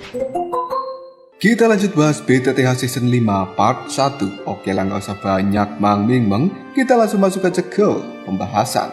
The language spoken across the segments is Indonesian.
Kita lanjut bahas BTTH Season 5 Part 1. Oke lah, nggak usah banyak meng, kita langsung masuk aja ke pembahasan.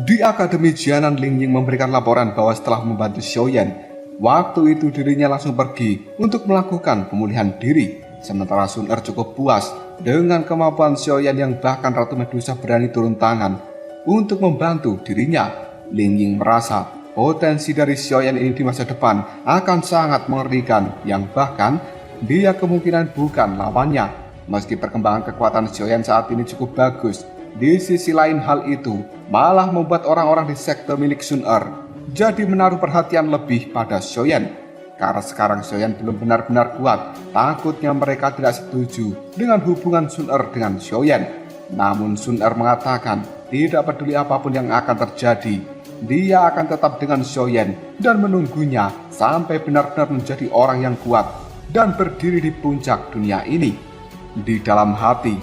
Di Akademi Jianan, Ling Ying memberikan laporan bahwa setelah membantu Xiaoyan, waktu itu dirinya langsung pergi untuk melakukan pemulihan diri. Sementara Sun Er cukup puas dengan kemampuan Xiaoyan yang bahkan Ratu Medusa berani turun tangan untuk membantu dirinya. Ling Ying merasa potensi dari Xiaoyan ini di masa depan akan sangat mengerikan, yang bahkan dia kemungkinan bukan lawannya. Meski perkembangan kekuatan Xiaoyan saat ini cukup bagus, di sisi lain hal itu malah membuat orang-orang di sekte milik Sun Er jadi menaruh perhatian lebih pada Xiaoyan. Karena sekarang Xiaoyan belum benar-benar kuat, takutnya mereka tidak setuju dengan hubungan Sun Er dengan Xiaoyan. Namun Sun Er mengatakan tidak peduli apapun yang akan terjadi, dia akan tetap dengan Xiaoyan dan menunggunya sampai benar-benar menjadi orang yang kuat dan berdiri di puncak dunia ini. Di dalam hati,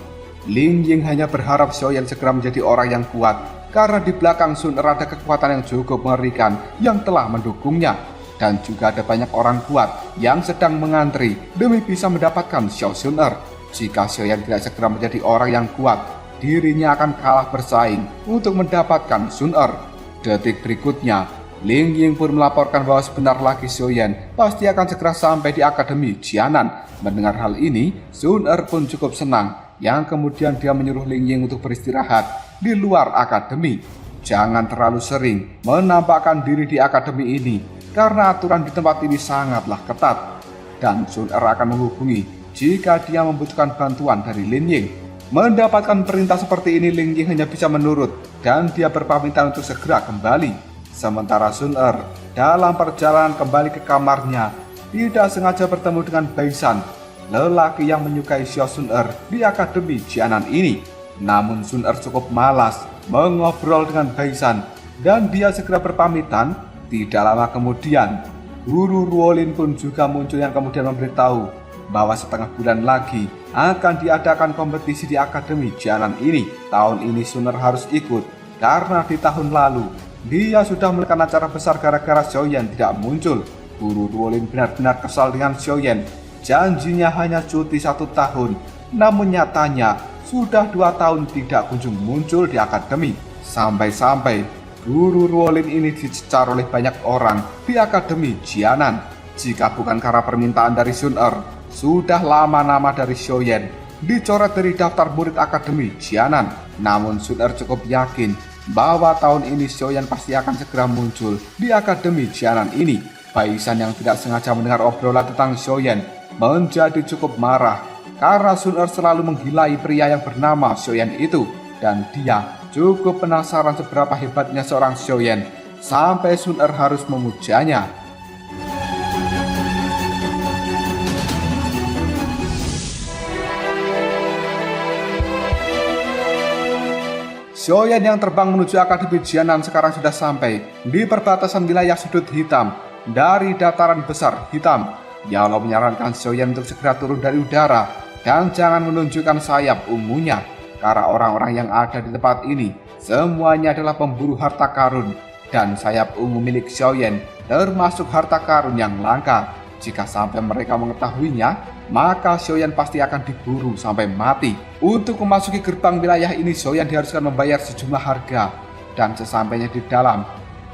Ling Ying hanya berharap Xiaoyan segera menjadi orang yang kuat, karena di belakang Sun Er ada kekuatan yang cukup mengerikan yang telah mendukungnya. Dan juga ada banyak orang kuat yang sedang mengantri demi bisa mendapatkan Xiao Sun Er. Jika Xiaoyan tidak segera menjadi orang yang kuat, dirinya akan kalah bersaing untuk mendapatkan Sun Er. Detik berikutnya, Ling Ying pun melaporkan bahwa sebentar lagi Xiaoyan pasti akan segera sampai di Akademi Jianan. Mendengar hal ini, Sun Er pun cukup senang, yang kemudian dia menyuruh Ling Ying untuk beristirahat di luar akademi. Jangan terlalu sering menampakkan diri di akademi ini, karena aturan di tempat ini sangatlah ketat. Dan Sun Er akan menghubungi jika dia membutuhkan bantuan dari Ling Ying. Mendapatkan perintah seperti ini, Ling Ying hanya bisa menurut dan dia berpamitan untuk segera kembali. Sementara Sun Er dalam perjalanan kembali ke kamarnya tidak sengaja bertemu dengan Baisan, lelaki yang menyukai Xiao Sun Er di Akademi Jianan ini. Namun Sun Er cukup malas mengobrol dengan Baisan dan dia segera berpamitan. Tidak lama kemudian, Guru Ruolin pun juga muncul yang kemudian memberitahu bahwa setengah bulan lagi akan diadakan kompetisi di Akademi Jianan ini. Tahun ini Sun Er harus ikut karena di tahun lalu dia sudah melakukan acara besar gara-gara Xiaoyan tidak muncul. Guru Ruolin benar-benar kesal dengan Xiaoyan. Janjinya hanya cuti 1 tahun, namun nyatanya sudah 2 tahun tidak kunjung muncul di akademi. Sampai-sampai Guru Ruolin ini dicecar oleh banyak orang di Akademi Jianan. Jika bukan karena permintaan dari Sun Er, sudah lama nama dari Xiaoyan dicoret dari daftar murid Akademi Jianan. Namun Sun Er cukup yakin bahwa tahun ini Xiaoyan pasti akan segera muncul di Akademi Jianan ini. Baisan yang tidak sengaja mendengar obrolan tentang Xiaoyan menjadi cukup marah karena Sun Er selalu menggilai pria yang bernama Xiaoyan itu, dan dia cukup penasaran seberapa hebatnya seorang Xiaoyan sampai Sun Er harus memujanya. Xiaoyan yang terbang menuju Akademi Jianan sekarang sudah sampai di perbatasan wilayah sudut hitam dari dataran besar hitam. Yao menyarankan Xiaoyan untuk segera turun dari udara dan jangan menunjukkan sayap ungunya, karena orang-orang yang ada di tempat ini semuanya adalah pemburu harta karun, dan sayap ungu milik Xiaoyan termasuk harta karun yang langka. Jika sampai mereka mengetahuinya, maka Xiaoyan pasti akan diburu sampai mati. Untuk memasuki gerbang wilayah ini, Xiaoyan diharuskan membayar sejumlah harga, dan sesampainya di dalam,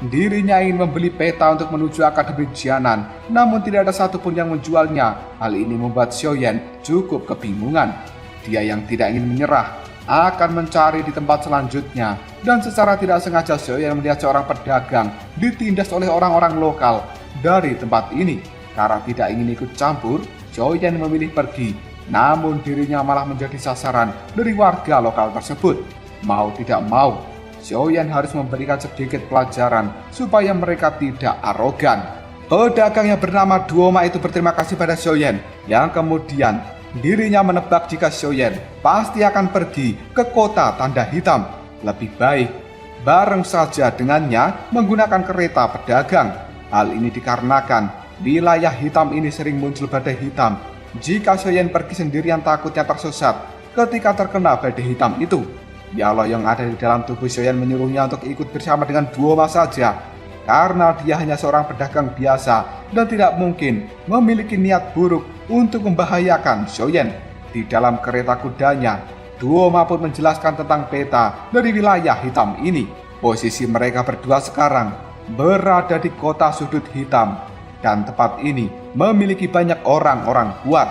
dirinya ingin membeli peta untuk menuju Akademi Jianan, namun tidak ada satupun yang menjualnya. Hal ini membuat Xiaoyan cukup kebingungan. Dia yang tidak ingin menyerah akan mencari di tempat selanjutnya, dan secara tidak sengaja Xiaoyan melihat seorang pedagang ditindas oleh orang-orang lokal dari tempat ini. Karena tidak ingin ikut campur, Xiaoyan memilih pergi, namun dirinya malah menjadi sasaran dari warga lokal tersebut. Mau tidak mau, Xiaoyan harus memberikan sedikit pelajaran supaya mereka tidak arogan. Pedagang yang bernama Duoma itu berterima kasih pada Xiaoyan, yang kemudian dirinya menebak jika Xiaoyan pasti akan pergi ke kota tanda hitam. Lebih baik bareng saja dengannya menggunakan kereta pedagang. Hal ini dikarenakan wilayah hitam ini sering muncul badai hitam. Jika Xiaoyan pergi sendirian takutnya tersesat ketika terkena badai hitam itu. Yalo yang ada di dalam tubuh Xiaoyan menyuruhnya untuk ikut bersama dengan Duoma saja, karena dia hanya seorang pedagang biasa dan tidak mungkin memiliki niat buruk untuk membahayakan Xiaoyan. Di dalam kereta kudanya, Duoma pun menjelaskan tentang peta dari wilayah hitam ini. Posisi mereka berdua sekarang berada di kota sudut hitam, dan tempat ini memiliki banyak orang-orang kuat.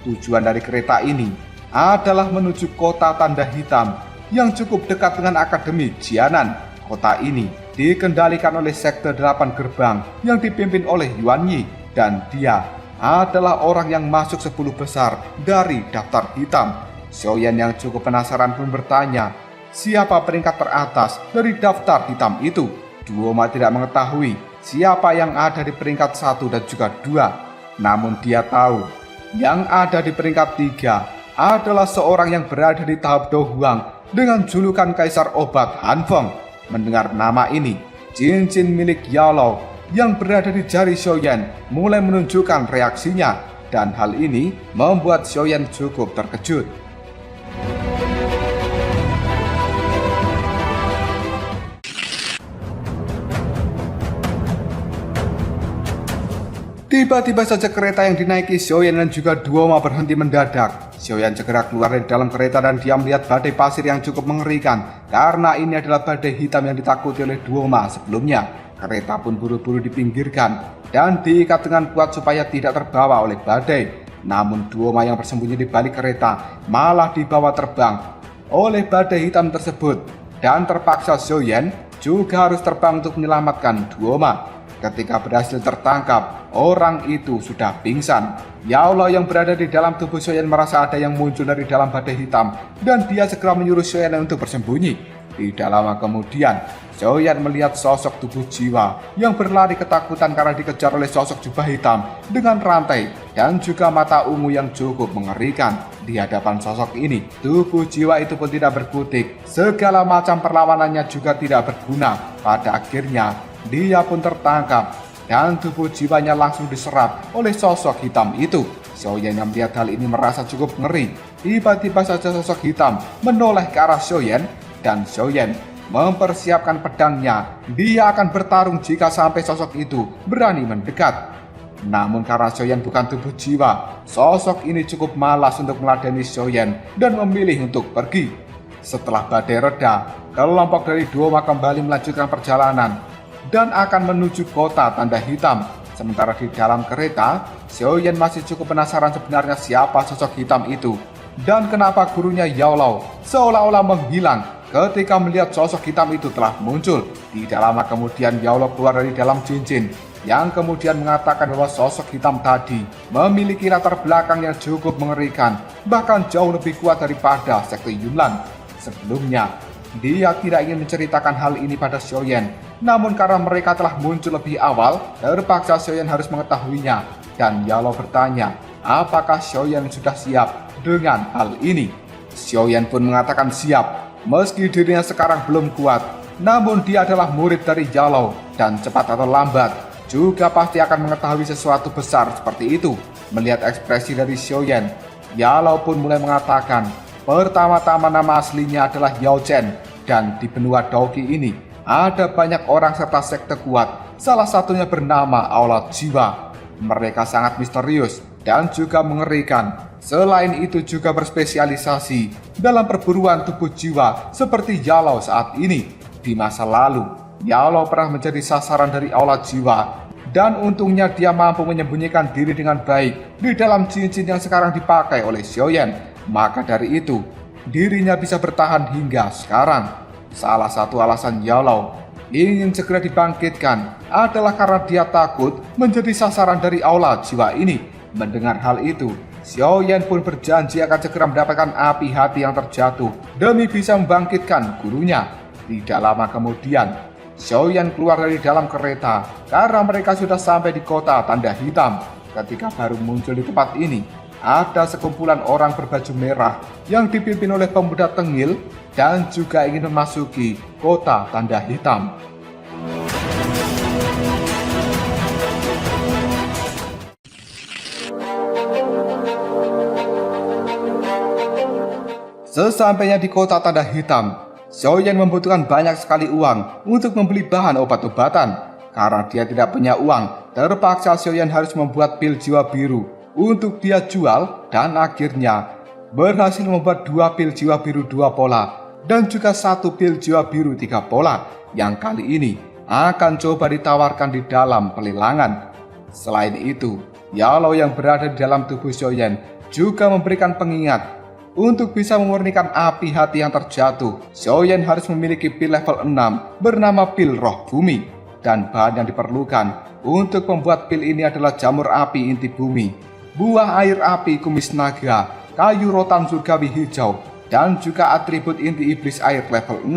Tujuan dari kereta ini adalah menuju kota tanda hitam yang cukup dekat dengan Akademi Jianan. Kota ini dikendalikan oleh Sekte 8 Gerbang yang dipimpin oleh Yuan Yi, dan dia adalah orang yang masuk 10 besar dari daftar hitam. Xiaoyan yang cukup penasaran pun bertanya, siapa peringkat teratas dari daftar hitam itu? Duoma tidak mengetahui siapa yang ada di peringkat 1 dan juga 2. Namun dia tahu yang ada di peringkat 3 adalah seorang yang berada di tahap Do Huang dengan julukan Kaisar Obat Han Feng. Mendengar nama ini, cincin milik Yalo yang berada di jari Xiaoyan mulai menunjukkan reaksinya, dan hal ini membuat Xiaoyan cukup terkejut. Tiba-tiba saja kereta yang dinaiki Xiaoyan dan juga Duoma berhenti mendadak. Xiaoyan segera keluar dari dalam kereta dan dia melihat badai pasir yang cukup mengerikan, karena ini adalah badai hitam yang ditakuti oleh Duoma sebelumnya. Kereta pun buru-buru dipinggirkan dan diikat dengan kuat supaya tidak terbawa oleh badai. Namun Duoma yang bersembunyi di balik kereta malah dibawa terbang oleh badai hitam tersebut, dan terpaksa Xiaoyan juga harus terbang untuk menyelamatkan Duoma. Ketika berhasil tertangkap, orang itu sudah pingsan. Yalo yang berada di dalam tubuh Xiaoyan merasa ada yang muncul dari dalam badai hitam, dan dia segera menyuruh Xiaoyan untuk bersembunyi. Tidak lama kemudian, Xiaoyan melihat sosok tubuh jiwa yang berlari ketakutan karena dikejar oleh sosok jubah hitam dengan rantai dan juga mata ungu yang cukup mengerikan. Di hadapan sosok ini, tubuh jiwa itu pun tidak berkutik. Segala macam perlawanannya juga tidak berguna. Pada akhirnya, dia pun tertangkap dan tubuh jiwanya langsung diserap oleh sosok hitam itu. Xiaoyan yang melihat hal ini merasa cukup ngeri. Tiba-tiba saja sosok hitam menoleh ke arah Xiaoyan, dan Xiaoyan mempersiapkan pedangnya. Dia akan bertarung jika sampai sosok itu berani mendekat. Namun karena Xiaoyan bukan tubuh jiwa, sosok ini cukup malas untuk meladeni Xiaoyan dan memilih untuk pergi. Setelah badai reda, kelompok dari Duoma kembali melanjutkan perjalanan dan akan menuju kota tanda hitam. Sementara di dalam kereta, Xiaoyan masih cukup penasaran sebenarnya siapa sosok hitam itu dan kenapa gurunya Yao seolah-olah menghilang ketika melihat sosok hitam itu telah muncul. Tidak lama kemudian Yao keluar dari dalam cincin yang kemudian mengatakan bahwa sosok hitam tadi memiliki latar belakang yang cukup mengerikan, bahkan jauh lebih kuat daripada sekte Yunlan. Sebelumnya, dia tidak ingin menceritakan hal ini pada Xiaoyan, namun karena mereka telah muncul lebih awal, terpaksa Xiaoyan harus mengetahuinya. Dan Yao bertanya, apakah Xiaoyan sudah siap dengan hal ini? Xiaoyan pun mengatakan siap, meski dirinya sekarang belum kuat, namun dia adalah murid dari Yao dan cepat atau lambat juga pasti akan mengetahui sesuatu besar seperti itu. Melihat ekspresi dari Xiaoyan, Yao pun mulai mengatakan, pertama-tama nama aslinya adalah Yao Chen, dan di benua Daoqi ini ada banyak orang serta sekte kuat, salah satunya bernama Aula Jiwa. Mereka sangat misterius dan juga mengerikan. Selain itu juga berspesialisasi dalam perburuan tubuh jiwa seperti Yao saat ini. Di masa lalu, Yao pernah menjadi sasaran dari Aula Jiwa, dan untungnya dia mampu menyembunyikan diri dengan baik di dalam cincin yang sekarang dipakai oleh Xiaoyan. Maka dari itu, dirinya bisa bertahan hingga sekarang. Salah satu alasan Yao ingin segera dibangkitkan adalah karena dia takut menjadi sasaran dari Aula Jiwa ini. Mendengar hal itu, Xiaoyan pun berjanji akan segera mendapatkan api hati yang terjatuh demi bisa membangkitkan gurunya. Tidak lama kemudian, Xiaoyan keluar dari dalam kereta karena mereka sudah sampai di kota tanda hitam. Ketika baru muncul di tempat ini, ada sekumpulan orang berbaju merah yang dipimpin oleh pemuda tengil dan juga ingin memasuki kota tanda hitam. Sesampainya di kota tanda hitam, Xiaoyan membutuhkan banyak sekali uang untuk membeli bahan obat-obatan. Karena dia tidak punya uang, terpaksa Xiaoyan harus membuat pil jiwa biru untuk dia jual dan akhirnya berhasil membuat 2 pil jiwa biru 2 pola dan juga 1 pil jiwa biru 3 pola yang kali ini akan coba ditawarkan di dalam pelelangan. Selain itu, Yalo yang berada di dalam tubuh Xiaoyan juga memberikan pengingat untuk bisa memurnikan api hati yang terjatuh. Xiaoyan harus memiliki pil level 6 bernama pil roh bumi. Dan bahan yang diperlukan untuk membuat pil ini adalah jamur api inti bumi, buah air api kumis naga, kayu rotan surgawi hijau, dan juga atribut inti iblis air level 6.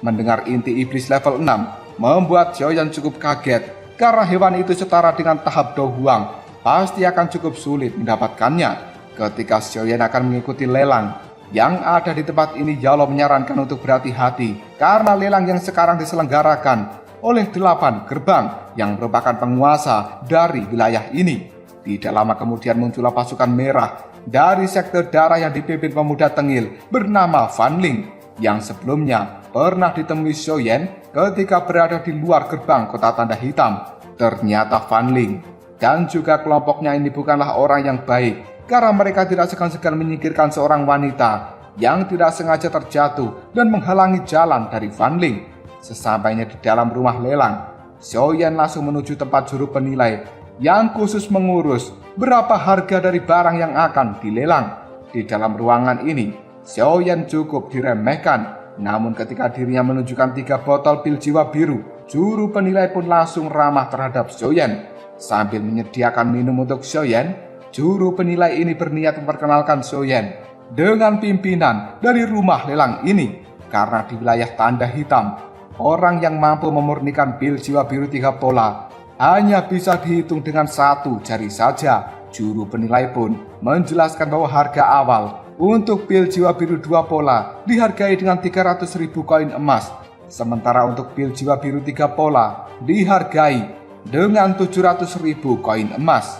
Mendengar inti iblis level 6 membuat Xiaoyan cukup kaget karena hewan itu setara dengan tahap Do Huang, pasti akan cukup sulit mendapatkannya. Ketika Xiaoyan akan mengikuti lelang yang ada di tempat ini, Yalo menyarankan untuk berhati-hati karena lelang yang sekarang diselenggarakan oleh 8 gerbang yang merupakan penguasa dari wilayah ini. Tidak lama kemudian muncullah pasukan merah dari sekte darah yang dipimpin pemuda tengil bernama Fan Ling yang sebelumnya pernah ditemui Xiaoyan ketika berada di luar gerbang kota tanda hitam. Ternyata Fan Ling dan juga kelompoknya ini bukanlah orang yang baik karena mereka tidak segan-segan menyingkirkan seorang wanita yang tidak sengaja terjatuh dan menghalangi jalan dari Fan Ling. Sesampainya di dalam rumah lelang, Xiaoyan langsung menuju tempat juru penilai yang khusus mengurus berapa harga dari barang yang akan dilelang. Di dalam ruangan ini, Xiaoyan cukup diremehkan. Namun ketika dirinya menunjukkan 3 botol pil jiwa biru, juru penilai pun langsung ramah terhadap Xiaoyan. Sambil menyediakan minum untuk Xiaoyan, juru penilai ini berniat memperkenalkan Xiaoyan dengan pimpinan dari rumah lelang ini. Karena di wilayah tanda hitam, orang yang mampu memurnikan pil jiwa biru 3 pola hanya bisa dihitung dengan 1 jari saja. Juru penilai pun menjelaskan bahwa harga awal untuk pil jiwa biru 2 pola dihargai dengan 300.000 koin emas. Sementara untuk pil jiwa biru 3 pola dihargai dengan 700.000 koin emas.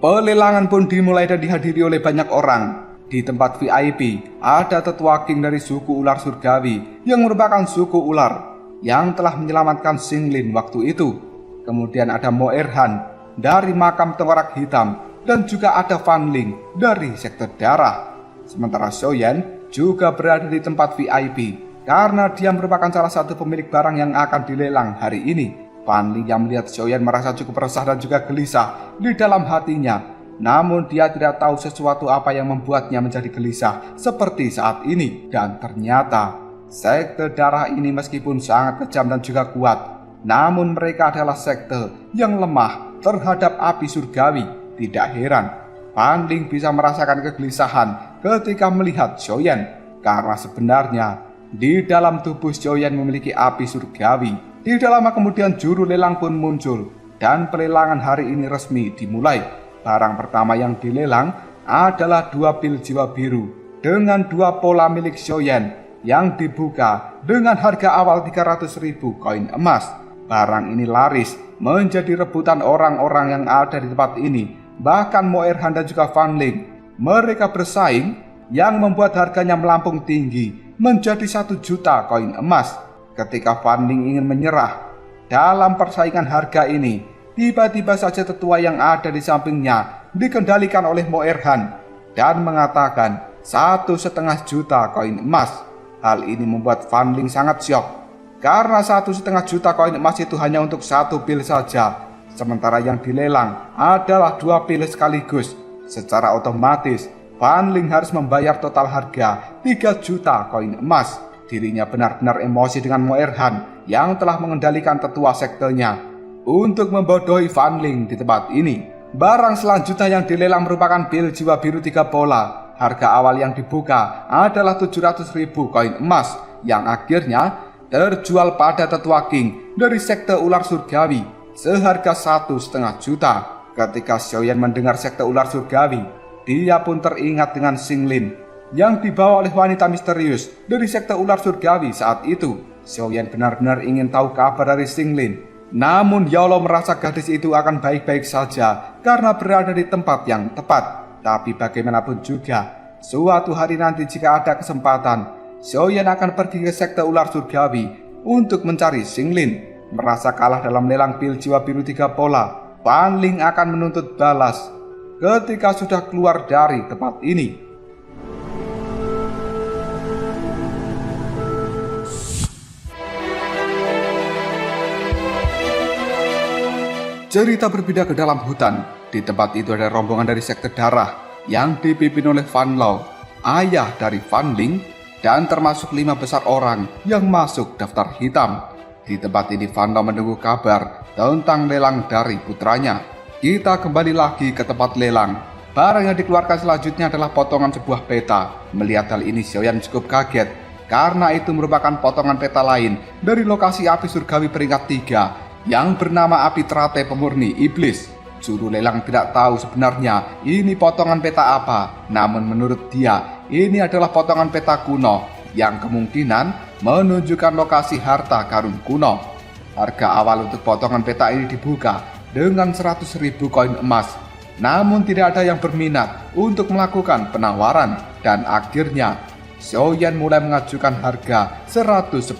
Pelelangan pun dimulai dan dihadiri oleh banyak orang. Di tempat VIP, ada tetua king dari suku ular surgawi yang merupakan suku ular yang telah menyelamatkan Xinglin waktu itu. Kemudian ada Mo Erhan dari makam tengkorak hitam dan juga ada Fan Ling dari sektor darah. Sementara Xiaoyan juga berada di tempat VIP karena dia merupakan salah satu pemilik barang yang akan dilelang hari ini. Fan Ling yang melihat Xiaoyan merasa cukup resah dan juga gelisah di dalam hatinya. Namun dia tidak tahu sesuatu apa yang membuatnya menjadi gelisah seperti saat ini. Dan ternyata sekte darah ini meskipun sangat kejam dan juga kuat, namun mereka adalah sekte yang lemah terhadap api surgawi. Tidak heran Fan Ling bisa merasakan kegelisahan ketika melihat Xiaoyan, karena sebenarnya di dalam tubuh Xiaoyan memiliki api surgawi. Tidak lama kemudian juru lelang pun muncul dan pelelangan hari ini resmi dimulai. Barang pertama yang dilelang adalah 2 pil jiwa biru dengan 2 pola milik Xiaoyan yang dibuka dengan harga awal 300.000 koin emas. Barang ini laris menjadi rebutan orang-orang yang ada di tempat ini. Bahkan Mo Erhan dan juga Fan Ling, mereka bersaing yang membuat harganya melambung tinggi menjadi 1 juta koin emas. Ketika Fan Ling ingin menyerah dalam persaingan harga ini, tiba-tiba saja tetua yang ada di sampingnya dikendalikan oleh Mo Erhan dan mengatakan 1,5 juta koin emas. Hal ini membuat Fan Ling sangat syok karena 1,5 juta koin emas itu hanya untuk 1 pil saja, sementara yang dilelang adalah 2 pil sekaligus. Secara otomatis Fan Ling harus membayar total harga 3 juta koin emas. Dirinya benar-benar emosi dengan Mo Erhan yang telah mengendalikan tetua sektenya untuk membodohi Fan Ling di tempat ini. Barang selanjutnya yang dilelang merupakan pil jiwa biru 3 pola. Harga awal yang dibuka adalah 700.000 koin emas yang akhirnya terjual pada tetua king dari sekte ular surgawi seharga 1,5 juta. Ketika Xiaoyan mendengar sekte ular surgawi, dia pun teringat dengan Xinglin yang dibawa oleh wanita misterius dari sekte ular surgawi saat itu. Xiaoyan benar-benar ingin tahu kabar dari Xinglin. Namun Yolo merasa gadis itu akan baik-baik saja karena berada di tempat yang tepat. Tapi bagaimanapun juga, suatu hari nanti jika ada kesempatan, Xiaoyan akan pergi ke sekte ular surgawi untuk mencari Xinglin. Merasa kalah dalam lelang pil jiwa biru 3 pola, Fan Ling akan menuntut balas ketika sudah keluar dari tempat ini. Cerita berbeda ke dalam hutan. Di tempat itu ada rombongan dari sekte darah yang dipimpin oleh Fan Lao, ayah dari Fan Ling, dan termasuk 5 besar orang yang masuk daftar hitam. Di tempat ini Fan Lao menunggu kabar tentang lelang dari putranya. Kita kembali lagi ke tempat lelang. Barang yang dikeluarkan selanjutnya adalah potongan sebuah peta. Melihat hal ini Xiaoyan cukup kaget karena itu merupakan potongan peta lain dari lokasi api surgawi peringkat 3 yang bernama api teratai pemurni iblis. Juru lelang tidak tahu sebenarnya ini potongan peta apa, namun menurut dia ini adalah potongan peta kuno yang kemungkinan menunjukkan lokasi harta karun kuno. Harga awal untuk potongan peta ini dibuka dengan 100.000 koin emas, namun tidak ada yang berminat untuk melakukan penawaran, dan akhirnya Xiaoyan mulai mengajukan harga 110.000.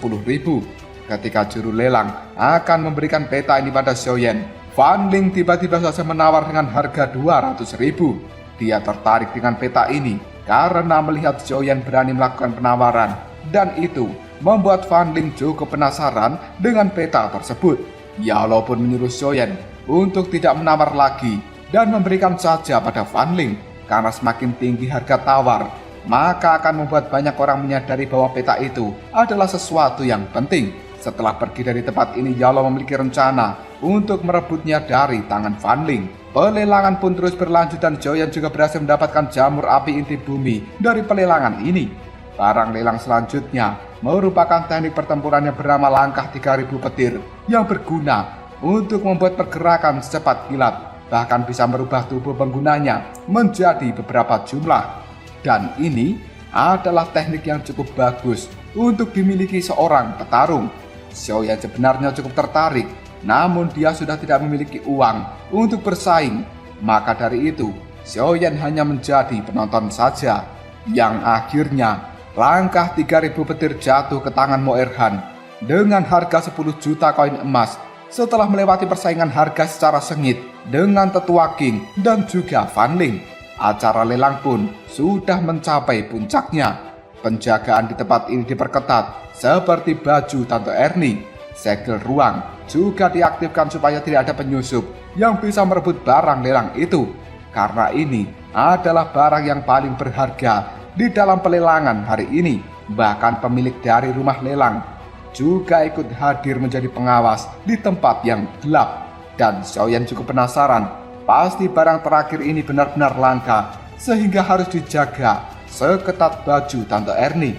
Ketika juru lelang akan memberikan peta ini pada Xiaoyan, Fan Ling tiba-tiba saja menawar dengan harga 200.000. Dia tertarik dengan peta ini karena melihat Xiaoyan berani melakukan penawaran, dan itu membuat Fan Ling cukup penasaran dengan peta tersebut. Yalo pun menyuruh Xiaoyan untuk tidak menawar lagi dan memberikan saja pada Fan Ling, karena semakin tinggi harga tawar, maka akan membuat banyak orang menyadari bahwa peta itu adalah sesuatu yang penting. Setelah pergi dari tempat ini, Yalo memiliki rencana untuk merebutnya dari tangan Fan Ling. Pelelangan pun terus berlanjut dan Xiaoyan juga berhasil mendapatkan jamur api inti bumi dari pelelangan ini. Barang lelang selanjutnya merupakan teknik pertempuran yang bernama langkah 3000 petir yang berguna untuk membuat pergerakan secepat kilat, bahkan bisa merubah tubuh penggunanya menjadi beberapa jumlah. Dan ini adalah teknik yang cukup bagus untuk dimiliki seorang petarung. Xiaoyan sebenarnya cukup tertarik, namun dia sudah tidak memiliki uang untuk bersaing. Maka dari itu, Xiaoyan hanya menjadi penonton saja. Yang akhirnya, langkah 3000 petir jatuh ke tangan Mo Erhan dengan harga 10 juta koin emas setelah melewati persaingan harga secara sengit dengan Tetua King dan juga Fan Ling. Acara lelang pun sudah mencapai puncaknya. Penjagaan di tempat ini diperketat seperti baju Tante Ernie. Segel ruang juga diaktifkan supaya tidak ada penyusup yang bisa merebut barang lelang itu, karena ini adalah barang yang paling berharga di dalam pelelangan hari ini. Bahkan pemilik dari rumah lelang juga ikut hadir menjadi pengawas di tempat yang gelap. Dan Xiaoyan cukup penasaran, pasti barang terakhir ini benar-benar langka sehingga harus dijaga seketat baju Tante Ernie.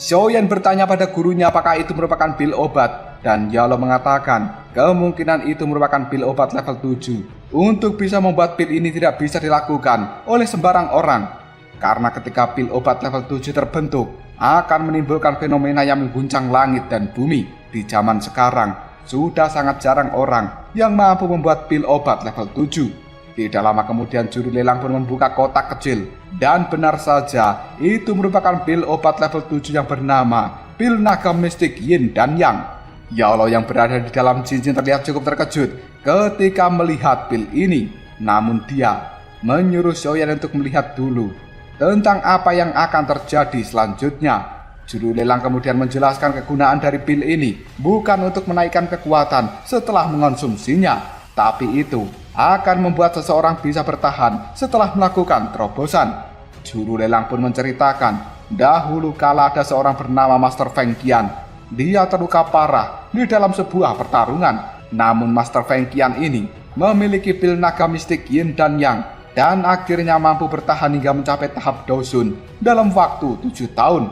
Xiaoyan bertanya pada gurunya apakah itu merupakan pil obat, dan Yalo mengatakan kemungkinan itu merupakan pil obat level 7. Untuk bisa membuat pil ini tidak bisa dilakukan oleh sembarang orang, karena ketika pil obat level 7 terbentuk akan menimbulkan fenomena yang mengguncang langit dan bumi. Di zaman sekarang sudah sangat jarang orang yang mampu membuat pil obat level 7. Tidak lama kemudian juru lelang pun membuka kotak kecil, dan benar saja itu merupakan pil obat level 7 yang bernama pil naga mistik Yin dan Yang. Yalo yang berada di dalam cincin terlihat cukup terkejut ketika melihat pil ini, namun dia menyuruh Xiaoyan untuk melihat dulu tentang apa yang akan terjadi selanjutnya. Juru lelang kemudian menjelaskan kegunaan dari pil ini bukan untuk menaikkan kekuatan setelah mengonsumsinya, tapi itu akan membuat seseorang bisa bertahan setelah melakukan terobosan. Juru lelang pun menceritakan, dahulu kala ada seorang bernama Master Feng Qian. Dia terluka parah di dalam sebuah pertarungan. Namun Master Feng Qian ini memiliki pil naga mistik Yin dan Yang, dan akhirnya mampu bertahan hingga mencapai tahap Dosun dalam waktu 7 tahun.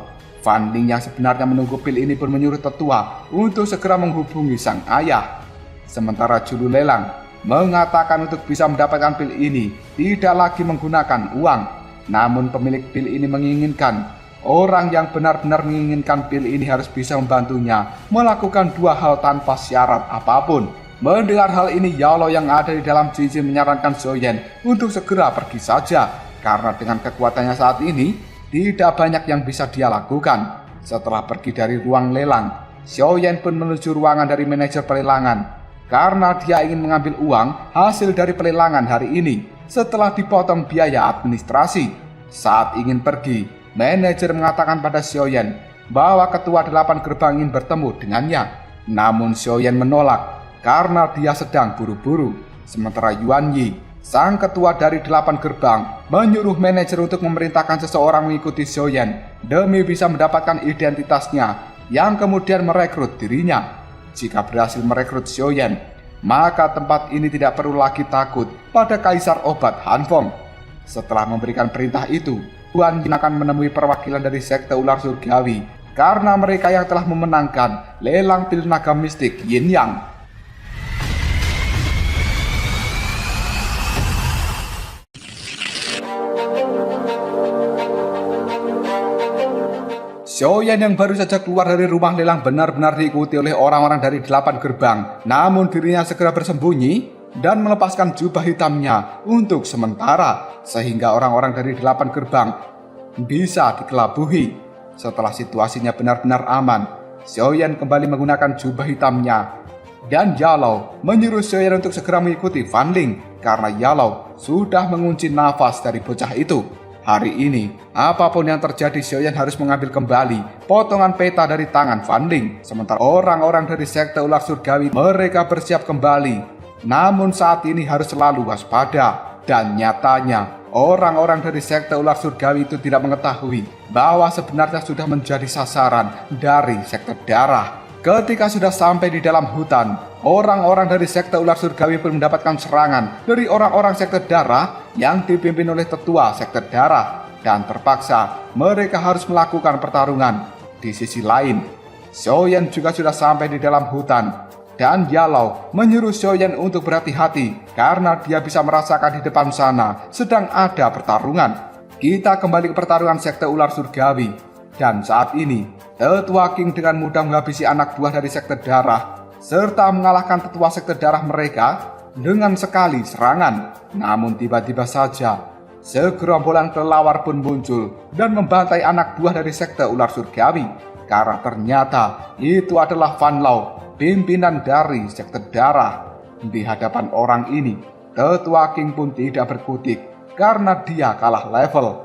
Fan Ling yang sebenarnya menunggu pil ini pun menyuruh tetua untuk segera menghubungi sang ayah. Sementara juru lelang mengatakan untuk bisa mendapatkan pil ini tidak lagi menggunakan uang. Namun pemilik pil ini menginginkan orang yang benar-benar menginginkan pil ini harus bisa membantunya melakukan dua hal tanpa syarat apapun. Mendengar hal ini, Yalo yang ada di dalam cincin menyarankan Xiaoyan untuk segera pergi saja, karena dengan kekuatannya saat ini tidak banyak yang bisa dia lakukan. Setelah pergi dari ruang lelang, Xiaoyan pun menuju ruangan dari manajer pelelangan karena dia ingin mengambil uang hasil dari pelelangan hari ini setelah dipotong biaya administrasi. Saat ingin pergi, manajer mengatakan pada Xiaoyan bahwa ketua 8 gerbang ingin bertemu dengannya. Namun Xiaoyan menolak karena dia sedang buru-buru. Sementara Yuan Yi, sang ketua dari 8 gerbang, menyuruh manajer untuk memerintahkan seseorang mengikuti Xiaoyan demi bisa mendapatkan identitasnya yang kemudian merekrut dirinya. Jika berhasil merekrut Xiaoyan, maka tempat ini tidak perlu lagi takut pada Kaisar Obat Han Feng. Setelah memberikan perintah itu, Yuan Yi akan menemui perwakilan dari sekte ular surgawi karena mereka yang telah memenangkan lelang pil naga mistik Yin Yang. Xiaoyan yang baru saja keluar dari rumah lelang benar-benar diikuti oleh orang-orang dari 8 gerbang. Namun dirinya segera bersembunyi dan melepaskan jubah hitamnya untuk sementara, sehingga orang-orang dari 8 gerbang bisa dikelabuhi. Setelah situasinya benar-benar aman, Xiaoyan kembali menggunakan jubah hitamnya. Dan Yalo menyuruh Xiaoyan untuk segera mengikuti Fan Ling karena Yalo sudah mengunci nafas dari bocah itu. Hari ini, apapun yang terjadi, Xiaoyan harus mengambil kembali potongan peta dari tangan Fan Ling. Sementara orang-orang dari sekte ular surgawi mereka bersiap kembali. Namun saat ini harus selalu waspada. Dan nyatanya, orang-orang dari sekte ular surgawi itu tidak mengetahui bahwa sebenarnya sudah menjadi sasaran dari sekte darah. Ketika sudah sampai di dalam hutan, orang-orang dari sekte ular surgawi pun mendapatkan serangan dari orang-orang sekte darah yang dipimpin oleh tetua sekte darah, dan terpaksa mereka harus melakukan pertarungan. Di sisi lain, Xiaoyan juga sudah sampai di dalam hutan, dan Yalo menyuruh Xiaoyan untuk berhati-hati karena dia bisa merasakan di depan sana sedang ada pertarungan. Kita kembali ke pertarungan sekte ular surgawi, dan saat ini Tetua King dengan mudah menghabisi anak buah dari sekte darah serta mengalahkan tetua sekte darah mereka dengan sekali serangan. Namun tiba-tiba saja segerombolan kelelawar pun muncul dan membantai anak buah dari sekte ular surgawi, karena ternyata itu adalah Fan Lao, pimpinan dari sekte darah. Di hadapan orang ini, Tetua King pun tidak berkutik karena dia kalah level.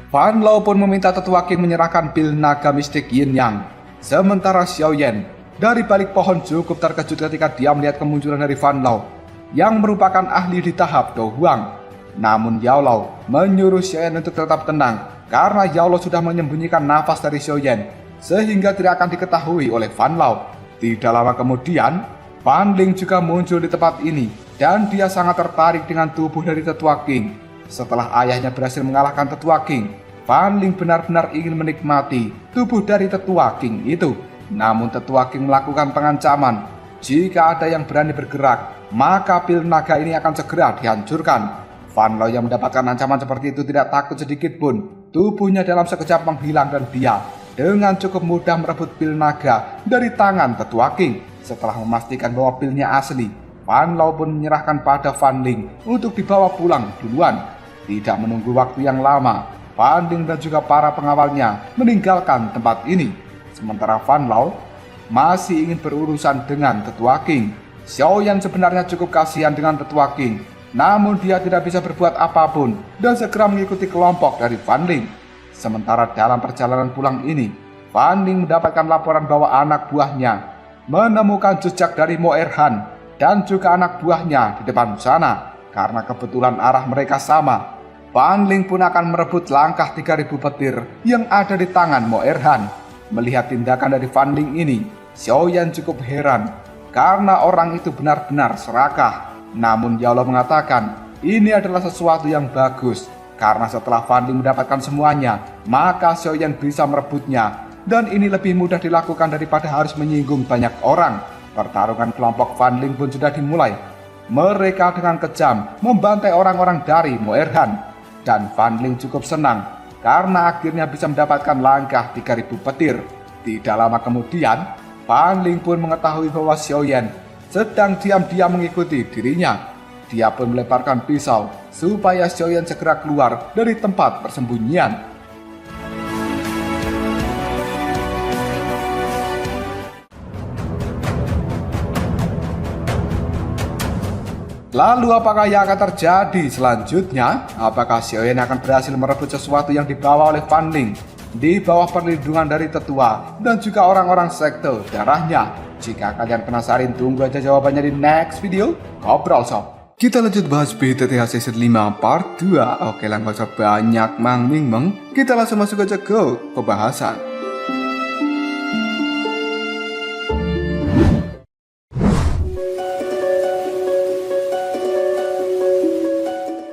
Fan Lao pun meminta Tetua King menyerahkan pil naga mistik Yin Yang. Sementara Xiaoyan dari balik pohon cukup terkejut ketika dia melihat kemunculan dari Fan Lao yang merupakan ahli di tahap Do Huang. Namun Yao Lao menyuruh Xiaoyan untuk tetap tenang karena Yao Lao sudah menyembunyikan nafas dari Xiaoyan sehingga tidak akan diketahui oleh Fan Lao. Tidak lama kemudian, Fan Ling juga muncul di tempat ini dan dia sangat tertarik dengan tubuh dari Tetua King. Setelah ayahnya berhasil mengalahkan Tetua King, Fan Ling benar-benar ingin menikmati tubuh dari Tetua King itu. Namun Tetua King melakukan pengancaman, jika ada yang berani bergerak, maka pil naga ini akan segera dihancurkan. Fan Lao yang mendapatkan ancaman seperti itu tidak takut sedikit pun. Tubuhnya dalam sekejap menghilang dan dia dengan cukup mudah merebut pil naga dari tangan Tetua King. Setelah memastikan bahwa pilnya asli, Fan Lao pun menyerahkan pada Fan Ling untuk dibawa pulang duluan. Tidak menunggu waktu yang lama, Fan Ling dan juga para pengawalnya meninggalkan tempat ini. Sementara Fan Lao masih ingin berurusan dengan Tetua King. Xiaoyan sebenarnya cukup kasihan dengan Tetua King, namun dia tidak bisa berbuat apapun dan segera mengikuti kelompok dari Fan Ling. Sementara dalam perjalanan pulang ini, Fan Ling mendapatkan laporan bahwa anak buahnya menemukan jejak dari Mo Erhan dan juga anak buahnya di depan sana. Karena kebetulan arah mereka sama, Fan Ling pun akan merebut langkah 3000 petir yang ada di tangan Mo Erhan. Melihat tindakan dari Fan Ling ini, Xiaoyan cukup heran karena orang itu benar-benar serakah. Namun Yao Lao mengatakan ini adalah sesuatu yang bagus Karena setelah Fan Ling mendapatkan semuanya, maka Xiaoyan bisa merebutnya. Dan ini lebih mudah dilakukan daripada harus menyinggung banyak orang. Pertarungan kelompok Fan Ling pun sudah dimulai. Mereka dengan kejam membantai orang-orang dari Mo Erhan. Dan Fan Ling cukup senang karena akhirnya bisa mendapatkan langkah 3000 petir. Tidak lama kemudian, Fan Ling pun mengetahui bahwa Xiaoyan sedang diam-diam mengikuti dirinya. Dia pun melemparkan pisau supaya Xiaoyan segera keluar dari tempat persembunyian. Lalu apakah yang akan terjadi selanjutnya? Apakah Xiaoyan akan berhasil merebut sesuatu yang dibawa oleh Fan Ling di bawah perlindungan dari tetua dan juga orang-orang sekte darahnya? Jika kalian penasaran, tunggu aja jawabannya di next video Ngobrol Sob. Kita lanjut bahas BTTH Season 5 Part 2. Oke lah, gak usah banyak meng. Kita langsung masuk aja ke pembahasan.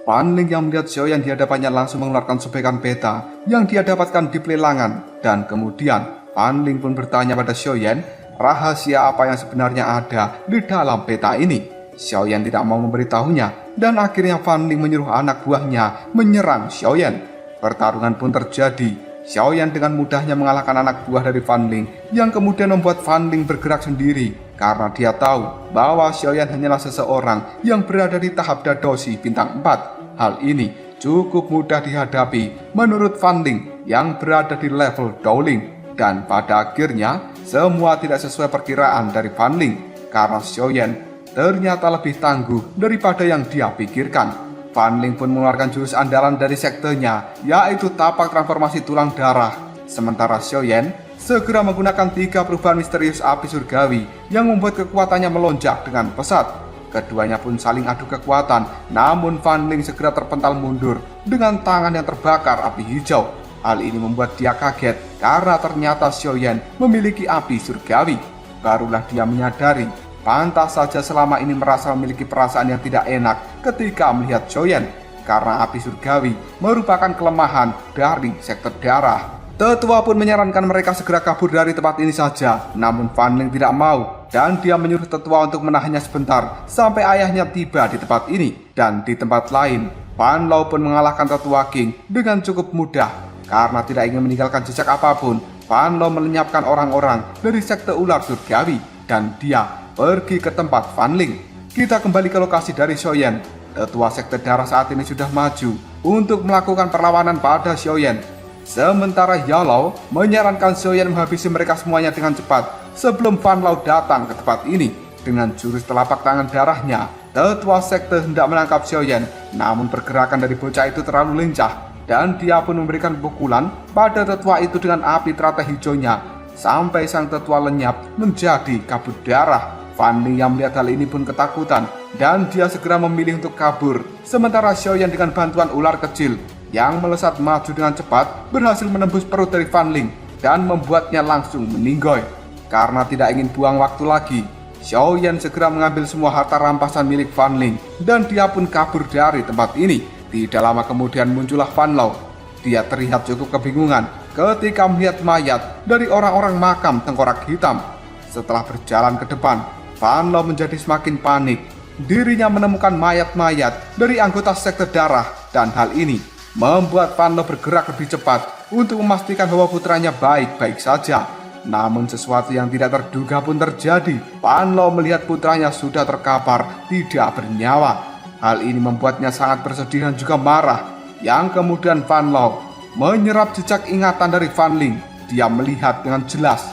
Fan Ling yang melihat Xiaoyan di hadapannya langsung mengeluarkan sobekan peta yang dia dapatkan di pelelangan. Dan kemudian Fan Ling pun bertanya pada Xiaoyan rahasia apa yang sebenarnya ada di dalam peta ini. Xiaoyan tidak mau memberitahunya dan akhirnya Fan Ling menyuruh anak buahnya menyerang Xiaoyan. Pertarungan pun terjadi. Xiaoyan dengan mudahnya mengalahkan anak buah dari Fan Ling yang kemudian membuat Fan Ling bergerak sendiri karena dia tahu bahwa Xiaoyan hanyalah seseorang yang berada di tahap Dadoshi bintang 4. Hal ini cukup mudah dihadapi menurut Fan Ling yang berada di level Dowling. Dan pada akhirnya semua tidak sesuai perkiraan dari Fan Ling karena Xiaoyan ternyata lebih tangguh daripada yang dia pikirkan. Fan Ling pun mengeluarkan jurus andalan dari sektenya, yaitu tapak transformasi tulang darah. Sementara Xiaoyan segera menggunakan 3 perubahan misterius api surgawi yang membuat kekuatannya melonjak dengan pesat. Keduanya pun saling adu kekuatan, namun Fan Ling segera terpental mundur dengan tangan yang terbakar api hijau. Hal ini membuat dia kaget karena ternyata Xiaoyan memiliki api surgawi. Barulah dia menyadari pantas saja selama ini merasa memiliki perasaan yang tidak enak ketika melihat Xiaoyan, karena api surgawi merupakan kelemahan dari sekte darah. Tetua pun menyarankan mereka segera kabur dari tempat ini saja, namun Fan Ling tidak mau dan dia menyuruh tetua untuk menahannya sebentar sampai ayahnya tiba di tempat ini. Dan di tempat lain, Fan Lao pun mengalahkan tetua King dengan cukup mudah. Karena tidak ingin meninggalkan jejak apapun, Fan Lao melenyapkan orang-orang dari sekte ular surgawi dan dia pergi ke tempat Fan Ling. Kita kembali ke lokasi dari Xiaoyan. Tetua sekte darah saat ini sudah maju untuk melakukan perlawanan pada Xiaoyan. Sementara Yalao menyarankan Xiaoyan menghabisi mereka semuanya dengan cepat sebelum Fan Lao datang ke tempat ini. Dengan jurus telapak tangan darahnya, tetua sekte hendak menangkap Xiaoyan, namun pergerakan dari bocah itu terlalu lincah dan dia pun memberikan pukulan pada tetua itu dengan api teratai hijaunya sampai sang tetua lenyap menjadi kabut darah. Fan Ling yang melihat hal ini pun ketakutan dan dia segera memilih untuk kabur. Sementara Xiaoyan dengan bantuan ular kecil yang melesat maju dengan cepat berhasil menembus perut dari Fan Ling dan membuatnya langsung meninggoy. Karena tidak ingin buang waktu lagi, Xiaoyan segera mengambil semua harta rampasan milik Fan Ling dan dia pun kabur dari tempat ini. Tidak lama kemudian muncullah Fan Lao. Dia terlihat cukup kebingungan ketika melihat mayat dari orang-orang makam tengkorak hitam. Setelah berjalan ke depan, Fan Lao menjadi semakin panik. Dirinya menemukan mayat-mayat dari anggota sekte darah dan hal ini membuat Fan Lao bergerak lebih cepat untuk memastikan bahwa putranya baik-baik saja. Namun sesuatu yang tidak terduga pun terjadi. Fan Lao melihat putranya sudah terkapar, tidak bernyawa. Hal ini membuatnya sangat bersedih dan juga marah. Yang kemudian Fan Lao menyerap jejak ingatan dari Fan Ling. Dia melihat dengan jelas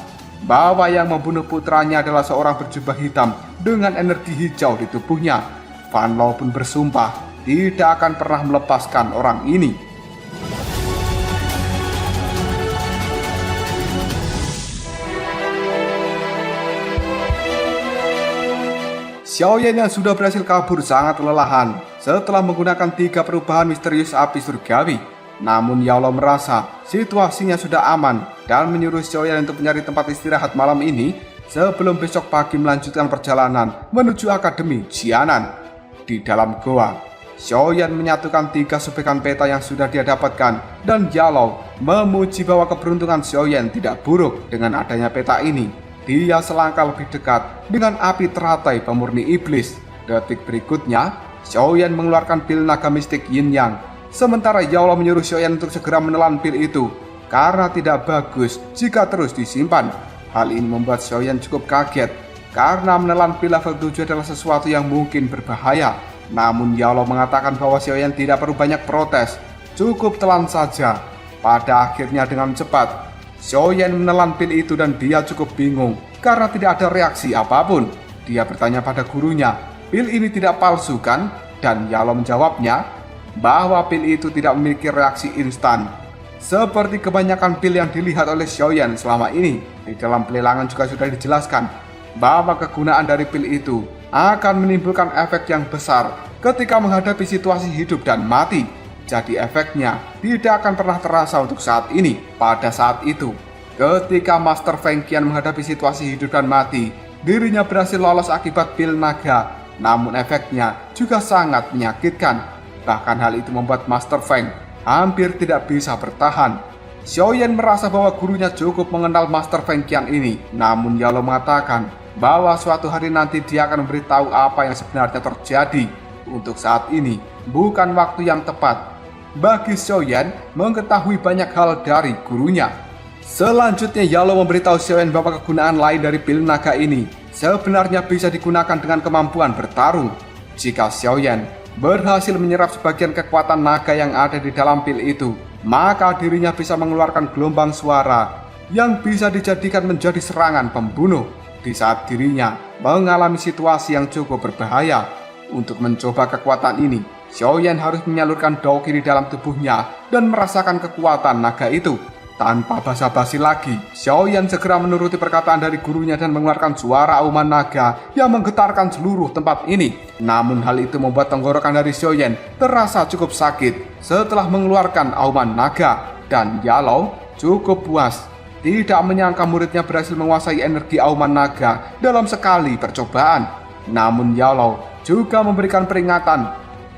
bahwa yang membunuh putranya adalah seorang berjubah hitam dengan energi hijau di tubuhnya. Fan Lao pun bersumpah tidak akan pernah melepaskan orang ini. Xiaoyan yang sudah berhasil kabur sangat kelelahan setelah menggunakan 3 perubahan misterius api surgawi. Namun Yalao merasa situasinya sudah aman dan menyuruh Xiaoyan untuk mencari tempat istirahat malam ini sebelum besok pagi melanjutkan perjalanan menuju Akademi Jianan. Di dalam goa, Xiaoyan menyatukan 3 subekan peta yang sudah dia dapatkan, dan Yalou memuji bahwa keberuntungan Xiaoyan tidak buruk dengan adanya peta ini. Dia selangkah lebih dekat dengan api teratai pemurni iblis. Detik berikutnya, Xiaoyan mengeluarkan pil naga mistik Yin Yang, sementara Yalou menyuruh Xiaoyan untuk segera menelan pil itu karena tidak bagus jika terus disimpan. Hal ini membuat Xiaoyan cukup kaget karena menelan pil level 7 adalah sesuatu yang mungkin berbahaya. Namun Yalou mengatakan bahwa Xiaoyan tidak perlu banyak protes, cukup telan saja. Pada akhirnya dengan cepat, Xiaoyan menelan pil itu dan dia cukup bingung karena tidak ada reaksi apapun. Dia bertanya pada gurunya, pil ini tidak palsu kan? Dan Yalou menjawabnya bahwa pil itu tidak memiliki reaksi instan. Seperti kebanyakan pil yang dilihat oleh Xiaoyan selama ini, di dalam pelelangan juga sudah dijelaskan bahwa kegunaan dari pil itu akan menimbulkan efek yang besar ketika menghadapi situasi hidup dan mati. Jadi efeknya tidak akan pernah terasa untuk saat ini. Pada saat itu, ketika Master Feng Qian menghadapi situasi hidup dan mati, dirinya berhasil lolos akibat pil naga. Namun efeknya juga sangat menyakitkan. Bahkan hal itu membuat Master Feng hampir tidak bisa bertahan. Xiaoyan merasa bahwa gurunya cukup mengenal Master Feng Qian ini. Namun Yalou mengatakan bahwa suatu hari nanti dia akan memberitahu apa yang sebenarnya terjadi. Untuk saat ini, bukan waktu yang tepat bagi Xiaoyan mengetahui banyak hal dari gurunya. Selanjutnya Yalou memberitahu Xiaoyan bahwa kegunaan lain dari pil naga ini sebenarnya bisa digunakan dengan kemampuan bertarung. Jika Xiaoyan berhasil menyerap sebagian kekuatan naga yang ada di dalam pil itu, maka dirinya bisa mengeluarkan gelombang suara yang bisa dijadikan menjadi serangan pembunuh. Di saat dirinya mengalami situasi yang cukup berbahaya. Untuk mencoba kekuatan ini, Xiaoyan harus menyalurkan Dao Qi di dalam tubuhnya dan merasakan kekuatan naga itu. Tanpa basa-basi lagi, Xiaoyan segera menuruti perkataan dari gurunya dan mengeluarkan suara auman naga yang menggetarkan seluruh tempat ini. Namun hal itu membuat tenggorokan dari Xiaoyan terasa cukup sakit setelah mengeluarkan auman naga. Dan Yalou cukup puas, tidak menyangka muridnya berhasil menguasai energi auman naga dalam sekali percobaan. Namun Yalou juga memberikan peringatan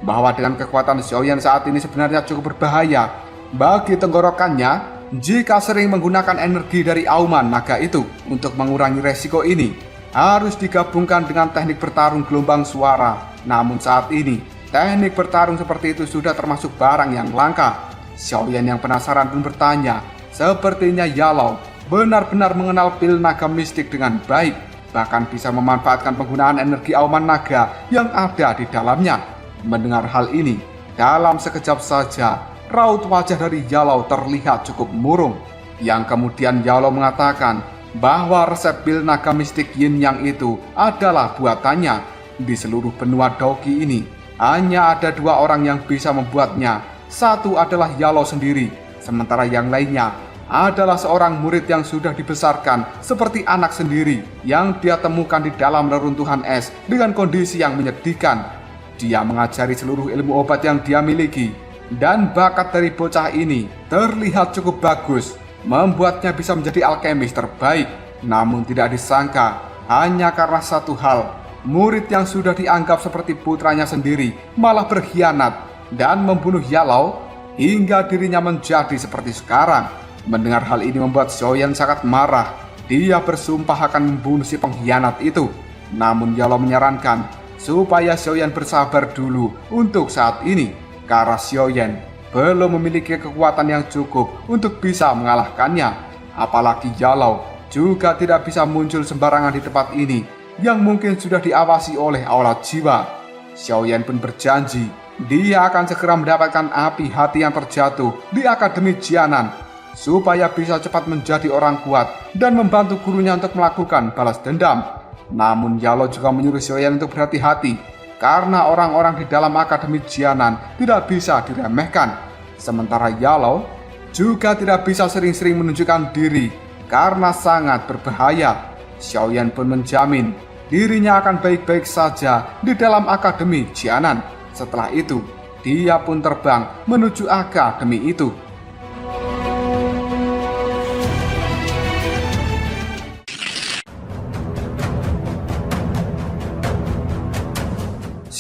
bahwa dengan kekuatan Xiaoyan saat ini sebenarnya cukup berbahaya bagi tenggorokannya jika sering menggunakan energi dari auman naga itu. Untuk mengurangi resiko ini, harus digabungkan dengan teknik bertarung gelombang suara. Namun saat ini, teknik bertarung seperti itu sudah termasuk barang yang langka. Xiaoyan yang penasaran pun bertanya, sepertinya Yalou benar-benar mengenal pil naga mistik dengan baik, bahkan bisa memanfaatkan penggunaan energi auman naga yang ada di dalamnya. Mendengar hal ini, dalam sekejap saja, raut wajah dari Yalou terlihat cukup murung. Yang kemudian Yalou mengatakan bahwa resep pil naga mistik Yin Yang itu adalah buatannya. Di seluruh benua Dao Qi ini, hanya ada 2 orang yang bisa membuatnya. Satu adalah Yalou sendiri, sementara yang lainnya adalah seorang murid yang sudah dibesarkan seperti anak sendiri yang dia temukan di dalam reruntuhan es dengan kondisi yang menyedihkan. Dia mengajari seluruh ilmu obat yang dia miliki, dan bakat dari bocah ini terlihat cukup bagus, membuatnya bisa menjadi alkemis terbaik. Namun tidak disangka, hanya karena satu hal, murid yang sudah dianggap seperti putranya sendiri malah berkhianat dan membunuh Yalou hingga dirinya menjadi seperti sekarang. Mendengar hal ini membuat Xiaoyan sangat marah. Dia bersumpah akan membunuh si pengkhianat itu. Namun Yalou menyarankan supaya Xiaoyan bersabar dulu untuk saat ini, karena Xiaoyan belum memiliki kekuatan yang cukup untuk bisa mengalahkannya. Apalagi Yalou juga tidak bisa muncul sembarangan di tempat ini yang mungkin sudah diawasi oleh aura jiwa. Xiaoyan pun berjanji dia akan segera mendapatkan api hati yang terjatuh di Akademi Jianan supaya bisa cepat menjadi orang kuat dan membantu gurunya untuk melakukan balas dendam. Namun Yalou juga menyuruh Xiaoyan untuk berhati-hati karena orang-orang di dalam Akademi Jianan tidak bisa diremehkan. Sementara Yalou juga tidak bisa sering-sering menunjukkan diri karena sangat berbahaya. Xiaoyan pun menjamin dirinya akan baik-baik saja di dalam Akademi Jianan. Setelah itu, dia pun terbang menuju akademi itu.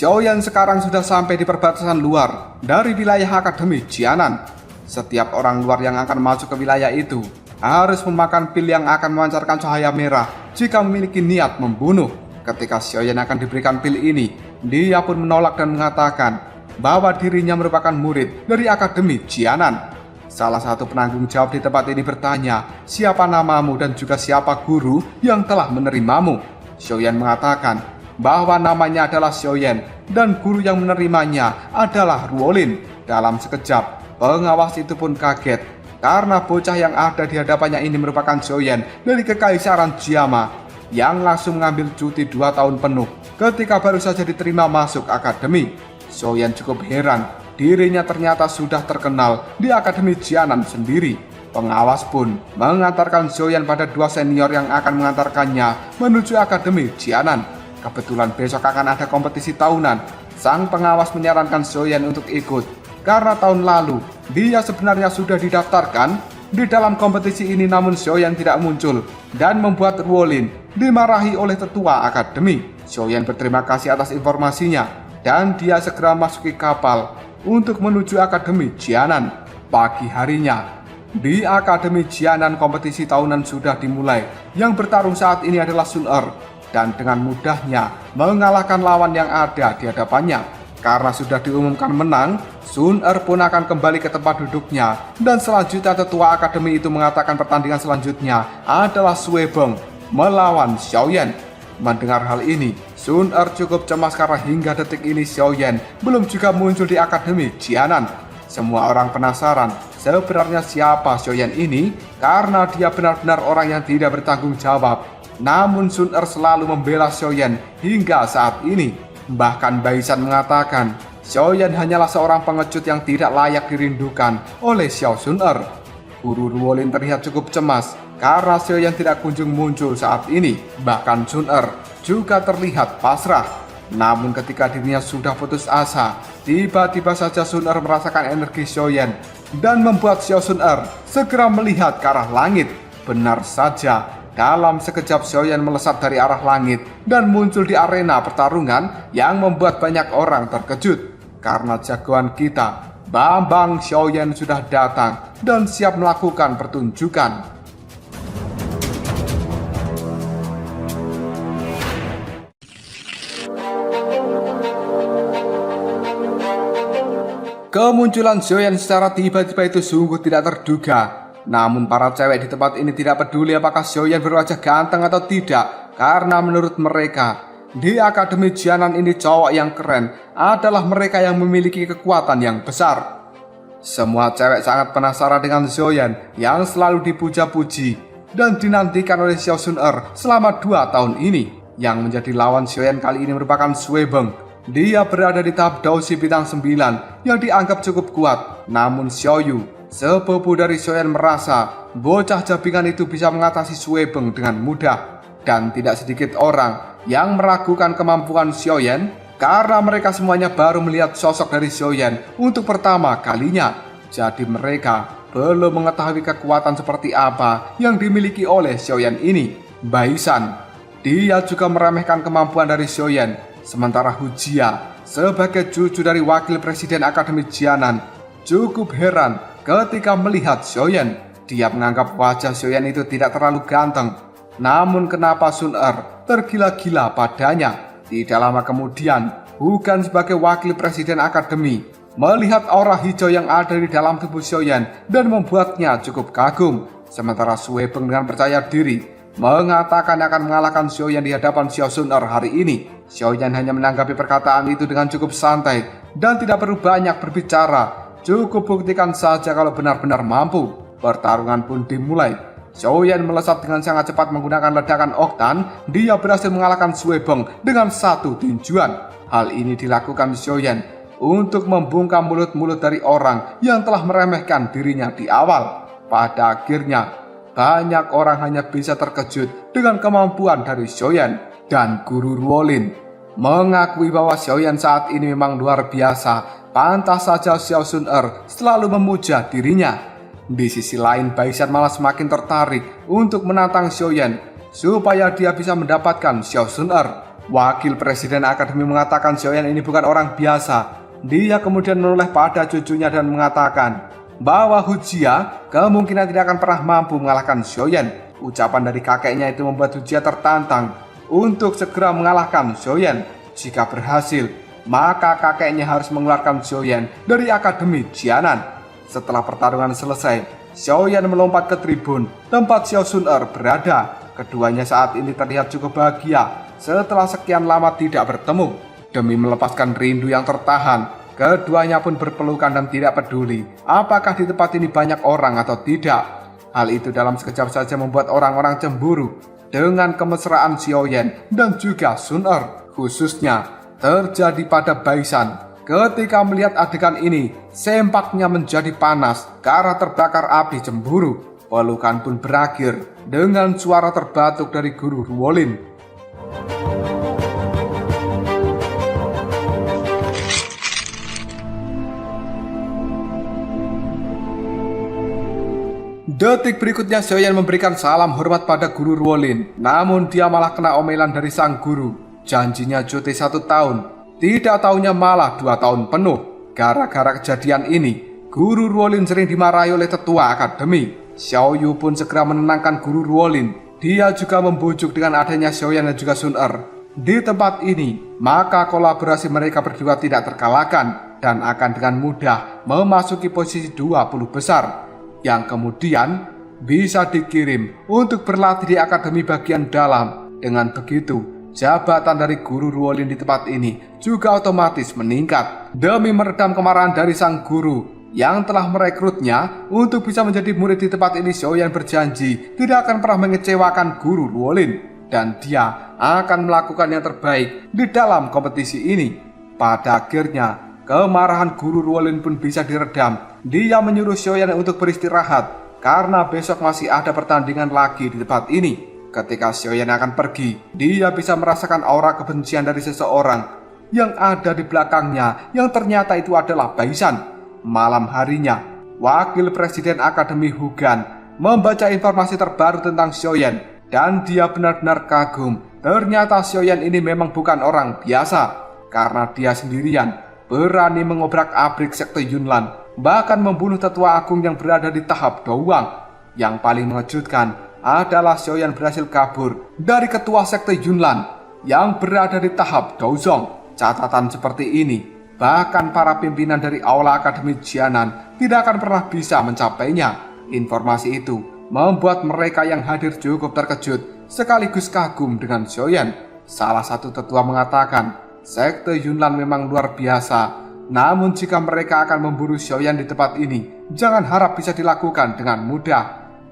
Xiaoyan sekarang sudah sampai di perbatasan luar dari wilayah Akademi Jianan. Setiap orang luar yang akan masuk ke wilayah itu harus memakan pil yang akan memancarkan cahaya merah jika memiliki niat membunuh. Ketika Xiaoyan akan diberikan pil ini, dia pun menolak dan mengatakan bahwa dirinya merupakan murid dari Akademi Jianan. Salah satu penanggung jawab di tempat ini bertanya, siapa namamu dan juga siapa guru yang telah menerimamu? Xiaoyan mengatakan bahwa namanya adalah Xiaoyan dan guru yang menerimanya adalah Ruolin. Dalam sekejap, pengawas itu pun kaget karena bocah yang ada di hadapannya ini merupakan Xiaoyan dari Kekaisaran Jiama yang langsung mengambil cuti 2 tahun penuh ketika baru saja diterima masuk akademi. Xiaoyan cukup heran. Dirinya ternyata sudah terkenal di Akademi Jianan sendiri. Pengawas pun mengantarkan Xiaoyan pada 2 senior yang akan mengantarkannya menuju Akademi Jianan. Kebetulan besok akan ada kompetisi tahunan. Sang pengawas menyarankan Xiaoyan untuk ikut karena tahun lalu dia sebenarnya sudah didaftarkan di dalam kompetisi ini, namun Xiaoyan tidak muncul dan membuat Ruolin dimarahi oleh tetua akademi. Xiaoyan berterima kasih atas informasinya dan dia segera masuki kapal untuk menuju Akademi Jianan. Pagi harinya, di Akademi Jianan kompetisi tahunan sudah dimulai. Yang bertarung saat ini adalah Sun Er dan dengan mudahnya mengalahkan lawan yang ada di hadapannya. Karena sudah diumumkan menang, Sun Er pun akan kembali ke tempat duduknya dan selanjutnya tetua akademi itu mengatakan pertandingan selanjutnya adalah Sui Beng melawan Xiaoyan. Mendengar hal ini, Sun Er cukup cemas karena hingga detik ini Xiaoyan belum juga muncul di Akademi Jianan. Semua orang penasaran sebenarnya siapa Xiaoyan ini karena dia benar-benar orang yang tidak bertanggung jawab. Namun Sun Er selalu membela Xiaoyan hingga saat ini. Bahkan Baisan mengatakan Xiaoyan hanyalah seorang pengecut yang tidak layak dirindukan oleh Xiao Sun Er. Guru Ruolin terlihat cukup cemas karena Xiaoyan tidak kunjung muncul saat ini. Bahkan Sun Er juga terlihat pasrah. Namun ketika dirinya sudah putus asa, tiba-tiba saja Sun Er merasakan energi Xiaoyan dan membuat Xiao Sun Er segera melihat ke arah langit. Benar saja, dalam sekejap Xiaoyan melesat dari arah langit dan muncul di arena pertarungan yang membuat banyak orang terkejut. Karena jagoan kita, Bambang Xiaoyan sudah datang dan siap melakukan pertunjukan. Kemunculan Xiaoyan secara tiba-tiba itu sungguh tidak terduga. Namun para cewek di tempat ini tidak peduli apakah Xiaoyan berwajah ganteng atau tidak, karena menurut mereka di Akademi Jianan ini cowok yang keren adalah mereka yang memiliki kekuatan yang besar. Semua cewek sangat penasaran dengan Xiaoyan yang selalu dipuja-puji dan dinantikan oleh Xiao Sun Er selama 2 tahun ini. Yang menjadi lawan Xiaoyan kali ini merupakan Sui Beng. Dia berada di tahap Daoshi bintang 9 yang dianggap cukup kuat. Namun Xiao Yu, sepupu dari Xiaoyan, merasa bocah jabingan itu bisa mengatasi Sui Beng dengan mudah. Dan tidak sedikit orang yang meragukan kemampuan Xiaoyan karena mereka semuanya baru melihat sosok dari Xiaoyan untuk pertama kalinya. Jadi mereka belum mengetahui kekuatan seperti apa yang dimiliki oleh Xiaoyan ini. Baisan, dia juga meremehkan kemampuan dari Xiaoyan. Sementara Hujia, sebagai cucu dari wakil presiden Akademi Jianan, cukup heran ketika melihat Xiaoyan. Dia menganggap wajah Xiaoyan itu tidak terlalu ganteng. Namun kenapa Sun Er tergila-gila padanya? Tidak lama kemudian, Hugan sebagai wakil presiden akademi melihat aura hijau yang ada di dalam tubuh Xiaoyan dan membuatnya cukup kagum. Sementara Sui Beng dengan percaya diri mengatakan akan mengalahkan Xiaoyan di hadapan Xiao Sun Er hari ini. Xiaoyan hanya menanggapi perkataan itu dengan cukup santai dan tidak perlu banyak berbicara. Cukup buktikan saja kalau benar-benar mampu. Pertarungan pun dimulai. Xiaoyan melesat dengan sangat cepat menggunakan ledakan oktan. Dia berhasil mengalahkan Sui Beng dengan 1 tinjuan. Hal ini dilakukan Xiaoyan untuk membungkam mulut-mulut dari orang yang telah meremehkan dirinya di awal. Pada akhirnya, banyak orang hanya bisa terkejut dengan kemampuan dari Xiaoyan. Dan Guru Ruolin mengakui bahwa Xiaoyan saat ini memang luar biasa. Pantas saja Xiao Sun Er selalu memuja dirinya. Di sisi lain, Baisan malah semakin tertarik untuk menantang Xiaoyan supaya dia bisa mendapatkan Xiao Sun Er. Wakil Presiden Akademi mengatakan Xiaoyan ini bukan orang biasa. Dia kemudian menoleh pada cucunya dan mengatakan bahwa Hu Jia kemungkinan tidak akan pernah mampu mengalahkan Xiaoyan. Ucapan dari kakeknya itu membuat Hu Jia tertantang untuk segera mengalahkan Xiaoyan. Jika berhasil, maka kakeknya harus mengeluarkan Xiaoyan dari Akademi Jianan. Setelah pertarungan selesai, Xiaoyan melompat ke tribun tempat Xiao Sun-er berada. Keduanya saat ini terlihat cukup bahagia setelah sekian lama tidak bertemu. Demi melepaskan rindu yang tertahan, keduanya pun berpelukan dan tidak peduli apakah di tempat ini banyak orang atau tidak. Hal itu dalam sekejap saja membuat orang-orang cemburu dengan kemesraan Xiaoyan dan juga Sun-er. Khususnya terjadi pada Baisan. Ketika melihat adegan ini, sempaknya menjadi panas karena terbakar api cemburu. Pelukan pun berakhir dengan suara terbatuk dari guru Ruolin. Detik berikutnya Xiaoyan memberikan salam hormat pada guru Ruolin. Namun dia malah kena omelan dari sang guru. Janjinya cuti 1 tahun, tidak taunya malah 2 tahun penuh. Gara-gara kejadian ini, guru Ruolin sering dimarahi oleh tetua akademi. Xiao Yu pun segera menenangkan guru Ruolin. Dia juga membujuk dengan adanya Xiaoyan dan juga Sun-er di tempat ini, maka kolaborasi mereka berdua tidak terkalahkan dan akan dengan mudah memasuki posisi 20 besar yang kemudian bisa dikirim untuk berlatih di akademi bagian dalam. Dengan begitu, jabatan dari guru Ruolin di tempat ini juga otomatis meningkat. Demi meredam kemarahan dari sang guru yang telah merekrutnya untuk bisa menjadi murid di tempat ini, Xiaoyan berjanji tidak akan pernah mengecewakan guru Ruolin dan dia akan melakukan yang terbaik di dalam kompetisi ini. Pada akhirnya, kemarahan guru Ruolin pun bisa diredam. Dia menyuruh Xiaoyan untuk beristirahat karena besok masih ada pertandingan lagi di tempat ini. Ketika Xiaoyan akan pergi, dia bisa merasakan aura kebencian dari seseorang yang ada di belakangnya, yang ternyata itu adalah Baisan. Malam harinya, Wakil Presiden Akademi Hu Gan membaca informasi terbaru tentang Xiaoyan dan dia benar-benar kagum. Ternyata Xiaoyan ini memang bukan orang biasa karena dia sendirian berani mengobrak-abrik sekte Yunlan, bahkan membunuh tetua agung yang berada di tahap Douang. Yang paling mengejutkan adalah Xiaoyan berhasil kabur dari ketua sekte Yunlan yang berada di tahap Douzong. Catatan seperti ini, bahkan para pimpinan dari Aula Akademi Jianan tidak akan pernah bisa mencapainya. Informasi itu membuat mereka yang hadir cukup terkejut sekaligus kagum dengan Xiaoyan. Salah satu tetua mengatakan, sekte Yunlan memang luar biasa. Namun jika mereka akan memburu Xiaoyan di tempat ini, jangan harap bisa dilakukan dengan mudah.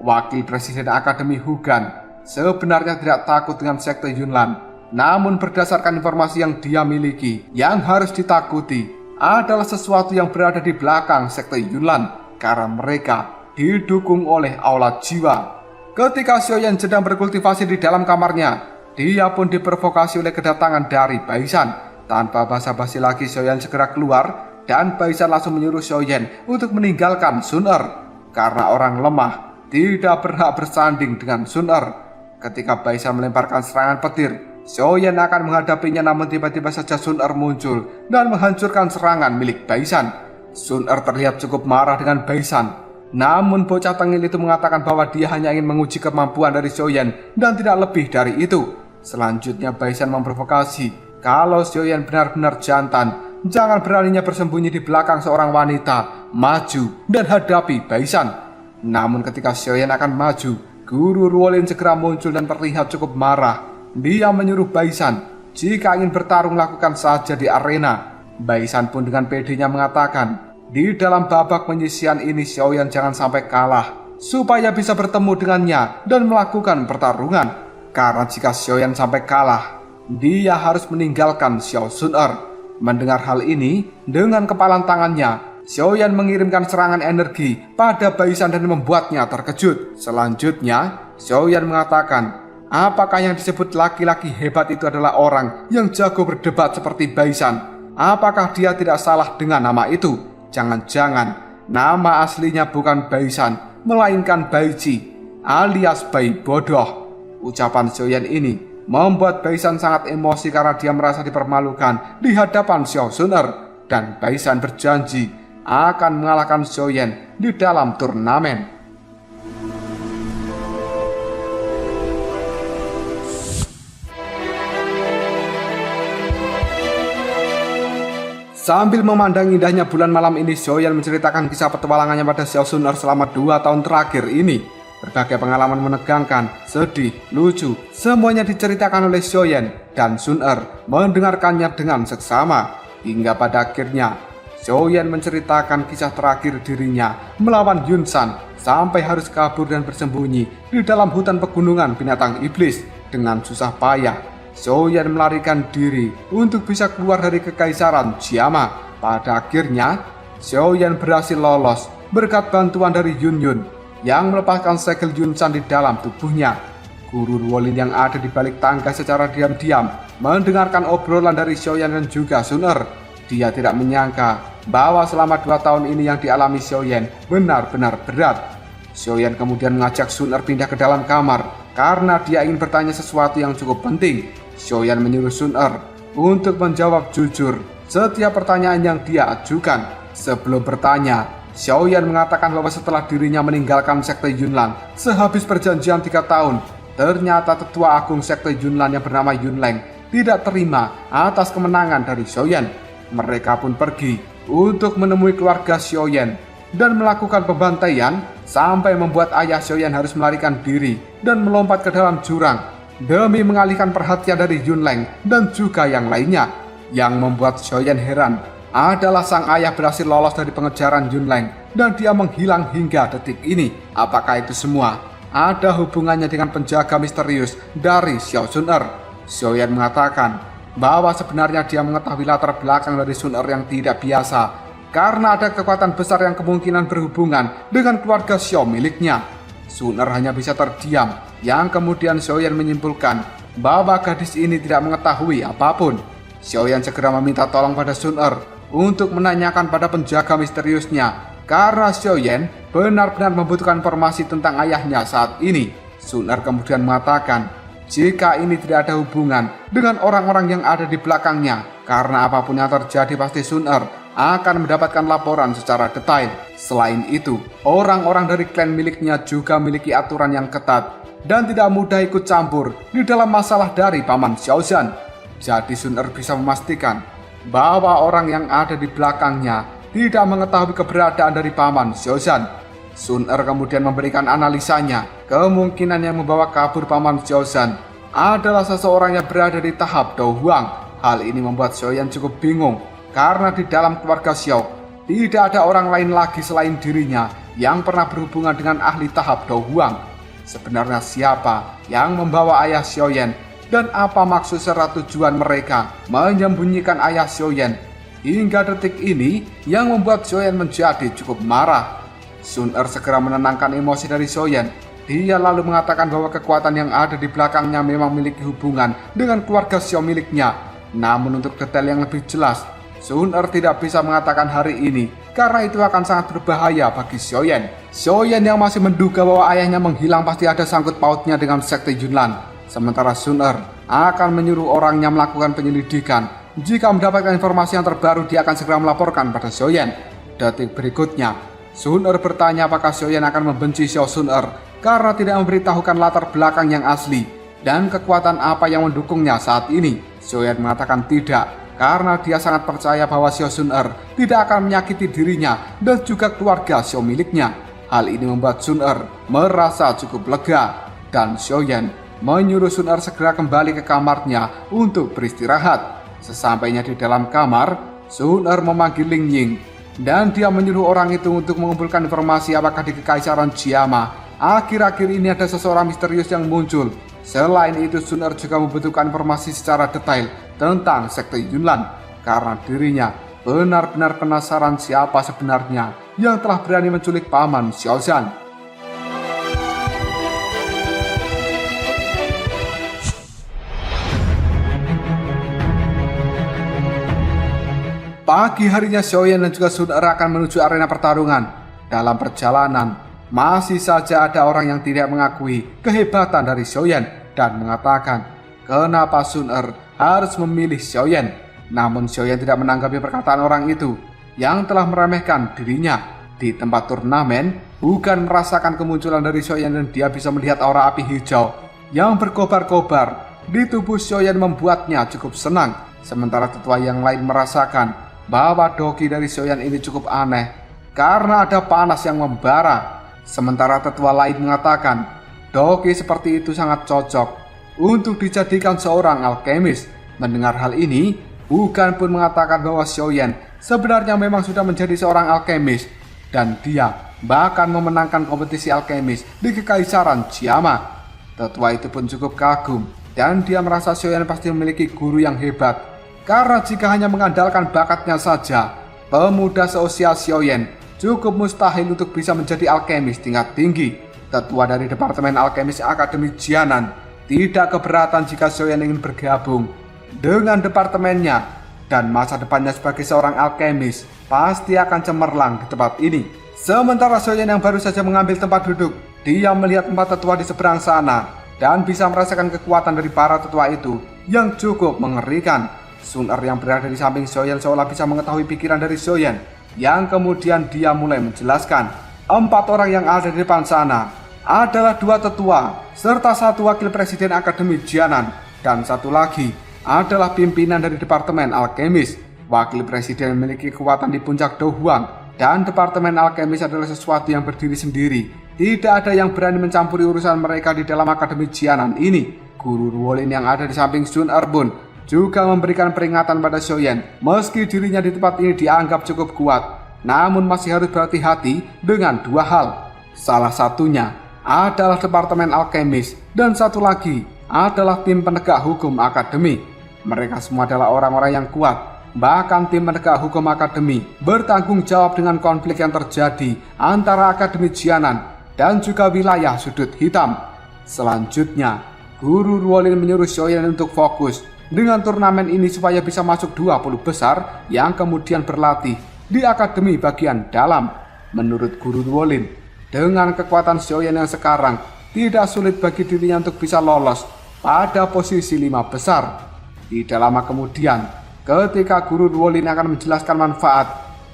Wakil Presiden Akademi Hu Gan sebenarnya tidak takut dengan sekte Yunlan. Namun berdasarkan informasi yang dia miliki, yang harus ditakuti adalah sesuatu yang berada di belakang sekte Yunlan karena mereka didukung oleh aula jiwa. Ketika Xiaoyan sedang berkultivasi di dalam kamarnya, dia pun diprovokasi oleh kedatangan dari Baisan. Tanpa basa-basi lagi, Xiaoyan segera keluar dan Baisan langsung menyuruh Xiaoyan untuk meninggalkan Sun-er karena orang lemah tidak berhak bersanding dengan Sun-er. Ketika Baisan melemparkan serangan petir, Xiaoyan akan menghadapinya, namun tiba-tiba saja Sun-er muncul dan menghancurkan serangan milik Baisan. Sun-er terlihat cukup marah dengan Baisan. Namun bocah tengil itu mengatakan bahwa dia hanya ingin menguji kemampuan dari Xiaoyan dan tidak lebih dari itu. Selanjutnya Baisan memprovokasi, kalau Xiaoyan benar-benar jantan, jangan beraninya bersembunyi di belakang seorang wanita. Maju dan hadapi Baisan. Namun ketika Xiaoyan akan maju, guru Ruolin segera muncul dan terlihat cukup marah. Dia menyuruh Baisan, jika ingin bertarung lakukan saja di arena. Baisan pun dengan pedenya mengatakan, di dalam babak penyisian ini Xiaoyan jangan sampai kalah, supaya bisa bertemu dengannya dan melakukan pertarungan. Karena jika Xiaoyan sampai kalah, dia harus meninggalkan Xiao Sun-er. Mendengar hal ini, dengan kepalan tangannya, Xiaoyan mengirimkan serangan energi pada Baisan dan membuatnya terkejut. Selanjutnya, Xiaoyan mengatakan, apakah yang disebut laki-laki hebat itu adalah orang yang jago berdebat seperti Baisan? Apakah dia tidak salah dengan nama itu? Jangan-jangan nama aslinya bukan Baisan, melainkan Baici alias Bai Bodoh. Ucapan Xiaoyan ini membuat Baisan sangat emosi karena dia merasa dipermalukan di hadapan Xiao Suner, dan Baisan berjanji akan mengalahkan Xiaoyan di dalam turnamen. Sambil memandang indahnya bulan malam ini, Xiaoyan menceritakan kisah petualangannya pada Xiao Suner selama 2 tahun terakhir ini. Berbagai pengalaman menegangkan, sedih, lucu, semuanya diceritakan oleh Xiaoyan, dan Suner mendengarkannya dengan seksama. Hingga pada akhirnya, Xiaoyan menceritakan kisah terakhir dirinya melawan Yun San sampai harus kabur dan bersembunyi di dalam hutan pegunungan binatang iblis dengan susah payah. Xiaoyan melarikan diri untuk bisa keluar dari kekaisaran Jiama. Pada akhirnya, Xiaoyan berhasil lolos berkat bantuan dari Yun Yun yang melepaskan segel Yun San di dalam tubuhnya. Guru Ruolin yang ada di balik tangga secara diam-diam mendengarkan obrolan dari Xiaoyan dan juga Suner. Dia tidak menyangka bahwa selama 2 tahun ini yang dialami Xiaoyan benar-benar berat. Xiaoyan kemudian mengajak Suner pindah ke dalam kamar karena dia ingin bertanya sesuatu yang cukup penting. Xiaoyan menyuruh Suner untuk menjawab jujur setiap pertanyaan yang dia ajukan. Sebelum bertanya, Xiaoyan mengatakan bahwa setelah dirinya meninggalkan sekte Yunlan sehabis perjanjian 3 tahun, ternyata tetua agung sekte Yunlan yang bernama Yunleng tidak terima atas kemenangan dari Xiaoyan. Mereka pun pergi untuk menemui keluarga Xiaoyan dan melakukan pembantaian sampai membuat ayah Xiaoyan harus melarikan diri dan melompat ke dalam jurang demi mengalihkan perhatian dari Yunleng dan juga yang lainnya. Yang membuat Xiaoyan heran adalah sang ayah berhasil lolos dari pengejaran Yunleng dan dia menghilang hingga detik ini. Apakah itu semua ada hubungannya dengan penjaga misterius dari Xiao Suner? Xiaoyan mengatakan bahwa sebenarnya dia mengetahui latar belakang dari Suner yang tidak biasa karena ada kekuatan besar yang kemungkinan berhubungan dengan keluarga Xiao miliknya. Suner hanya bisa terdiam, yang kemudian Xiaoyan menyimpulkan bahwa gadis ini tidak mengetahui apapun. Xiaoyan segera meminta tolong pada Suner untuk menanyakan pada penjaga misteriusnya karena Xiaoyan benar-benar membutuhkan informasi tentang ayahnya saat ini. Suner kemudian mengatakan jika ini tidak ada hubungan dengan orang-orang yang ada di belakangnya, karena apapun yang terjadi pasti Suner akan mendapatkan laporan secara detail. Selain itu, orang-orang dari klan miliknya juga memiliki aturan yang ketat dan tidak mudah ikut campur di dalam masalah dari Paman Xiaozan. Jadi Suner bisa memastikan bahwa orang yang ada di belakangnya tidak mengetahui keberadaan dari Paman Xiaozan. Suner kemudian memberikan analisanya, kemungkinan yang membawa kabur Paman Xiaozan adalah seseorang yang berada di tahap Dou Huang. Hal ini membuat Xiaoyan cukup bingung karena di dalam keluarga Xiao tidak ada orang lain lagi selain dirinya yang pernah berhubungan dengan ahli tahap Dou Huang. Sebenarnya siapa yang membawa ayah Xiaoyan dan apa maksud serta tujuan mereka menyembunyikan ayah Xiaoyan? Hingga detik ini yang membuat Xiaoyan menjadi cukup marah. Suner segera menenangkan emosi dari Xiaoyan. Dia lalu mengatakan bahwa kekuatan yang ada di belakangnya memang memiliki hubungan dengan keluarga Xiao miliknya. Namun untuk detail yang lebih jelas, Suner tidak bisa mengatakan hari ini karena itu akan sangat berbahaya bagi Xiaoyan. Xiaoyan yang masih menduga bahwa ayahnya menghilang pasti ada sangkut pautnya dengan sekte Yunlan. Sementara Suner akan menyuruh orangnya melakukan penyelidikan. Jika mendapatkan informasi yang terbaru, dia akan segera melaporkan pada Xiaoyan. Detik berikutnya, Suner bertanya apakah Xiaoyan akan membenci Xiao Suner karena tidak memberitahukan latar belakang yang asli dan kekuatan apa yang mendukungnya saat ini. Xiaoyan mengatakan tidak, karena dia sangat percaya bahwa Xiao Suner tidak akan menyakiti dirinya dan juga keluarga Xiao miliknya. Hal ini membuat Suner merasa cukup lega, dan Xiaoyan menyuruh Suner segera kembali ke kamarnya untuk beristirahat. Sesampainya di dalam kamar, Suner memanggil Ling Ying, dan dia menyuruh orang itu untuk mengumpulkan informasi apakah di Kekaisaran Jiama akhir-akhir ini ada seseorang misterius yang muncul. Selain itu, Suner juga membutuhkan informasi secara detail tentang sekte Yunlan karena dirinya benar-benar penasaran siapa sebenarnya yang telah berani menculik Paman Xiaozan. Pagi harinya Xiaoyan dan juga Suner akan menuju arena pertarungan. Dalam perjalanan, masih saja ada orang yang tidak mengakui kehebatan dari Xiaoyan dan mengatakan kenapa Sun Er harus memilih Xiaoyan. Namun Xiaoyan tidak menanggapi perkataan orang itu yang telah meremehkan dirinya. Di tempat turnamen, bukan merasakan kemunculan dari Xiaoyan dan dia bisa melihat aura api hijau yang berkobar-kobar di tubuh Xiaoyan membuatnya cukup senang. Sementara tetua yang lain merasakan bahwa doki dari Xiaoyan ini cukup aneh karena ada panas yang membara. Sementara tetua lain mengatakan doki seperti itu sangat cocok untuk dijadikan seorang alkemis. Mendengar hal ini, bukan pun mengatakan bahwa Xiaoyan sebenarnya memang sudah menjadi seorang alkemis dan dia bahkan memenangkan kompetisi alkemis di Kekaisaran Jiama. Tetua itu pun cukup kagum dan dia merasa Xiaoyan pasti memiliki guru yang hebat. Karena jika hanya mengandalkan bakatnya saja, pemuda seusia Xiaoyan cukup mustahil untuk bisa menjadi alkemis tingkat tinggi. Tetua dari Departemen Alkemis Akademi Jianan tidak keberatan jika Xiaoyan ingin bergabung dengan departemennya, dan masa depannya sebagai seorang alkemis pasti akan cemerlang di tempat ini. Sementara Xiaoyan yang baru saja mengambil tempat duduk, dia melihat empat tetua di seberang sana dan bisa merasakan kekuatan dari para tetua itu yang cukup mengerikan. Sun Er yang berada di samping Xiaoyan seolah bisa mengetahui pikiran dari Xiaoyan, yang kemudian dia mulai menjelaskan. Empat orang yang ada di depan sana adalah dua tetua serta satu wakil presiden Akademi Jianan, dan satu lagi adalah pimpinan dari Departemen Alkemis. Wakil presiden memiliki kekuatan di puncak Dohuang, dan Departemen Alkemis adalah sesuatu yang berdiri sendiri. Tidak ada yang berani mencampuri urusan mereka di dalam Akademi Jianan ini. Guru Ruolin yang ada di samping Sun Er pun juga memberikan peringatan pada Xiaoyan. Meski dirinya di tempat ini dianggap cukup kuat, namun masih harus berhati-hati dengan dua hal. Salah satunya adalah Departemen Alkemis, dan satu lagi adalah tim penegak hukum Akademi. Mereka semua adalah orang-orang yang kuat. Bahkan tim penegak hukum Akademi bertanggung jawab dengan konflik yang terjadi antara Akademi Jianan dan juga wilayah sudut hitam. Selanjutnya, Guru Ruolin menyuruh Xiaoyan untuk fokus dengan turnamen ini supaya bisa masuk 20 besar yang kemudian berlatih di Akademi bagian dalam. Menurut Guru Ruolin, dengan kekuatan Xiaoyan yang sekarang, tidak sulit bagi dirinya untuk bisa lolos pada posisi 5 besar. Tidak lama kemudian, ketika Guru Ruolin akan menjelaskan manfaat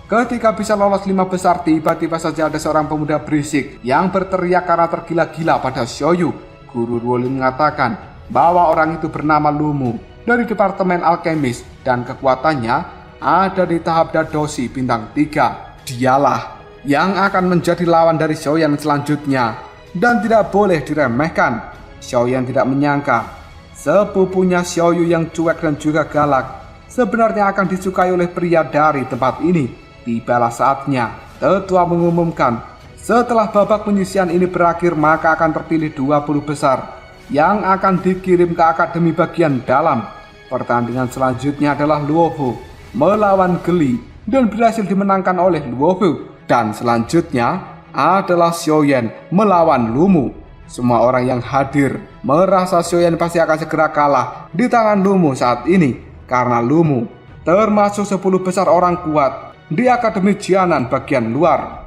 ketika bisa lolos 5 besar, tiba-tiba saja ada seorang pemuda berisik yang berteriak karena tergila-gila pada Xiaoyu. Guru Ruolin mengatakan bahwa orang itu bernama Lumu dari Departemen Alkemis dan kekuatannya ada di tahap Dadoshi bintang 3. Dialah yang akan menjadi lawan dari Xiaoyan selanjutnya dan tidak boleh diremehkan. Xiaoyan tidak menyangka sepupunya Xiaoyu yang cuek dan juga galak sebenarnya akan disukai oleh pria dari tempat ini. Tibalah saatnya tetua mengumumkan setelah babak penyisian ini berakhir, maka akan terpilih 20 besar yang akan dikirim ke Akademi bagian dalam. Pertandingan selanjutnya adalah Luofu melawan Geli dan berhasil dimenangkan oleh Luofu. Dan selanjutnya adalah Xiaoyan melawan Lumu. Semua orang yang hadir merasa Xiaoyan pasti akan segera kalah di tangan Lumu saat ini, karena Lumu termasuk 10 besar orang kuat di Akademi Jianan bagian luar.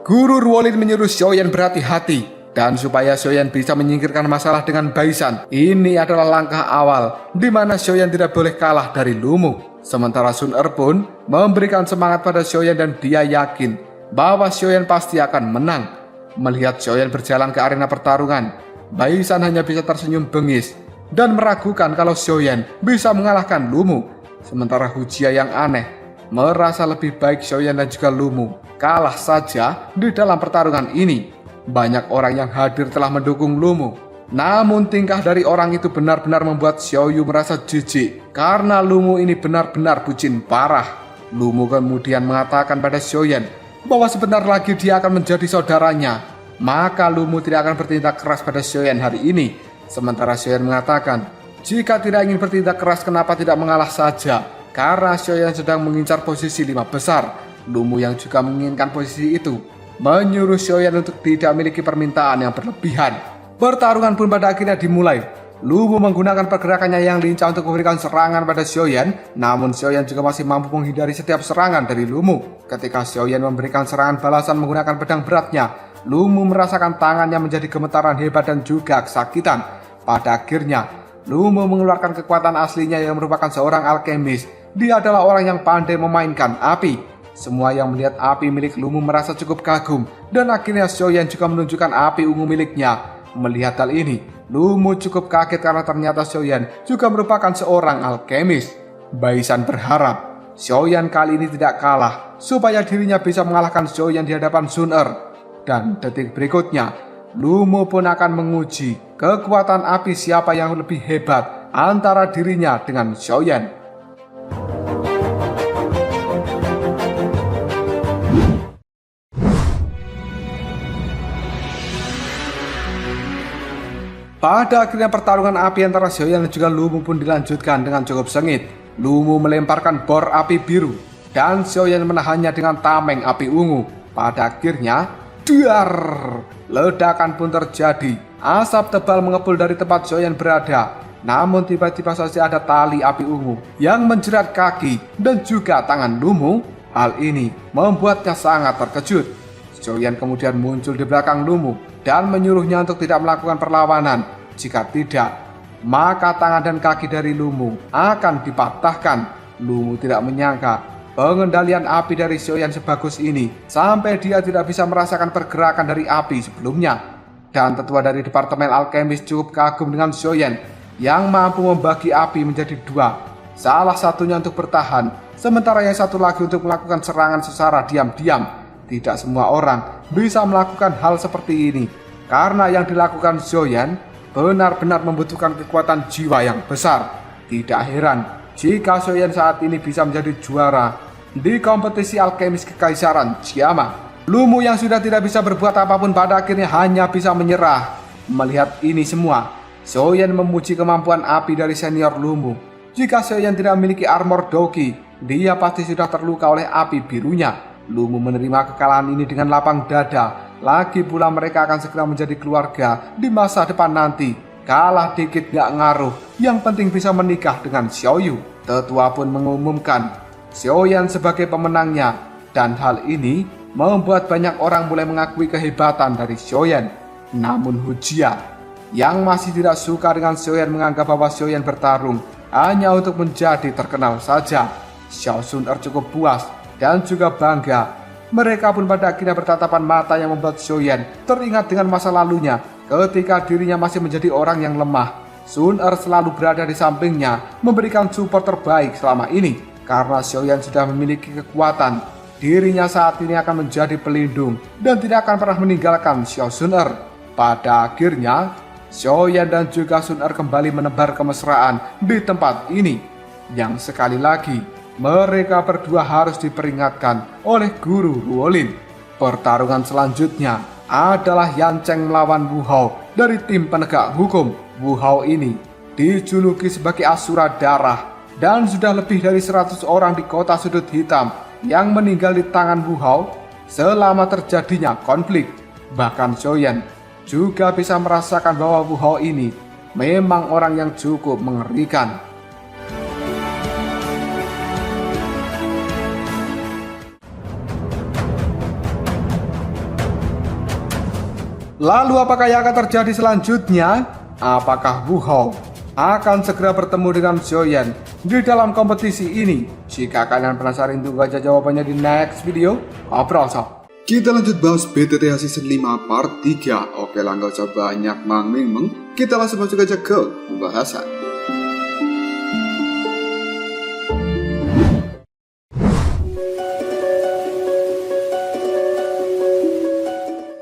Guru Ruolin menyuruh Xiaoyan berhati-hati, dan supaya Xiaoyan bisa menyingkirkan masalah dengan Baisan, ini adalah langkah awal di mana Xiaoyan tidak boleh kalah dari Lumu. Sementara Sun Er pun memberikan semangat pada Xiaoyan dan dia yakin bahwa Xiaoyan pasti akan menang. Melihat Xiaoyan berjalan ke arena pertarungan, Baisan hanya bisa tersenyum bengis dan meragukan kalau Xiaoyan bisa mengalahkan Lumu. Sementara Hujia yang aneh merasa lebih baik Xiaoyan dan juga Lumu kalah saja di dalam pertarungan ini. Banyak orang yang hadir telah mendukung Lumu, namun tingkah dari orang itu benar-benar membuat Xiaoyu merasa jijik karena Lumu ini benar-benar bucin parah. Lumu kemudian mengatakan pada Xiaoyan bahwa sebentar lagi dia akan menjadi saudaranya, maka Lumu tidak akan bertindak keras pada Xiaoyan hari ini. Sementara Xiaoyan mengatakan jika tidak ingin bertindak keras, kenapa tidak mengalah saja, karena Xiaoyan sedang mengincar posisi 5 besar. Lumu yang juga menginginkan posisi itu menyuruh Xiaoyan untuk tidak memiliki permintaan yang berlebihan. Pertarungan pun pada akhirnya dimulai. Lu Mu menggunakan pergerakannya yang lincah untuk memberikan serangan pada Xiaoyan, namun Xiaoyan juga masih mampu menghindari setiap serangan dari Lu Mu. Ketika Xiaoyan memberikan serangan balasan menggunakan pedang beratnya, Lu Mu merasakan tangannya menjadi gemetaran hebat dan juga kesakitan. Pada akhirnya, Lu Mu mengeluarkan kekuatan aslinya yang merupakan seorang alkemis. Dia adalah orang yang pandai memainkan api. Semua yang melihat api milik Lu Mu merasa cukup kagum, dan akhirnya Xiaoyan juga menunjukkan api ungu miliknya. Melihat hal ini, Lu Mu cukup kaget karena ternyata Xiaoyan juga merupakan seorang alkemis. Baisan berharap Xiaoyan kali ini tidak kalah supaya dirinya bisa mengalahkan Xiaoyan di hadapan Sun Er. Dan detik berikutnya, Lu Mu pun akan menguji kekuatan api siapa yang lebih hebat antara dirinya dengan Xiaoyan. Pada akhirnya pertarungan api antara Xiaoyan dan juga Lu Mu pun dilanjutkan dengan cukup sengit. Lu Mu melemparkan bor api biru dan Xiaoyan menahannya dengan tameng api ungu. Pada akhirnya, duar! Ledakan pun terjadi. Asap tebal mengepul dari tempat Xiaoyan berada. Namun tiba-tiba saja ada tali api ungu yang menjerat kaki dan juga tangan Lu Mu. Hal ini membuatnya sangat terkejut. Xiaoyan kemudian muncul di belakang Lu Mu dan menyuruhnya untuk tidak melakukan perlawanan. Jika tidak, maka tangan dan kaki dari Lu Mu akan dipatahkan. Lu Mu tidak menyangka pengendalian api dari Xiaoyan sebagus ini sampai dia tidak bisa merasakan pergerakan dari api sebelumnya. Dan tetua dari Departemen Alkemis cukup kagum dengan Xiaoyan yang mampu membagi api menjadi dua. Salah satunya untuk bertahan, sementara yang satu lagi untuk melakukan serangan secara diam-diam. Tidak semua orang bisa melakukan hal seperti ini, karena yang dilakukan Xiaoyan benar-benar membutuhkan kekuatan jiwa yang besar. Tidak heran jika Xiaoyan saat ini bisa menjadi juara di kompetisi alkemis kekaisaran Jiama. Lu Mu yang sudah tidak bisa berbuat apapun pada akhirnya hanya bisa menyerah. Melihat ini semua, Xiaoyan memuji kemampuan api dari senior Lu Mu. Jika Xiaoyan tidak memiliki armor Doki, dia pasti sudah terluka oleh api birunya. Lu Mu menerima kekalahan ini dengan lapang dada. Lagi pula mereka akan segera menjadi keluarga di masa depan nanti. Kalah dikit gak ngaruh, yang penting bisa menikah dengan Xiaoyu. Tetua pun mengumumkan Xiaoyan sebagai pemenangnya. Dan hal ini membuat banyak orang mulai mengakui kehebatan dari Xiaoyan. Namun Hujia yang masih tidak suka dengan Xiaoyan menganggap bahwa Xiaoyan bertarung hanya untuk menjadi terkenal saja. Xiao Sun Er cukup puas dan juga bangga. Mereka pun pada akhirnya bertatapan mata yang membuat Xiaoyan teringat dengan masa lalunya ketika dirinya masih menjadi orang yang lemah. Sun Er selalu berada di sampingnya memberikan support terbaik selama ini. Karena Xiaoyan sudah memiliki kekuatan, dirinya saat ini akan menjadi pelindung dan tidak akan pernah meninggalkan Xiao Sun Er. Pada akhirnya, Xiaoyan dan juga Sun Er kembali menebar kemesraan di tempat ini. Yang sekali lagi, mereka berdua harus diperingatkan oleh Guru Ruolin. Pertarungan selanjutnya adalah Yan Cheng melawan Wu Hao dari tim penegak hukum. Wu Hao ini dijuluki sebagai Asura Darah dan sudah lebih dari 100 orang di kota sudut hitam yang meninggal di tangan Wu Hao selama terjadinya konflik. Bahkan Xiaoyan juga bisa merasakan bahwa Wu Hao ini memang orang yang cukup mengerikan. Lalu apakah yang akan terjadi selanjutnya? Apakah Wu Hao akan segera bertemu dengan Xiaoyan di dalam kompetisi ini? Jika kalian penasaran, tunggu aja jawabannya di next video. Obrol sob. Kita lanjut bahas BTTH Season 5 Part 3. Oke lah, gak usah banyak mang-ming. Kita langsung masuk aja ke pembahasan.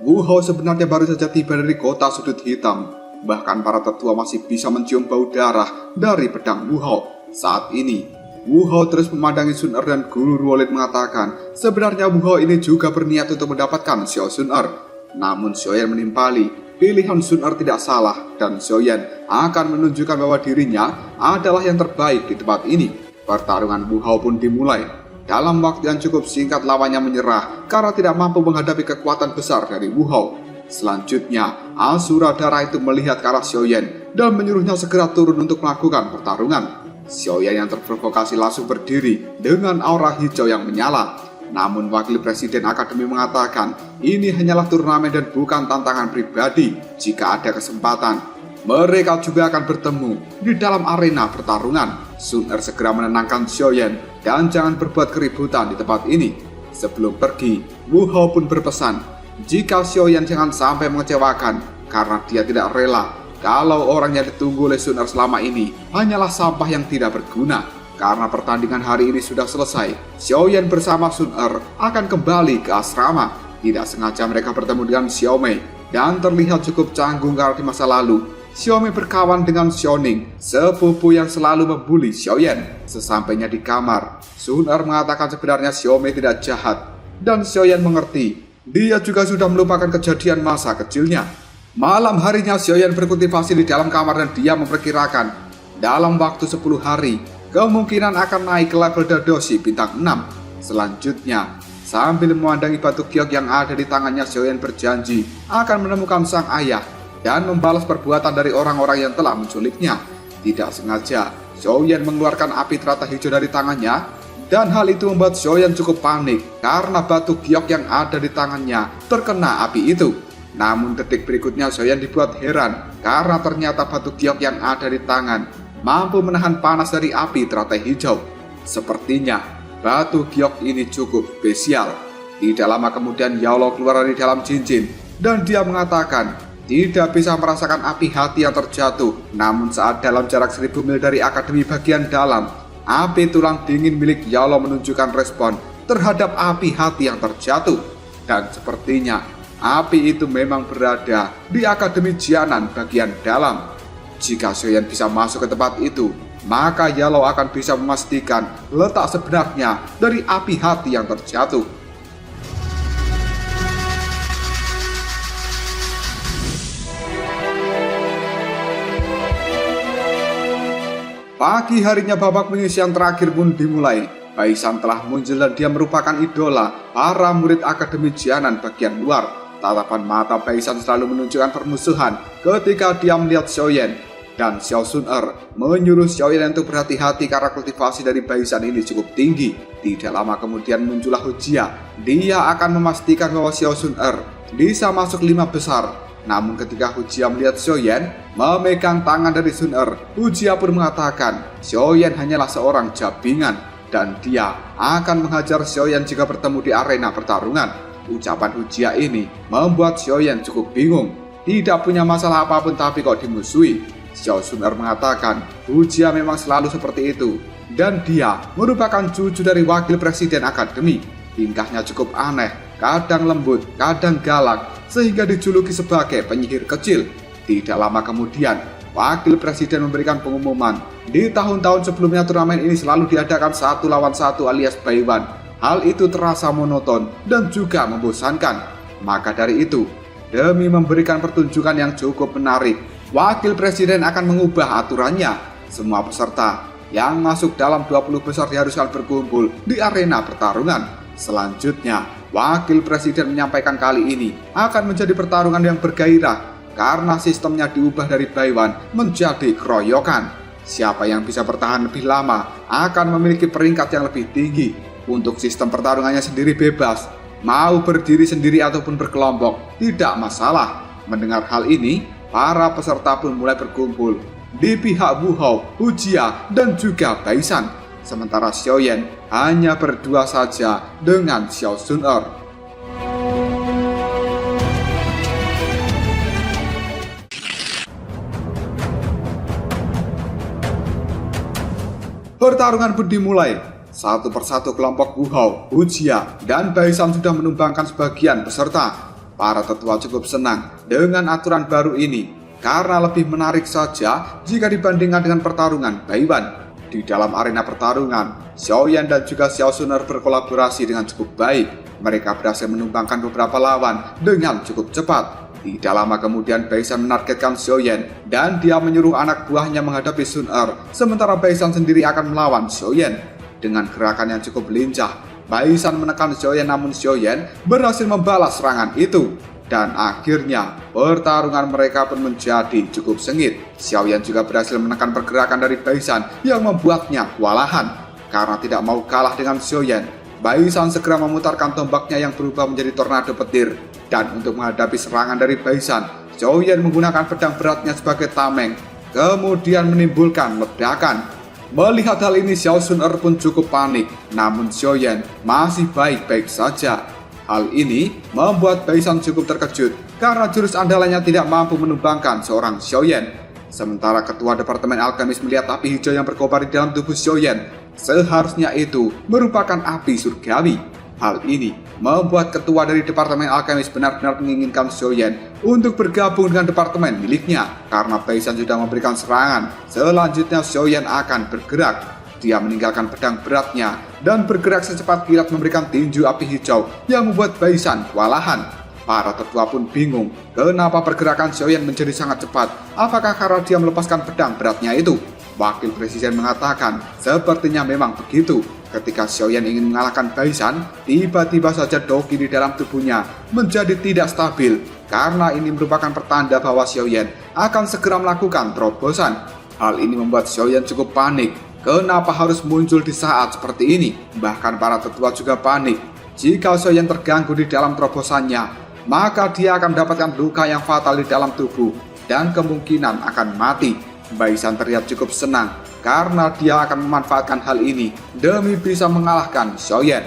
Wu Hao sebenarnya baru saja tiba dari kota sudut hitam. Bahkan para tetua masih bisa mencium bau darah dari pedang Wu Hao. Saat ini, Wu Hao terus memandangi Sun Er dan Guru Ruolin mengatakan sebenarnya Wu Hao ini juga berniat untuk mendapatkan Xiao Sun Er. Namun Xiaoyan menimpali. Pilihan Sun Er tidak salah dan Xiaoyan akan menunjukkan bahwa dirinya adalah yang terbaik di tempat ini. Pertarungan Wu Hao pun dimulai. Dalam waktu yang cukup singkat lawannya menyerah karena tidak mampu menghadapi kekuatan besar dari Wu Hao. Selanjutnya, Asura Darah itu melihat ke arah Xiaoyan dan menyuruhnya segera turun untuk melakukan pertarungan. Xiaoyan yang terprovokasi langsung berdiri dengan aura hijau yang menyala. Namun wakil presiden akademi mengatakan ini hanyalah turnamen dan bukan tantangan pribadi. Jika ada kesempatan, mereka juga akan bertemu di dalam arena pertarungan. Sun Er segera menenangkan Xiaoyan dan jangan berbuat keributan di tempat ini. Sebelum pergi, Wu Hao pun berpesan jika Xiaoyan jangan sampai mengecewakan karena dia tidak rela kalau orang yang ditunggu oleh Sun Er selama ini hanyalah sampah yang tidak berguna. Karena pertandingan hari ini sudah selesai, Xiaoyan bersama Sun Er akan kembali ke asrama. Tidak sengaja mereka bertemu dengan Xiaomei dan terlihat cukup canggung karena di masa lalu Xiaomei berkawan dengan Xiaoning, sepupu yang selalu membuli Xiaoyan. Sesampainya di kamar, Sun Er mengatakan sebenarnya Xiaomei tidak jahat dan Xiaoyan mengerti. Dia juga sudah melupakan kejadian masa kecilnya. Malam harinya Xiaoyan berkultivasi di dalam kamar dan dia memperkirakan dalam waktu 10 hari kemungkinan akan naik ke level Dadoshi bintang 6. Selanjutnya, sambil memandangi batu giok yang ada di tangannya, Xiaoyan berjanji akan menemukan sang ayah dan membalas perbuatan dari orang-orang yang telah menculiknya. Tidak sengaja, Xiaoyan mengeluarkan api teratai hijau dari tangannya dan hal itu membuat Xiaoyan cukup panik karena batu giok yang ada di tangannya terkena api itu. Namun detik berikutnya Xiaoyan dibuat heran karena ternyata batu giok yang ada di tangan mampu menahan panas dari api teratai hijau. Sepertinya batu giok ini cukup spesial. Tidak lama kemudian Yao Lo keluar dari dalam cincin dan dia mengatakan tidak bisa merasakan api hati yang terjatuh. Namun saat dalam jarak 1000 mil dari akademi bagian dalam, api tulang dingin milik Yao Lo menunjukkan respon terhadap api hati yang terjatuh. Dan sepertinya api itu memang berada di Akademi Jianan bagian dalam. Jika Xiaoyan bisa masuk ke tempat itu, maka Yao Lo akan bisa memastikan letak sebenarnya dari api hati yang terjatuh. Pagi harinya babak penyisian terakhir pun dimulai. Baisan telah muncul dan dia merupakan idola para murid Akademi Jianan bagian luar. Tatapan mata Baisan selalu menunjukkan permusuhan ketika dia melihat Xiaoyan. Dan Xiao Sun Er menyuruh Xiaoyan untuk berhati-hati karena kultivasi dari Baisan ini cukup tinggi. Tidak lama kemudian muncullah Hujia. Dia akan memastikan bahwa Xiao Sun Er bisa masuk 5 besar. Namun ketika Hujia melihat Xiaoyan memegang tangan dari Sun Er, Hujia pun mengatakan Xiaoyan hanyalah seorang jabingan dan dia akan menghajar Xiaoyan jika bertemu di arena pertarungan. Ucapan Hujia ini membuat Xiaoyan cukup bingung. Tidak punya masalah apapun tapi kok dimusuhi. Xiao Sun Er mengatakan Hujia memang selalu seperti itu dan dia merupakan cucu dari wakil presiden akademi. Tingkahnya cukup aneh, kadang lembut, kadang galak, sehingga dijuluki sebagai penyihir kecil. Tidak lama kemudian, wakil presiden memberikan pengumuman di tahun-tahun sebelumnya turnamen ini selalu diadakan 1 lawan 1 alias Baiwan. Hal itu terasa monoton dan juga membosankan. Maka dari itu, demi memberikan pertunjukan yang cukup menarik, wakil presiden akan mengubah aturannya. Semua peserta yang masuk dalam 20 besar diharuskan berkumpul di arena pertarungan. Selanjutnya, wakil presiden menyampaikan kali ini akan menjadi pertarungan yang bergairah karena sistemnya diubah dari Baiwan menjadi keroyokan. Siapa yang bisa bertahan lebih lama akan memiliki peringkat yang lebih tinggi. Untuk sistem pertarungannya sendiri bebas, mau berdiri sendiri ataupun berkelompok, tidak masalah. Mendengar hal ini, para peserta pun mulai berkumpul di pihak Wu Hao, Hujia, dan juga Baisan. Sementara Xiaoyan hanya berdua saja dengan Xiao Sun Er. Pertarungan pun dimulai. Satu persatu kelompok Wu Hao, Hujia, dan Baisan sudah menumbangkan sebagian peserta. Para tetua cukup senang dengan aturan baru ini karena lebih menarik saja jika dibandingkan dengan pertarungan Baiwan. Di dalam arena pertarungan, Xiaoyan dan juga Xiao Sun Er berkolaborasi dengan cukup baik. Mereka berhasil menumbangkan beberapa lawan dengan cukup cepat. Tidak lama kemudian Baisan menargetkan Xiaoyan dan dia menyuruh anak buahnya menghadapi Sun Er, sementara Baisan sendiri akan melawan Xiaoyan. Dengan gerakan yang cukup lincah, Baisan menekan Xiaoyan namun Xiaoyan berhasil membalas serangan itu. Dan akhirnya pertarungan mereka pun menjadi cukup sengit. Xiaoyan juga berhasil menekan pergerakan dari Baisan yang membuatnya kewalahan. Karena tidak mau kalah dengan Xiaoyan, Baisan segera memutarkan tombaknya yang berubah menjadi tornado petir. Dan untuk menghadapi serangan dari Baisan, Xiaoyan menggunakan pedang beratnya sebagai tameng, kemudian menimbulkan ledakan. Melihat hal ini, Xiao Sun-er pun cukup panik, namun Xiaoyan masih baik-baik saja. Hal ini membuat Baisan cukup terkejut karena jurus andalannya tidak mampu menumbangkan seorang Xiaoyan. Sementara ketua departemen alkemis melihat api hijau yang berkobar di dalam tubuh Xiaoyan, seharusnya itu merupakan api surgawi. Hal ini membuat ketua dari departemen alkemis benar-benar menginginkan Xiaoyan untuk bergabung dengan departemen miliknya. Karena Baisan sudah memberikan serangan, selanjutnya Xiaoyan akan bergerak. Dia meninggalkan pedang beratnya dan bergerak secepat kilat memberikan tinju api hijau yang membuat Baisan kewalahan. Para tetua pun bingung kenapa pergerakan Xiaoyan menjadi sangat cepat. Apakah karena dia melepaskan pedang beratnya itu? Wakil presiden mengatakan sepertinya memang begitu. Ketika Xiaoyan ingin mengalahkan Baisan, tiba-tiba saja doki di dalam tubuhnya menjadi tidak stabil. Karena ini merupakan pertanda bahwa Xiaoyan akan segera melakukan terobosan. Hal ini membuat Xiaoyan cukup panik. Kenapa harus muncul di saat seperti ini? Bahkan para tetua juga panik. Jika Xiaoyan terganggu di dalam terobosannya, maka dia akan mendapatkan luka yang fatal di dalam tubuh dan kemungkinan akan mati. Baisan terlihat cukup senang karena dia akan memanfaatkan hal ini demi bisa mengalahkan Xiaoyan.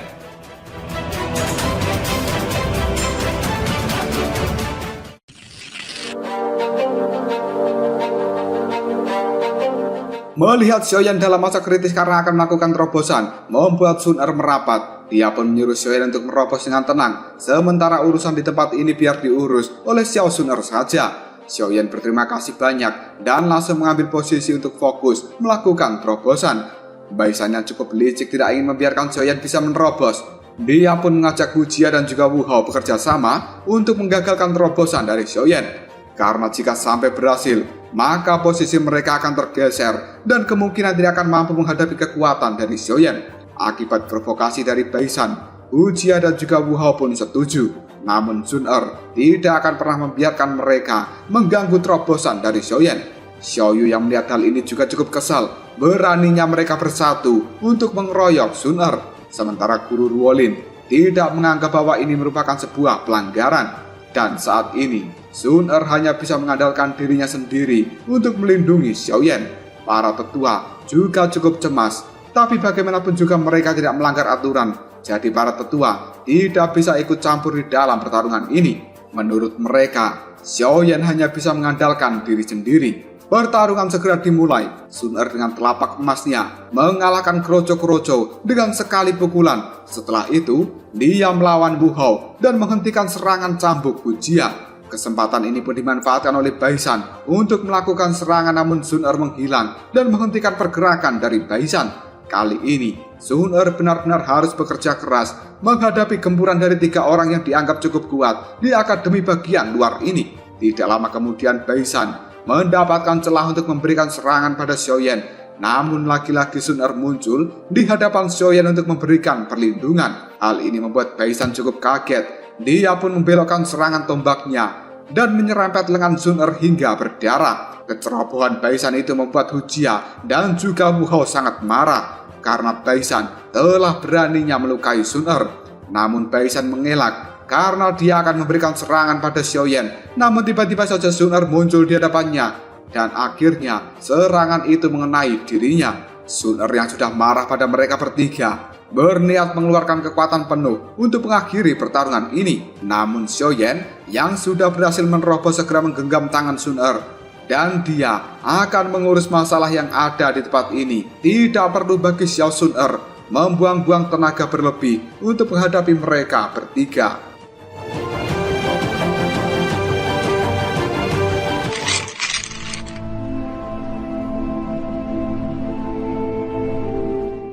Melihat Xiaoyan dalam masa kritis karena akan melakukan terobosan, membuat Sun-er merapat. Dia pun menyuruh Xiaoyan untuk merobos dengan tenang, sementara urusan di tempat ini biar diurus oleh Xiao Sun-er saja. Xiaoyan berterima kasih banyak dan langsung mengambil posisi untuk fokus melakukan terobosan. Baisan yang cukup licik tidak ingin membiarkan Xiaoyan bisa menerobos. Dia pun mengajak Hu Jia dan juga Wu Hao bekerja sama untuk menggagalkan terobosan dari Xiaoyan. Karena jika sampai berhasil, maka posisi mereka akan tergeser dan kemungkinan tidak akan mampu menghadapi kekuatan dari Xiaoyan. Akibat provokasi dari Baisan, Hu Jia dan juga Wu Hao pun setuju. Namun Sun-er tidak akan pernah membiarkan mereka mengganggu terobosan dari Xiaoyan. Xiao Yu yang melihat hal ini juga cukup kesal. Beraninya mereka bersatu untuk mengeroyok Sun-er. Sementara Guru Ruolin tidak menganggap bahwa ini merupakan sebuah pelanggaran. Dan saat ini, Sun-er hanya bisa mengandalkan dirinya sendiri untuk melindungi Xiaoyan. Para tetua juga cukup cemas, tapi bagaimanapun juga mereka tidak melanggar aturan. Jadi para tetua tidak bisa ikut campur di dalam pertarungan ini. Menurut mereka, Xiaoyan hanya bisa mengandalkan diri sendiri. Pertarungan segera dimulai. Sun-er dengan telapak emasnya mengalahkan Kroco-Kroco dengan sekali pukulan. Setelah itu, dia melawan Wu Hao dan menghentikan serangan cambuk Hu Jia. Kesempatan ini pun dimanfaatkan oleh Baisan untuk melakukan serangan, namun Sun-er menghilang dan menghentikan pergerakan dari Baisan. Kali ini, Sun-er benar-benar harus bekerja keras menghadapi gempuran dari 3 orang yang dianggap cukup kuat di akademi bagian luar ini. Tidak lama kemudian Baisan mendapatkan celah untuk memberikan serangan pada Xiaoyan. Namun lagi-lagi Sun-er muncul di hadapan Xiaoyan untuk memberikan perlindungan. Hal ini membuat Baisan cukup kaget. Dia pun membelokkan serangan tombaknya dan menyerempet lengan Sun-er hingga berdarah. Kecerobohan Baisan itu membuat Hu Jia dan juga Wu Hao sangat marah karena Baisan telah beraninya melukai Sun-er. Namun Baisan mengelak karena dia akan memberikan serangan pada Xiaoyan. Namun tiba-tiba saja Sun-er muncul di hadapannya dan akhirnya serangan itu mengenai dirinya. Sun-er yang sudah marah pada mereka bertiga berniat mengeluarkan kekuatan penuh untuk mengakhiri pertarungan ini. Namun Xiaoyan yang sudah berhasil menerobos segera menggenggam tangan Sun-er dan dia akan mengurus masalah yang ada di tempat ini. Tidak perlu bagi Xiao Sun-er membuang-buang tenaga berlebih untuk menghadapi mereka bertiga.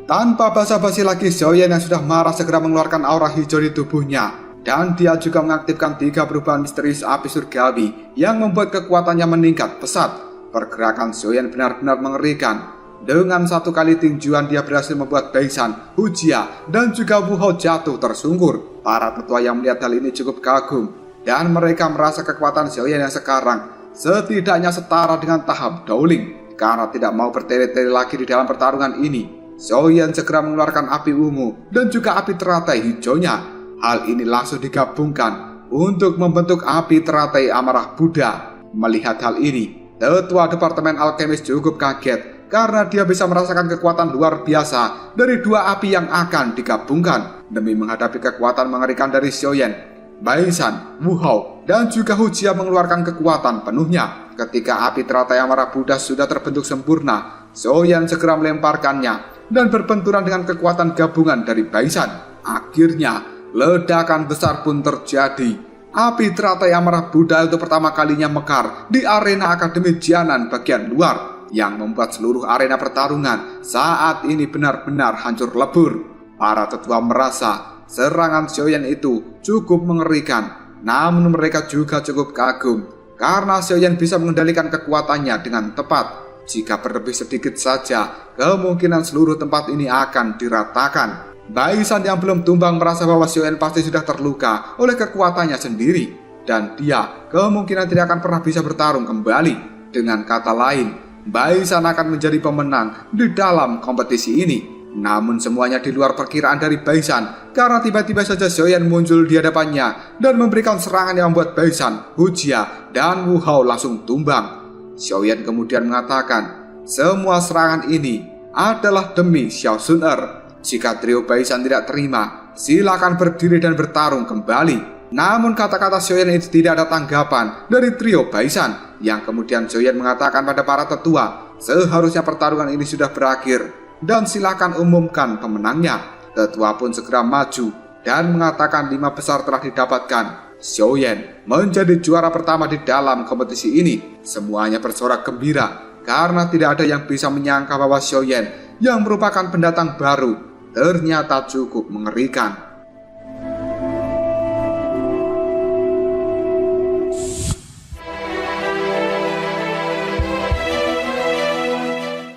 Tanpa basa-basi lagi, Xiaoyan yang sudah marah segera mengeluarkan aura hijau di tubuhnya. Dan dia juga mengaktifkan 3 perubahan misterius api surgawi yang membuat kekuatannya meningkat pesat. Pergerakan Xiaoyan benar-benar mengerikan. Dengan 1 kali tinjuan dia berhasil membuat Baisan, Hu Jia, dan juga Wu Hao jatuh tersungkur. Para tetua yang melihat hal ini cukup kagum. dan mereka merasa kekuatan Xiaoyan yang sekarang setidaknya setara dengan tahap Dowling. Karena tidak mau bertele-tele lagi di dalam pertarungan ini, Xiaoyan segera mengeluarkan api ungu dan juga api teratai hijaunya. Hal ini langsung digabungkan untuk membentuk api teratai amarah Buddha. Melihat hal ini, Tetua Departemen Alkemis cukup kaget karena dia bisa merasakan kekuatan luar biasa dari dua api yang akan digabungkan demi menghadapi kekuatan mengerikan dari Xiaoyan. Baisan, Wu Hao, dan juga Hu Jia mengeluarkan kekuatan penuhnya. Ketika api teratai amarah Buddha sudah terbentuk sempurna, Xiaoyan segera melemparkannya dan berbenturan dengan kekuatan gabungan dari Baisan. Akhirnya, ledakan besar pun terjadi. Api teratai amarah Buddha itu pertama kalinya mekar di arena Akademi Jianan bagian luar, yang membuat seluruh arena pertarungan saat ini benar-benar hancur lebur. Para tetua merasa serangan Xiaoyan itu cukup mengerikan, namun mereka juga cukup kagum karena Xiaoyan bisa mengendalikan kekuatannya dengan tepat. Jika berlebih sedikit saja, kemungkinan seluruh tempat ini akan diratakan. Baisan yang belum tumbang merasa bahwa Xiaoyan pasti sudah terluka oleh kekuatannya sendiri, dan dia kemungkinan tidak akan pernah bisa bertarung kembali. Dengan kata lain, Baisan akan menjadi pemenang di dalam kompetisi ini. Namun semuanya di luar perkiraan dari Baisan, karena tiba-tiba saja Xiaoyan muncul di hadapannya dan memberikan serangan yang membuat Baisan, Hu Jia, dan Wu Hao langsung tumbang. Xiaoyan kemudian mengatakan, semua serangan ini adalah demi Xiao Sun Er. Jika trio Baisan tidak terima, silakan berdiri dan bertarung kembali. Namun kata-kata Xiaoyan itu tidak ada tanggapan dari trio Baisan, yang kemudian Xiaoyan mengatakan pada para tetua, seharusnya pertarungan ini sudah berakhir dan silakan umumkan pemenangnya. Tetua pun segera maju dan mengatakan 5 besar telah didapatkan. Xiaoyan menjadi juara pertama di dalam kompetisi ini. Semuanya bersorak gembira karena tidak ada yang bisa menyangka bahwa Xiaoyan yang merupakan pendatang baru ternyata cukup mengerikan.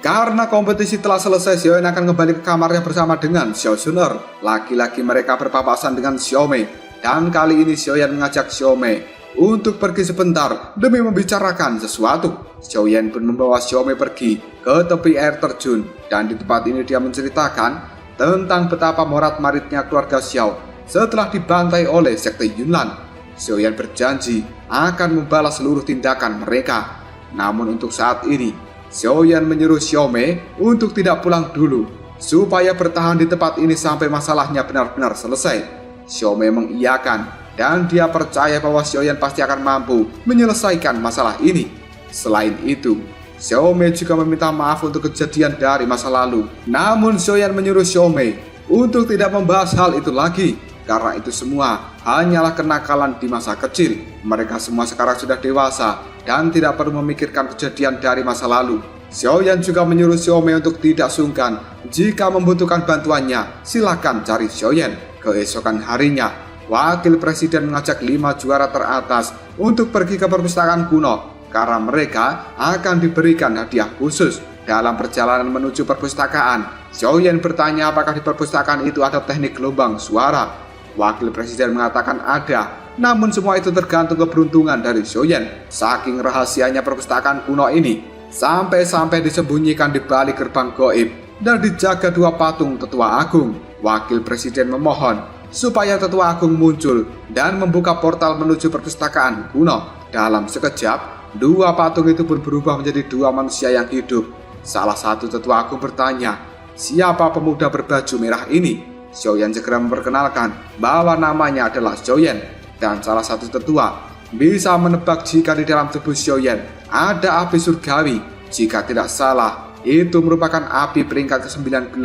Karena kompetisi telah selesai, Xiaoyan akan kembali ke kamarnya bersama dengan Xiao Sun Er. Laki-laki mereka berpapasan dengan Xiaomei, dan kali ini Xiaoyan mengajak Xiaomei untuk pergi sebentar demi membicarakan sesuatu. Xiaoyan pun membawa Xiaomei pergi ke tepi air terjun, dan di tempat ini dia menceritakan tentang betapa morat-maritnya keluarga Xiao setelah dibantai oleh sekte Yunlan. Xiaoyan berjanji akan membalas seluruh tindakan mereka. Namun untuk saat ini, Xiaoyan menyuruh Xiaomei untuk tidak pulang dulu, supaya bertahan di tempat ini sampai masalahnya benar-benar selesai. Xiaomei mengiyakan, dan dia percaya bahwa Xiaoyan pasti akan mampu menyelesaikan masalah ini. Selain itu, Xiaomei juga meminta maaf untuk kejadian dari masa lalu. Namun Xiaoyan menyuruh Xiaomei untuk tidak membahas hal itu lagi, karena itu semua hanyalah kenakalan di masa kecil. Mereka semua sekarang sudah dewasa dan tidak perlu memikirkan kejadian dari masa lalu. Xiaoyan juga menyuruh Xiaomei untuk tidak sungkan. Jika membutuhkan bantuannya, silakan cari Xiaoyan. Keesokan harinya, Wakil Presiden mengajak 5 juara teratas untuk pergi ke perpustakaan kuno, karena mereka akan diberikan hadiah khusus. Dalam perjalanan menuju perpustakaan, Xiaoyan bertanya apakah di perpustakaan itu ada teknik gelombang suara. Wakil Presiden mengatakan ada, namun semua itu tergantung keberuntungan dari Xiaoyan. Saking rahasianya perpustakaan kuno ini, sampai-sampai disembunyikan di balik gerbang gaib dan dijaga 2 patung tetua agung. Wakil Presiden memohon supaya tetua agung muncul dan membuka portal menuju perpustakaan kuno. Dalam sekejap, 2 patung itu pun berubah menjadi 2 manusia yang hidup. Salah satu tetua agung bertanya, siapa pemuda berbaju merah ini? Xiaoyan segera memperkenalkan bahwa namanya adalah Xiaoyan, dan salah satu tetua bisa menebak jika di dalam tubuh Xiaoyan ada api surgawi. Jika tidak salah, itu merupakan api peringkat ke-19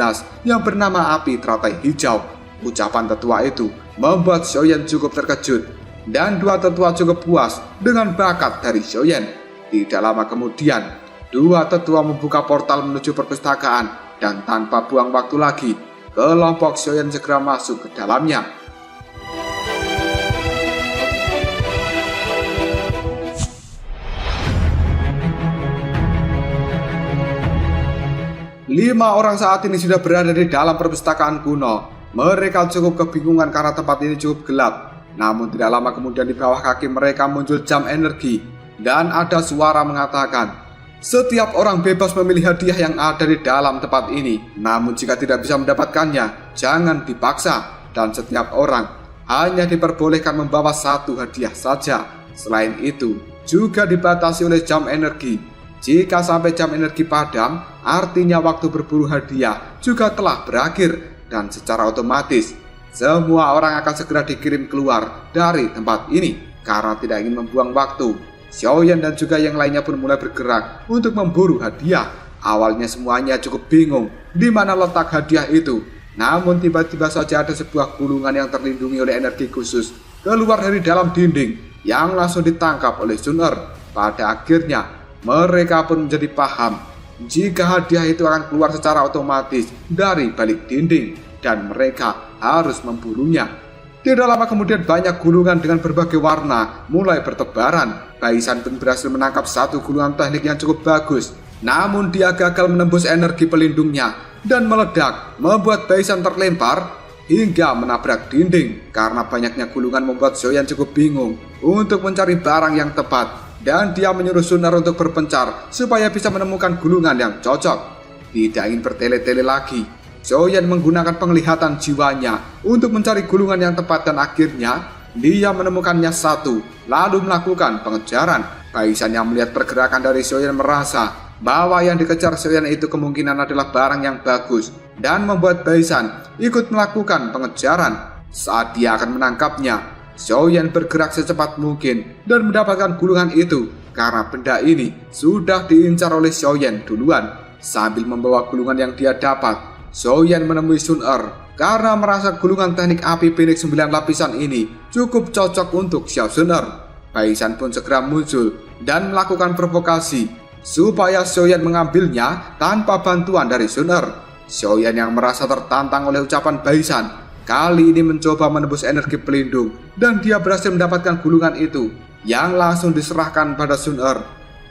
yang bernama api teratai hijau. Ucapan tetua itu membuat Xiaoyan cukup terkejut, dan 2 tetua cukup puas dengan bakat dari Xiaoyan. Tidak lama kemudian, 2 tetua membuka portal menuju perpustakaan, dan tanpa buang waktu lagi, kelompok Xiaoyan segera masuk ke dalamnya. Lima orang saat ini sudah berada di dalam perpustakaan kuno. Mereka cukup kebingungan karena tempat ini cukup gelap. Namun tidak lama kemudian di bawah kaki mereka muncul jam energi dan ada suara mengatakan, "Setiap orang bebas memilih hadiah yang ada di dalam tempat ini. Namun jika tidak bisa mendapatkannya, jangan dipaksa. Dan setiap orang hanya diperbolehkan membawa satu hadiah saja. Selain itu, juga dibatasi oleh jam energi. Jika sampai jam energi padam, artinya waktu berburu hadiah juga telah berakhir. Dan secara otomatis, semua orang akan segera dikirim keluar dari tempat ini. Karena tidak ingin membuang waktu, Xiaoyan dan juga yang lainnya pun mulai bergerak untuk memburu hadiah. Awalnya semuanya cukup bingung di mana letak hadiah itu. Namun tiba-tiba saja ada sebuah gulungan yang terlindungi oleh energi khusus keluar dari dalam dinding yang langsung ditangkap oleh Sun Er. Pada akhirnya mereka pun menjadi paham jika hadiah itu akan keluar secara otomatis dari balik dinding dan mereka harus memburunya. Tidak lama kemudian banyak gulungan dengan berbagai warna mulai bertebaran. Baisan pun berhasil menangkap satu gulungan teknik yang cukup bagus. Namun dia gagal menembus energi pelindungnya dan meledak, membuat Baisan terlempar hingga menabrak dinding. Karena banyaknya gulungan membuat Xiaoyan cukup bingung untuk mencari barang yang tepat. Dan dia menyuruh Sun Er untuk berpencar supaya bisa menemukan gulungan yang cocok. Tidak ingin bertele-tele lagi, Xiaoyan menggunakan penglihatan jiwanya untuk mencari gulungan yang tepat dan akhirnya dia menemukannya satu, lalu melakukan pengejaran. Baisan yang melihat pergerakan dari Xiaoyan merasa bahwa yang dikejar Xiaoyan itu kemungkinan adalah barang yang bagus dan membuat Baisan ikut melakukan pengejaran. Saat dia akan menangkapnya, Xiaoyan bergerak secepat mungkin dan mendapatkan gulungan itu karena benda ini sudah diincar oleh Xiaoyan duluan. Sambil membawa gulungan yang dia dapat, Xiaoyan menemui Sun Er karena merasa gulungan teknik api Phoenix 9 lapisan ini cukup cocok untuk Xiao Sun Er. Baisan pun segera muncul dan melakukan provokasi supaya Xiaoyan mengambilnya tanpa bantuan dari Sun Er. Xiaoyan yang merasa tertantang oleh ucapan Baisan kali ini mencoba menembus energi pelindung dan dia berhasil mendapatkan gulungan itu yang langsung diserahkan pada Sun Er.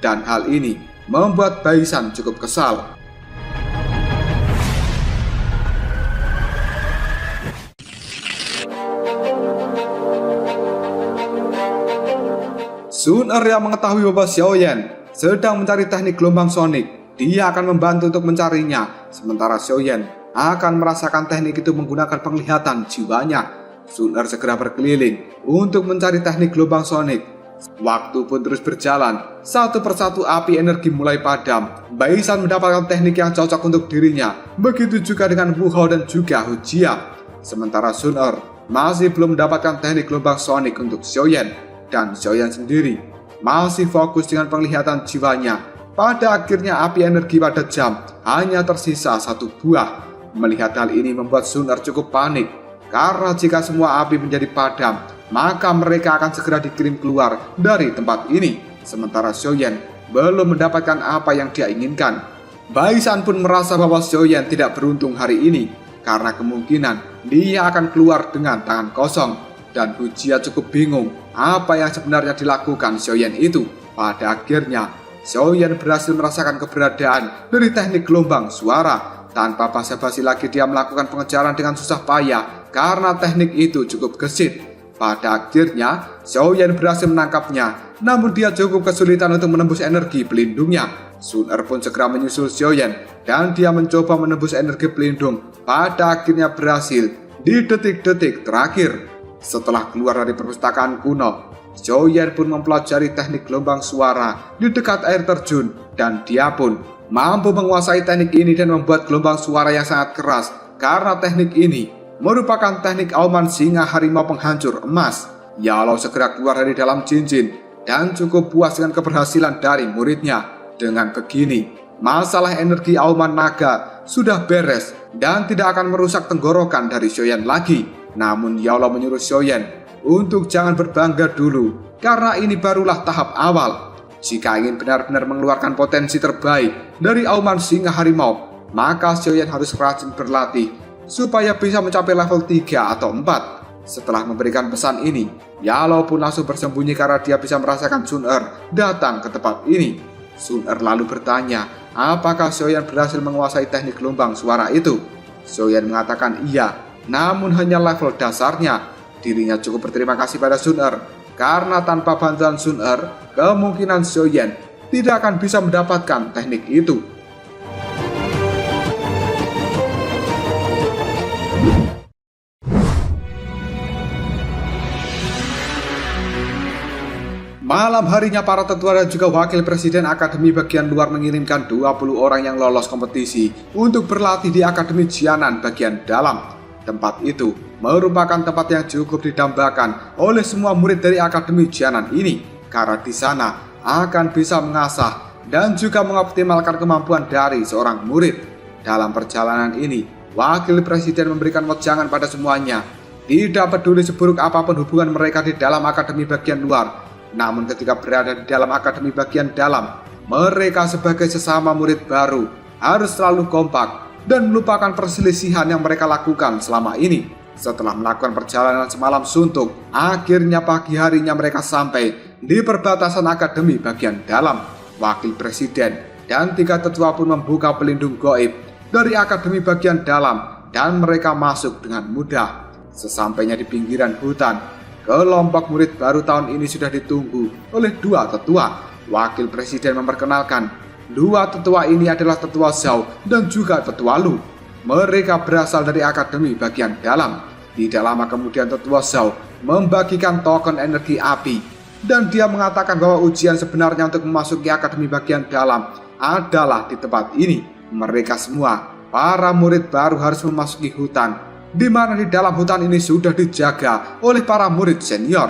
Dan hal ini membuat Baisan cukup kesal. Sun Er yang mengetahui bahwa Xiaoyan sedang mencari teknik gelombang sonik, dia akan membantu untuk mencarinya. Sementara Xiaoyan akan merasakan teknik itu menggunakan penglihatan jiwanya. Sun Er segera berkeliling untuk mencari teknik gelombang sonik. Waktu pun terus berjalan, satu persatu api energi mulai padam. Baisan mendapatkan teknik yang cocok untuk dirinya. Begitu juga dengan Wu Hao dan juga Hu Jia. Sementara Sun Er masih belum mendapatkan teknik gelombang sonik untuk Xiaoyan. Dan Xiaoyan sendiri masih fokus dengan penglihatan jiwanya. Pada akhirnya api energi pada jam hanya tersisa satu buah. Melihat hal ini membuat Sun Er cukup panik, karena jika semua api menjadi padam, maka mereka akan segera dikirim keluar dari tempat ini. Sementara Xiaoyan belum mendapatkan apa yang dia inginkan. Baisan pun merasa bahwa Xiaoyan tidak beruntung hari ini, karena kemungkinan dia akan keluar dengan tangan kosong. Dan Hu Jia cukup bingung apa yang sebenarnya dilakukan Xiaoyan itu. Pada akhirnya, Xiaoyan berhasil merasakan keberadaan dari teknik gelombang suara. Tanpa basa-basi lagi dia melakukan pengejaran dengan susah payah karena teknik itu cukup gesit. Pada akhirnya Xiaoyan berhasil menangkapnya, namun dia cukup kesulitan untuk menembus energi pelindungnya. Sun Er pun segera menyusul Xiaoyan dan dia mencoba menembus energi pelindung. Pada akhirnya berhasil di detik-detik terakhir. Setelah keluar dari perpustakaan kuno, Xiaoyan pun mempelajari teknik gelombang suara di dekat air terjun dan dia pun mampu menguasai teknik ini dan membuat gelombang suara yang sangat keras karena teknik ini merupakan teknik auman singa harimau penghancur emas. Yao segera keluar dari dalam cincin dan cukup puas dengan keberhasilan dari muridnya. Dengan begini, masalah energi auman naga sudah beres dan tidak akan merusak tenggorokan dari Xiaoyan lagi. Namun Yao menyuruh Xiaoyan untuk jangan berbangga dulu karena ini barulah tahap awal. Jika ingin benar-benar mengeluarkan potensi terbaik dari auman singa harimau, maka Xiaoyan harus rajin berlatih supaya bisa mencapai level 3 atau 4. Setelah memberikan pesan ini, Yao pun langsung bersembunyi karena dia bisa merasakan Sun Er datang ke tempat ini. Sun Er lalu bertanya, apakah Xiaoyan berhasil menguasai teknik gelombang suara itu? Xiaoyan mengatakan iya, namun hanya level dasarnya. Dirinya cukup berterima kasih pada Sun Er, karena tanpa bantuan Sun Er, kemungkinan Xiaoyan tidak akan bisa mendapatkan teknik itu. Malam harinya para tetua dan juga wakil presiden Akademi bagian luar mengirimkan 20 orang yang lolos kompetisi untuk berlatih di Akademi Jianan bagian dalam. Tempat itu merupakan tempat yang cukup didambakan oleh semua murid dari Akademi Jianan ini, karena di sana akan bisa mengasah dan juga mengoptimalkan kemampuan dari seorang murid. Dalam perjalanan ini, wakil presiden memberikan wejangan pada semuanya. Tidak peduli seburuk apapun hubungan mereka di dalam Akademi bagian luar, namun ketika berada di dalam Akademi bagian dalam, mereka sebagai sesama murid baru harus selalu kompak dan melupakan perselisihan yang mereka lakukan selama ini. Setelah melakukan perjalanan semalam suntuk, akhirnya pagi harinya mereka sampai di perbatasan Akademi bagian dalam. Wakil presiden dan 3 tetua pun membuka pelindung gaib dari Akademi bagian dalam dan mereka masuk dengan mudah. Sesampainya di pinggiran hutan, kelompok murid baru tahun ini sudah ditunggu oleh 2 tetua. Wakil presiden memperkenalkan, 2 tetua ini adalah tetua Zhao dan juga tetua Lu. Mereka berasal dari Akademi bagian dalam. Tidak lama kemudian tetua Zhao membagikan token energi api, dan dia mengatakan bahwa ujian sebenarnya untuk memasuki Akademi bagian dalam adalah di tempat ini. Mereka semua, para murid baru harus memasuki hutan, di mana di dalam hutan ini sudah dijaga oleh para murid senior.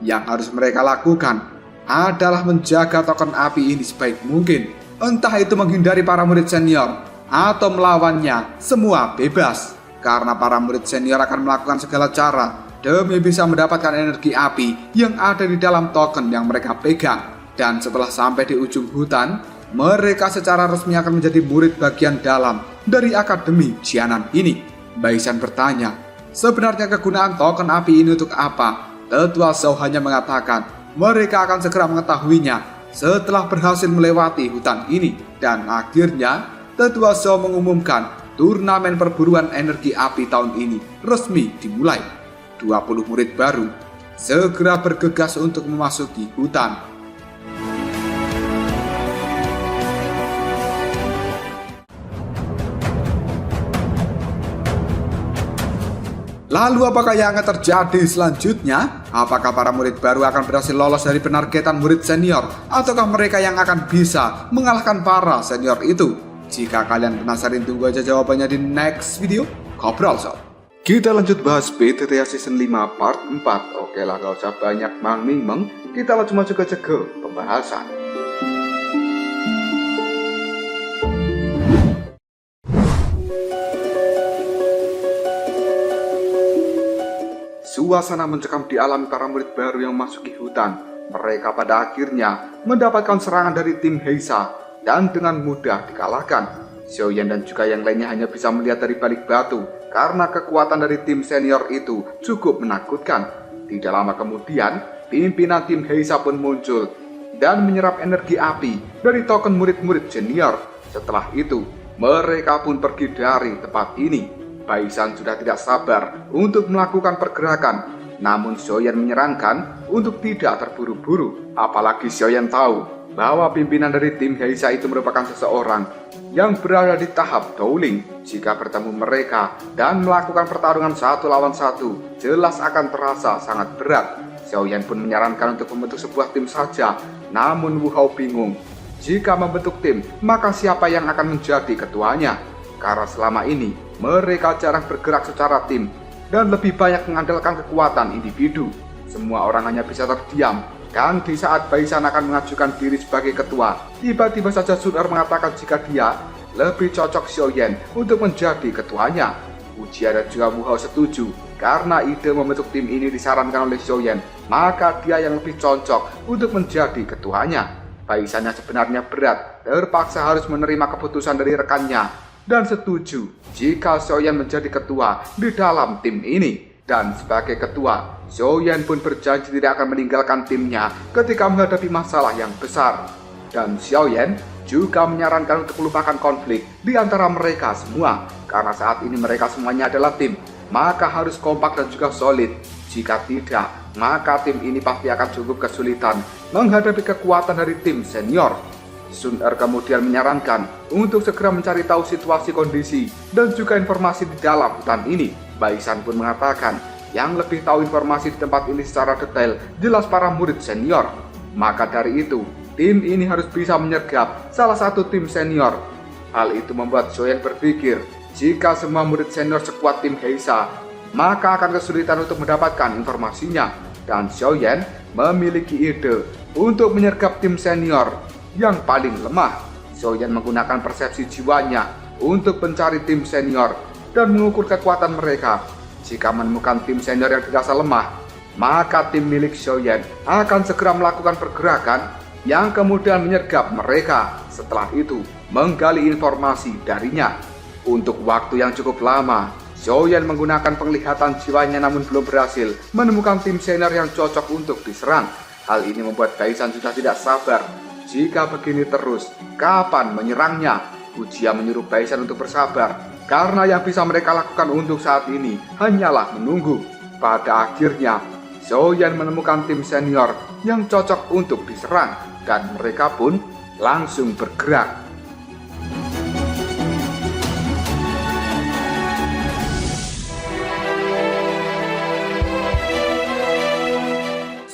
Yang harus mereka lakukan adalah menjaga token api ini sebaik mungkin. Entah itu menghindari para murid senior atau melawannya, semua bebas. Karena para murid senior akan melakukan segala cara demi bisa mendapatkan energi api yang ada di dalam token yang mereka pegang. Dan setelah sampai di ujung hutan, mereka secara resmi akan menjadi murid bagian dalam dari Akademi Jianan ini. Baisan bertanya, sebenarnya kegunaan token api ini untuk apa? Tetua Zhao hanya mengatakan, mereka akan segera mengetahuinya setelah berhasil melewati hutan ini. Dan akhirnya, Tetua Zhao mengumumkan turnamen perburuan energi api tahun ini resmi dimulai. 20 murid baru segera bergegas untuk memasuki hutan. Lalu apakah yang akan terjadi selanjutnya? Apakah para murid baru akan berhasil lolos dari penargetan murid senior? Ataukah mereka yang akan bisa mengalahkan para senior itu? Jika kalian penasaran, tunggu aja jawabannya di next video. Ngobrol sob. Kita lanjut bahas PTTA Season 5 Part 4. Oke lah, gak usah banyak mang-ming-meng, kita langsung masuk aja ke pembahasan. Suasana mencekam dialami para murid baru yang memasuki hutan. Mereka pada akhirnya mendapatkan serangan dari tim Heisa dan dengan mudah dikalahkan. Xiaoyan dan juga yang lainnya hanya bisa melihat dari balik batu karena kekuatan dari tim senior itu cukup menakutkan. Tidak lama kemudian, pimpinan tim Heisa pun muncul dan menyerap energi api dari token murid-murid senior. Setelah itu, mereka pun pergi dari tempat ini. Baisan sudah tidak sabar untuk melakukan pergerakan, namun Xiaoyan menyarankan untuk tidak terburu-buru. Apalagi Xiaoyan tahu bahwa pimpinan dari tim Heisa itu merupakan seseorang yang berada di tahap Dowling. Jika bertemu mereka dan melakukan pertarungan 1 lawan 1, jelas akan terasa sangat berat. Xiaoyan pun menyarankan untuk membentuk sebuah tim saja, namun Wu Hao bingung. Jika membentuk tim, maka siapa yang akan menjadi ketuanya? Karena selama ini mereka jarang bergerak secara tim dan lebih banyak mengandalkan kekuatan individu. Semua orang hanya bisa terdiam, dan di saat Baisan akan mengajukan diri sebagai ketua, tiba-tiba saja Sun Er mengatakan jika dia lebih cocok Xiaoyan untuk menjadi ketuanya. Ujia dan juga Wu Hao setuju, karena ide membentuk tim ini disarankan oleh Xiaoyan, maka dia yang lebih cocok untuk menjadi ketuanya. Baisannya sebenarnya berat, terpaksa harus menerima keputusan dari rekannya dan setuju jika Xiaoyan menjadi ketua di dalam tim ini. Dan sebagai ketua, Xiaoyan pun berjanji tidak akan meninggalkan timnya ketika menghadapi masalah yang besar. Dan Xiaoyan juga menyarankan untuk melupakan konflik di antara mereka semua, karena saat ini mereka semuanya adalah tim, maka harus kompak dan juga solid. Jika tidak, maka tim ini pasti akan cukup kesulitan menghadapi kekuatan dari tim senior. Sun Er kemudian menyarankan untuk segera mencari tahu situasi kondisi dan juga informasi di dalam hutan ini. Baisan pun mengatakan yang lebih tahu informasi di tempat ini secara detail jelas para murid senior. Maka dari itu, tim ini harus bisa menyergap salah satu tim senior. Hal itu membuat Xiaoyan berpikir, jika semua murid senior sekuat tim Heisa, maka akan kesulitan untuk mendapatkan informasinya. Dan Xiaoyan memiliki ide untuk menyergap tim senior yang paling lemah. Xiaoyan menggunakan persepsi jiwanya untuk mencari tim senior dan mengukur kekuatan mereka. Jika menemukan tim senior yang dirasa lemah, maka tim milik Xiaoyan akan segera melakukan pergerakan yang kemudian menyergap mereka. Setelah itu, menggali informasi darinya. Untuk waktu yang cukup lama, Xiaoyan menggunakan penglihatan jiwanya namun belum berhasil menemukan tim senior yang cocok untuk diserang. Hal ini membuat Baisan sudah tidak sabar. Jika begini terus, kapan menyerangnya? Ujia menyuruh Baisan untuk bersabar, karena yang bisa mereka lakukan untuk saat ini hanyalah menunggu. Pada akhirnya, Xiaoyan menemukan tim senior yang cocok untuk diserang, dan mereka pun langsung bergerak.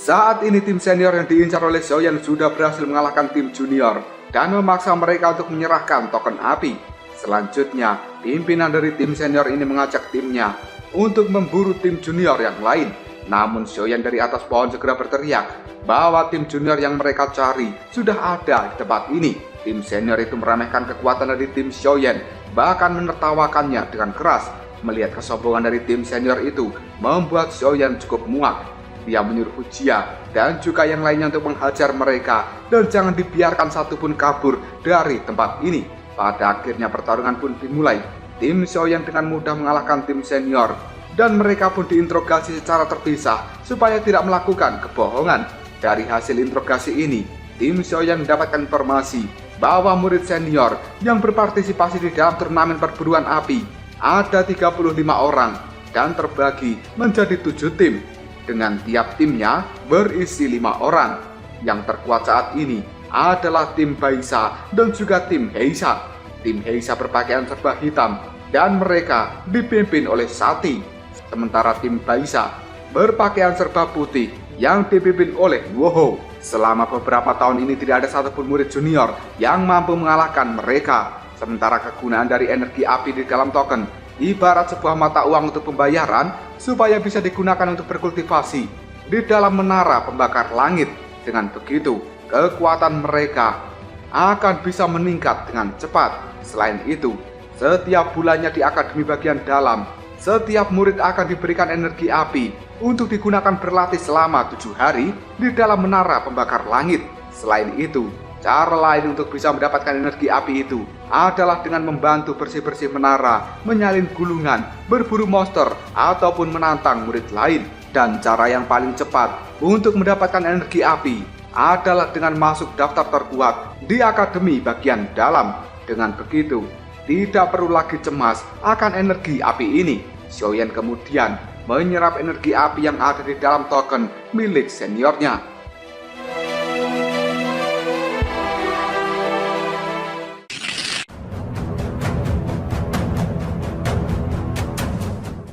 Saat ini tim senior yang diincar oleh Xiaoyan sudah berhasil mengalahkan tim junior dan memaksa mereka untuk menyerahkan token api. Selanjutnya, pimpinan dari tim senior ini mengajak timnya untuk memburu tim junior yang lain. Namun Xiaoyan dari atas pohon segera berteriak bahwa tim junior yang mereka cari sudah ada di tempat ini. Tim senior itu meremehkan kekuatan dari tim Xiaoyan, bahkan menertawakannya dengan keras. Melihat kesombongan dari tim senior itu membuat Xiaoyan cukup muak. Dia menyuruh Ujia dan juga yang lainnya untuk menghajar mereka dan jangan dibiarkan satupun kabur dari tempat ini. Pada akhirnya pertarungan pun dimulai. Tim Xiaoyan dengan mudah mengalahkan tim senior dan mereka pun diinterogasi secara terpisah supaya tidak melakukan kebohongan. Dari hasil interogasi ini, tim Xiaoyan mendapatkan informasi bahwa murid senior yang berpartisipasi di dalam turnamen perburuan api ada 35 orang dan terbagi menjadi 7 tim. Dengan tiap timnya berisi 5 orang. Yang terkuat saat ini adalah tim Baisa dan juga tim Heisa. Tim Heisa berpakaian serba hitam dan mereka dipimpin oleh Sati. Sementara tim Baisa berpakaian serba putih yang dipimpin oleh Woho. Selama beberapa tahun ini tidak ada satupun murid junior yang mampu mengalahkan mereka. Sementara kegunaan dari energi api di dalam token ibarat sebuah mata uang untuk pembayaran supaya bisa digunakan untuk berkultivasi di dalam menara pembakar langit. Dengan begitu, kekuatan mereka akan bisa meningkat dengan cepat. Selain itu, setiap bulannya di Akademi Bagian Dalam, setiap murid akan diberikan energi api untuk digunakan berlatih selama 7 hari di dalam menara pembakar langit. Selain itu, cara lain untuk bisa mendapatkan energi api itu adalah dengan membantu bersih-bersih menara, menyalin gulungan, berburu monster, ataupun menantang murid lain. Dan cara yang paling cepat untuk mendapatkan energi api adalah dengan masuk daftar terkuat di Akademi Bagian Dalam. Dengan begitu, tidak perlu lagi cemas akan energi api ini. Xiaoyan kemudian menyerap energi api yang ada di dalam token milik seniornya.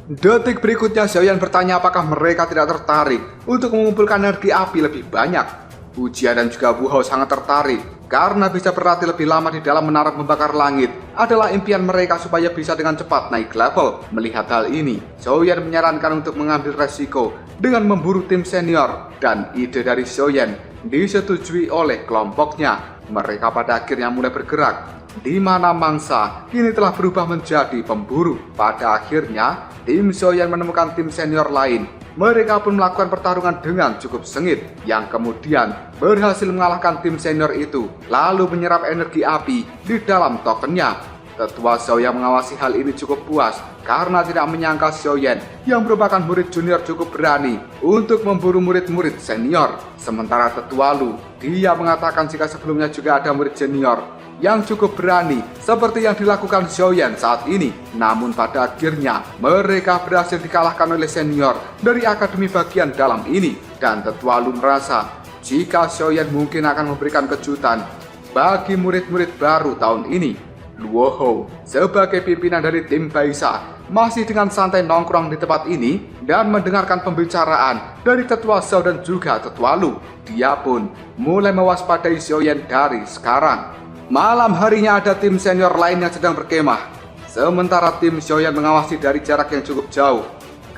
Detik berikutnya Xiaoyan bertanya apakah mereka tidak tertarik untuk mengumpulkan energi api lebih banyak. Ujia dan juga Wu Hao sangat tertarik karena bisa berlatih lebih lama di dalam menara pembakar langit adalah impian mereka supaya bisa dengan cepat naik level. Melihat hal ini, Xiaoyan menyarankan untuk mengambil resiko dengan memburu tim senior, dan ide dari Xiaoyan disetujui oleh kelompoknya. Mereka pada akhirnya mulai bergerak, di mana mangsa kini telah berubah menjadi pemburu. Pada akhirnya, tim Xiaoyan menemukan tim senior lain. Mereka pun melakukan pertarungan dengan cukup sengit, yang kemudian berhasil mengalahkan tim senior itu, lalu menyerap energi api di dalam tokennya. Tetua Xiaoyan mengawasi hal ini cukup puas, karena tidak menyangka Xiaoyan yang merupakan murid junior cukup berani untuk memburu murid-murid senior. Sementara Tetua Lu, dia mengatakan jika sebelumnya juga ada murid junior yang cukup berani seperti yang dilakukan Xiaoyan saat ini. Namun pada akhirnya mereka berhasil dikalahkan oleh senior dari akademi bagian dalam ini. Dan Tetua Lu merasa jika Xiaoyan mungkin akan memberikan kejutan bagi murid-murid baru tahun ini. Luo Hou sebagai pimpinan dari tim Baisa masih dengan santai nongkrong di tempat ini dan mendengarkan pembicaraan dari Tetua Zhao dan juga Tetua Lu. Dia pun mulai mewaspadai Xiaoyan dari sekarang. Malam harinya ada tim senior lain yang sedang berkemah, sementara tim Xiaoyan mengawasi dari jarak yang cukup jauh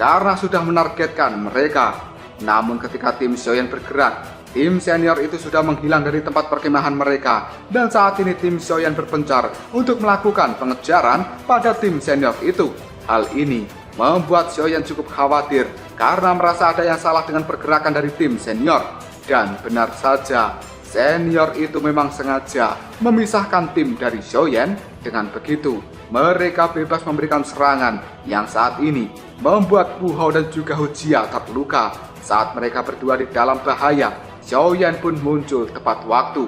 karena sudah menargetkan mereka. Namun ketika tim Xiaoyan bergerak, tim senior itu sudah menghilang dari tempat perkemahan mereka, dan saat ini tim Xiaoyan berpencar untuk melakukan pengejaran pada tim senior itu. Hal ini membuat Xiaoyan cukup khawatir karena merasa ada yang salah dengan pergerakan dari tim senior. Dan benar saja, senior itu memang sengaja memisahkan tim dari Xiaoyan. Dengan begitu, mereka bebas memberikan serangan yang saat ini membuat Wu Hou dan juga Hu Jia terluka. Saat mereka berdua di dalam bahaya, Xiaoyan pun muncul tepat waktu.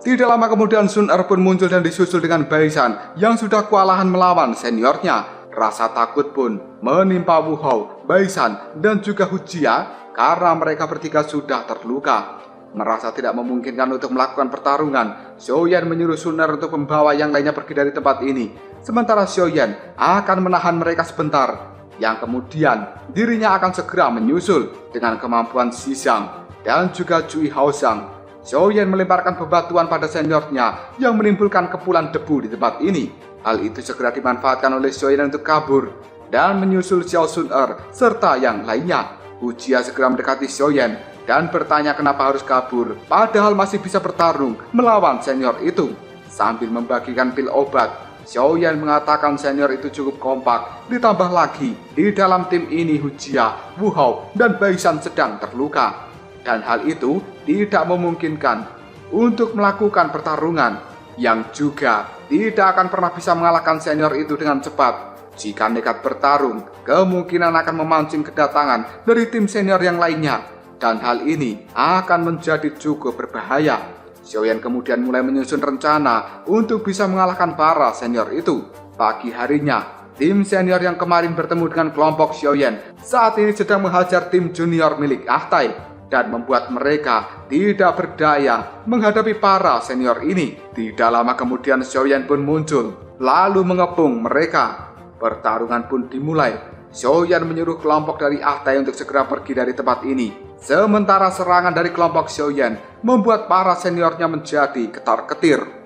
Tidak lama kemudian Sun Er pun muncul dan disusul dengan Baisan yang sudah kewalahan melawan seniornya. Rasa takut pun menimpa Wu Hou, Baisan, dan juga Hu Jia karena mereka bertiga sudah terluka. Merasa tidak memungkinkan untuk melakukan pertarungan, Xiaoyan menyuruh Sun Er untuk membawa yang lainnya pergi dari tempat ini. Sementara Xiaoyan akan menahan mereka sebentar, yang kemudian dirinya akan segera menyusul dengan kemampuan Xizang dan juga Cui Haozang. Xiaoyan melemparkan bebatuan pada seniornya yang menimbulkan kepulan debu di tempat ini. Hal itu segera dimanfaatkan oleh Xiaoyan untuk kabur dan menyusul Xiao Sun Er serta yang lainnya. Hu Jia segera mendekati Xiaoyan dan bertanya kenapa harus kabur, padahal masih bisa bertarung melawan senior itu. Sambil membagikan pil obat, Xiaoyan mengatakan senior itu cukup kompak. Ditambah lagi, di dalam tim ini Hu Jia, Wu Hou, dan Baisan sedang terluka. Dan hal itu tidak memungkinkan untuk melakukan pertarungan, yang juga tidak akan pernah bisa mengalahkan senior itu dengan cepat. Jika nekat bertarung, kemungkinan akan memancing kedatangan dari tim senior yang lainnya, dan hal ini akan menjadi cukup berbahaya. Xiaoyan kemudian mulai menyusun rencana untuk bisa mengalahkan para senior itu. Pagi harinya, tim senior yang kemarin bertemu dengan kelompok Xiaoyan saat ini sedang menghajar tim junior milik Ahtai dan membuat mereka tidak berdaya menghadapi para senior ini. Tidak lama kemudian Xiaoyan pun muncul, lalu mengepung mereka. Pertarungan pun dimulai. Xiaoyan menyuruh kelompok dari Ahtai untuk segera pergi dari tempat ini. Sementara serangan dari kelompok Xiaoyan membuat para seniornya menjadi ketar-ketir.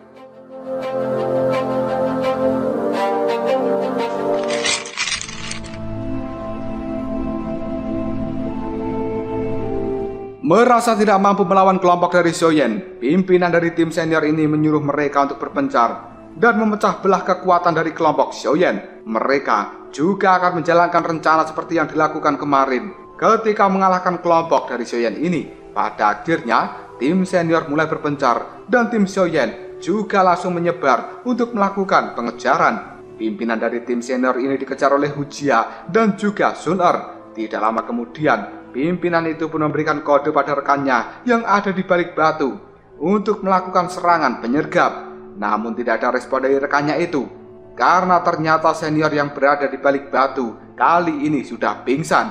Merasa tidak mampu melawan kelompok dari Xiaoyan, pimpinan dari tim senior ini menyuruh mereka untuk berpencar dan memecah belah kekuatan dari kelompok Xiaoyan. Mereka juga akan menjalankan rencana seperti yang dilakukan kemarin ketika mengalahkan kelompok dari Xiaoyan ini. Pada akhirnya, tim senior mulai berpencar dan tim Xiaoyan juga langsung menyebar untuk melakukan pengejaran. Pimpinan dari tim senior ini dikejar oleh Hu Jia dan juga Sun Er. Tidak lama kemudian, pimpinan itu pun memberikan kode pada rekannya yang ada di balik batu untuk melakukan serangan penyergap. Namun tidak ada respon dari rekannya itu, karena ternyata senior yang berada di balik batu kali ini sudah pingsan.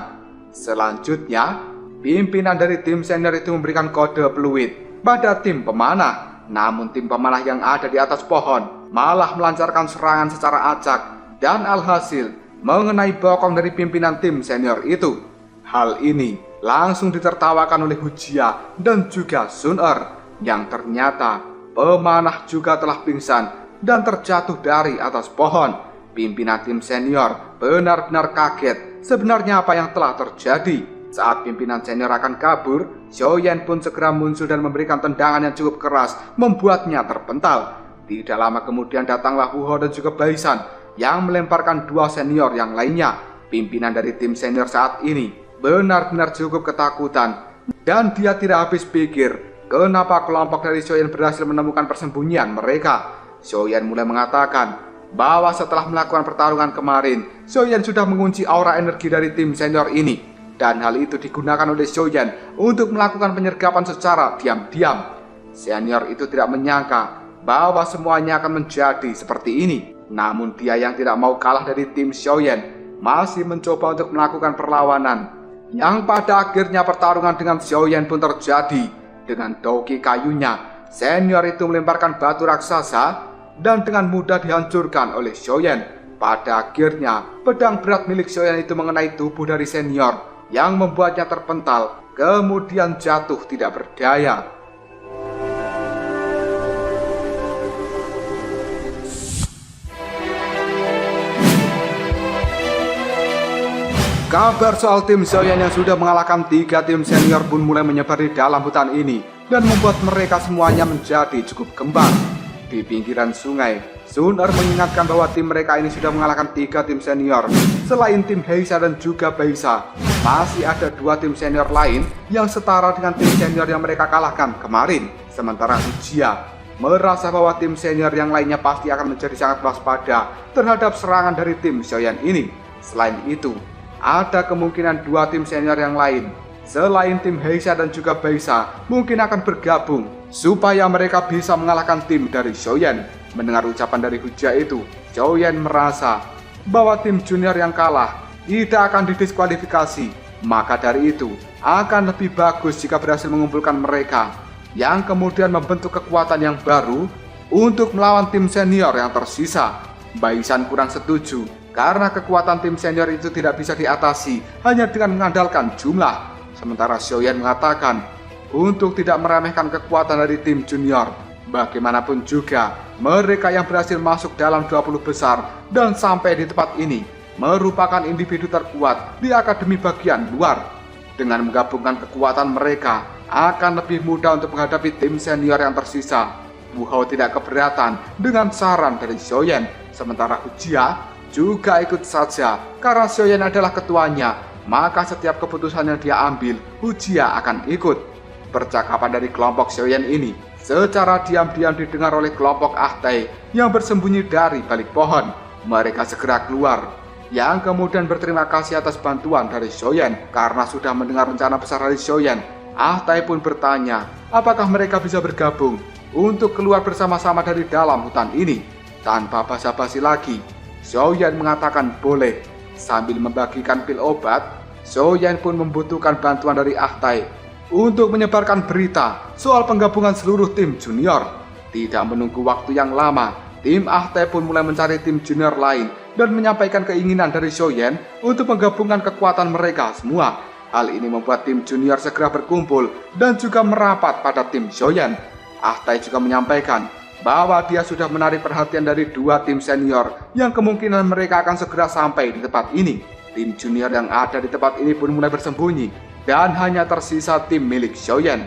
Selanjutnya, pimpinan dari tim senior itu memberikan kode peluit pada tim pemanah. Namun tim pemanah yang ada di atas pohon malah melancarkan serangan secara acak dan alhasil mengenai bokong dari pimpinan tim senior itu. Hal ini langsung ditertawakan oleh Hu Jia dan juga Sun Er, yang ternyata pemanah juga telah pingsan dan terjatuh dari atas pohon. Pimpinan tim senior benar-benar kaget sebenarnya apa yang telah terjadi. Saat pimpinan senior akan kabur, Xiaoyan pun segera muncul dan memberikan tendangan yang cukup keras, membuatnya terpental. Tidak lama kemudian datanglah Wu Hou dan juga Baisan yang melemparkan dua senior yang lainnya. Pimpinan dari tim senior saat ini benar-benar cukup ketakutan dan dia tidak habis pikir kenapa kelompok dari Xiaoyan berhasil menemukan persembunyian mereka. Xiaoyan mulai mengatakan bahwa setelah melakukan pertarungan kemarin, Xiaoyan sudah mengunci aura energi dari tim senior ini, dan hal itu digunakan oleh Xiaoyan untuk melakukan penyergapan secara diam-diam. Senior itu tidak menyangka bahwa semuanya akan menjadi seperti ini. Namun dia yang tidak mau kalah dari tim Xiaoyan masih mencoba untuk melakukan perlawanan, yang pada akhirnya pertarungan dengan Xiaoyan pun terjadi. Dengan doki kayunya, senior itu melemparkan batu raksasa dan dengan mudah dihancurkan oleh Xiaoyan. Pada akhirnya, pedang berat milik Xiaoyan itu mengenai tubuh dari senior, yang membuatnya terpental, kemudian jatuh tidak berdaya. Kabar soal tim Xiaoyan yang sudah mengalahkan 3 tim senior pun mulai menyebar di dalam hutan ini, dan membuat mereka semuanya menjadi cukup gembang. Di pinggiran sungai, Sun Er mengingatkan bahwa tim mereka ini sudah mengalahkan 3 tim senior. Selain tim Heisa dan juga Beisa, masih ada 2 tim senior lain yang setara dengan tim senior yang mereka kalahkan kemarin. Sementara Uchiha merasa bahwa tim senior yang lainnya pasti akan menjadi sangat waspada terhadap serangan dari tim Xiaoyan ini. Selain itu, ada kemungkinan 2 tim senior yang lain selain tim Heisa dan juga Beisa mungkin akan bergabung supaya mereka bisa mengalahkan tim dari Xiaoyan. Mendengar ucapan dari Uchiha itu, Xiaoyan merasa bahwa tim junior yang kalah tidak akan didiskualifikasi. Maka dari itu, akan lebih bagus jika berhasil mengumpulkan mereka, yang kemudian membentuk kekuatan yang baru untuk melawan tim senior yang tersisa. Baisan kurang setuju, karena kekuatan tim senior itu tidak bisa diatasi hanya dengan mengandalkan jumlah. Sementara Xiaoyan mengatakan untuk tidak meremehkan kekuatan dari tim junior. Bagaimanapun juga, mereka yang berhasil masuk dalam 20 besar dan sampai di tempat ini merupakan individu terkuat di akademi bagian luar. Dengan menggabungkan kekuatan mereka, akan lebih mudah untuk menghadapi tim senior yang tersisa. Wu Hao tidak keberatan dengan saran dari Xiaoyan, sementara Uchiha juga ikut saja karena Xiaoyan adalah ketuanya. Maka setiap keputusan yang dia ambil, Uchiha akan ikut. Percakapan dari kelompok Xiaoyan ini secara diam-diam didengar oleh kelompok Ah Tai yang bersembunyi dari balik pohon. Mereka segera keluar, yang kemudian berterima kasih atas bantuan dari Xiaoyan. Karena sudah mendengar rencana besar dari Xiaoyan, Ah Tai pun bertanya apakah mereka bisa bergabung untuk keluar bersama-sama dari dalam hutan ini. Tanpa basa-basi lagi, Xiaoyan mengatakan boleh. Sambil membagikan pil obat, Xiaoyan pun membutuhkan bantuan dari Ah Tai untuk menyebarkan berita soal penggabungan seluruh tim junior. Tidak menunggu waktu yang lama, tim Ah Tai pun mulai mencari tim junior lain dan menyampaikan keinginan dari Xiaoyan untuk menggabungkan kekuatan mereka semua. Hal ini membuat tim junior segera berkumpul dan juga merapat pada tim Xiaoyan. Ah Tai juga menyampaikan bahwa dia sudah menarik perhatian dari 2 tim senior yang kemungkinan mereka akan segera sampai di tempat ini. Tim junior yang ada di tempat ini pun mulai bersembunyi dan hanya tersisa tim milik Xiaoyan.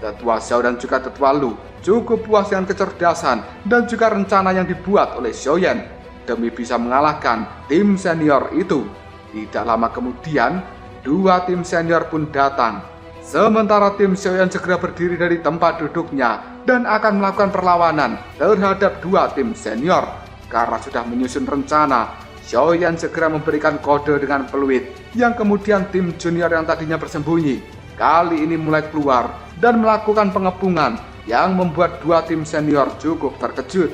Tetua Xiao dan juga Tetua Lu cukup puas dengan kecerdasan dan juga rencana yang dibuat oleh Xiaoyan demi bisa mengalahkan tim senior itu. Tidak lama kemudian, 2 tim senior pun datang. Sementara tim Xiaoyan segera berdiri dari tempat duduknya dan akan melakukan perlawanan terhadap 2 tim senior. Karena sudah menyusun rencana, Xiaoyan segera memberikan kode dengan peluit, yang kemudian tim junior yang tadinya bersembunyi kali ini mulai keluar dan melakukan pengepungan, yang membuat 2 tim senior cukup terkejut.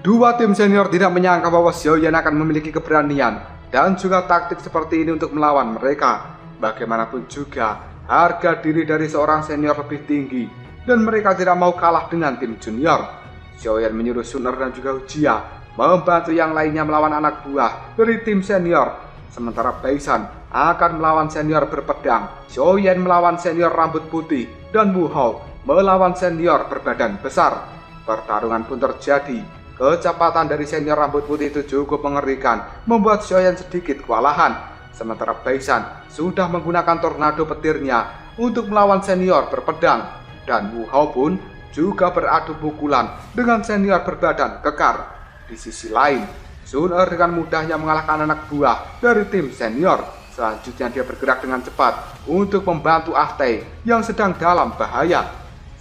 Dua tim senior tidak menyangka bahwa Xiaoyan akan memiliki keberanian dan juga taktik seperti ini untuk melawan mereka. Bagaimanapun juga, harga diri dari seorang senior lebih tinggi dan mereka tidak mau kalah dengan tim junior. Xiaoyan menyuruh Sun Er dan juga Uchiha membantu yang lainnya melawan anak buah dari tim senior. Sementara Baisan akan melawan senior berpedang, Xiaoyan melawan senior rambut putih, dan Wu Hao melawan senior berbadan besar. Pertarungan pun terjadi. Kecepatan dari senior rambut putih itu cukup mengerikan, membuat Xiaoyan sedikit kewalahan. Sementara Baisan sudah menggunakan tornado petirnya untuk melawan senior berpedang, dan Wu Hao pun juga beradu pukulan dengan senior berbadan kekar. Di sisi lain, Sun Er dengan mudahnya mengalahkan anak buah dari tim senior. Selanjutnya dia bergerak dengan cepat untuk membantu Ah Tae yang sedang dalam bahaya.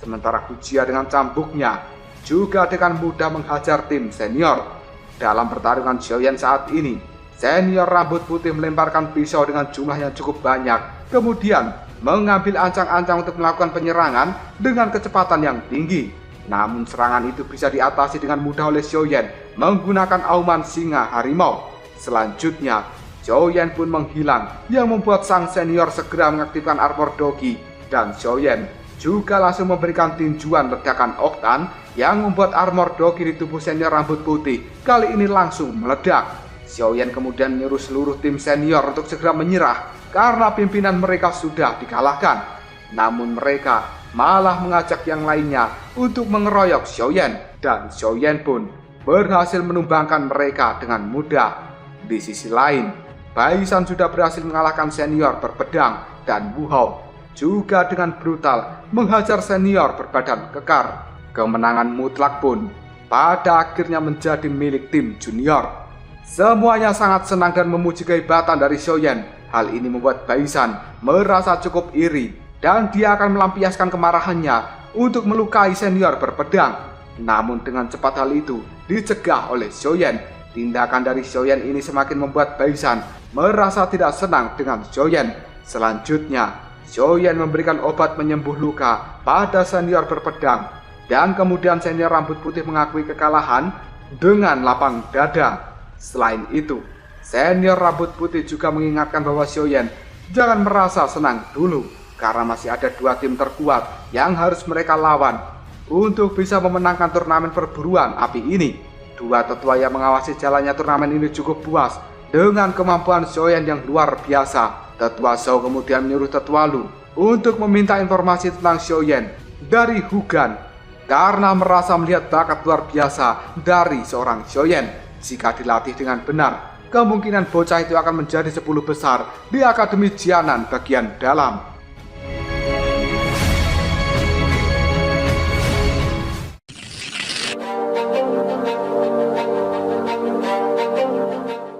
Sementara Hujia dengan cambuknya juga dengan mudah menghajar tim senior. Dalam pertarungan Xiaoyan saat ini, senior rambut putih melemparkan pisau dengan jumlah yang cukup banyak, kemudian mengambil ancang-ancang untuk melakukan penyerangan dengan kecepatan yang tinggi. Namun serangan itu bisa diatasi dengan mudah oleh Xiaoyan menggunakan auman singa harimau. Selanjutnya, Xiaoyan pun menghilang yang membuat sang senior segera mengaktifkan armor Dogi, dan Xiaoyan juga langsung memberikan tinjuan ledakan oktan yang membuat armor Dogi di tubuh senior rambut putih kali ini langsung meledak. Xiaoyan kemudian menyuruh seluruh tim senior untuk segera menyerah karena pimpinan mereka sudah dikalahkan. Namun mereka malah mengajak yang lainnya untuk mengeroyok Xiaoyan, dan Xiaoyan pun berhasil menumbangkan mereka dengan mudah. Di sisi lain, Baisan sudah berhasil mengalahkan senior berpedang, dan Wu Hao juga dengan brutal menghajar senior berbadan kekar. Kemenangan mutlak pun pada akhirnya menjadi milik tim junior. Semuanya sangat senang dan memuji kehebatan dari Xiaoyan. Hal ini membuat Baisan merasa cukup iri dan dia akan melampiaskan kemarahannya untuk melukai senior berpedang. Namun dengan cepat hal itu dicegah oleh Xiaoyan. Tindakan dari Xiaoyan ini semakin membuat Baisan merasa tidak senang dengan Xiaoyan. Selanjutnya, Xiaoyan memberikan obat penyembuh luka pada senior berpedang, dan kemudian senior rambut putih mengakui kekalahan dengan lapang dada. Selain itu, senior rambut putih juga mengingatkan bahwa Xiaoyan jangan merasa senang dulu, karena masih ada dua tim terkuat yang harus mereka lawan untuk bisa memenangkan turnamen perburuan api ini. Dua tetua yang mengawasi jalannya turnamen ini cukup puas dengan kemampuan Xiaoyan yang luar biasa. Tetua Zhao kemudian menyuruh Tetua Lu untuk meminta informasi tentang Xiaoyan dari Hugan, karena merasa melihat bakat luar biasa dari seorang Xiaoyan. Jika dilatih dengan benar, kemungkinan bocah itu akan menjadi 10 besar di Akademi Jianan bagian dalam.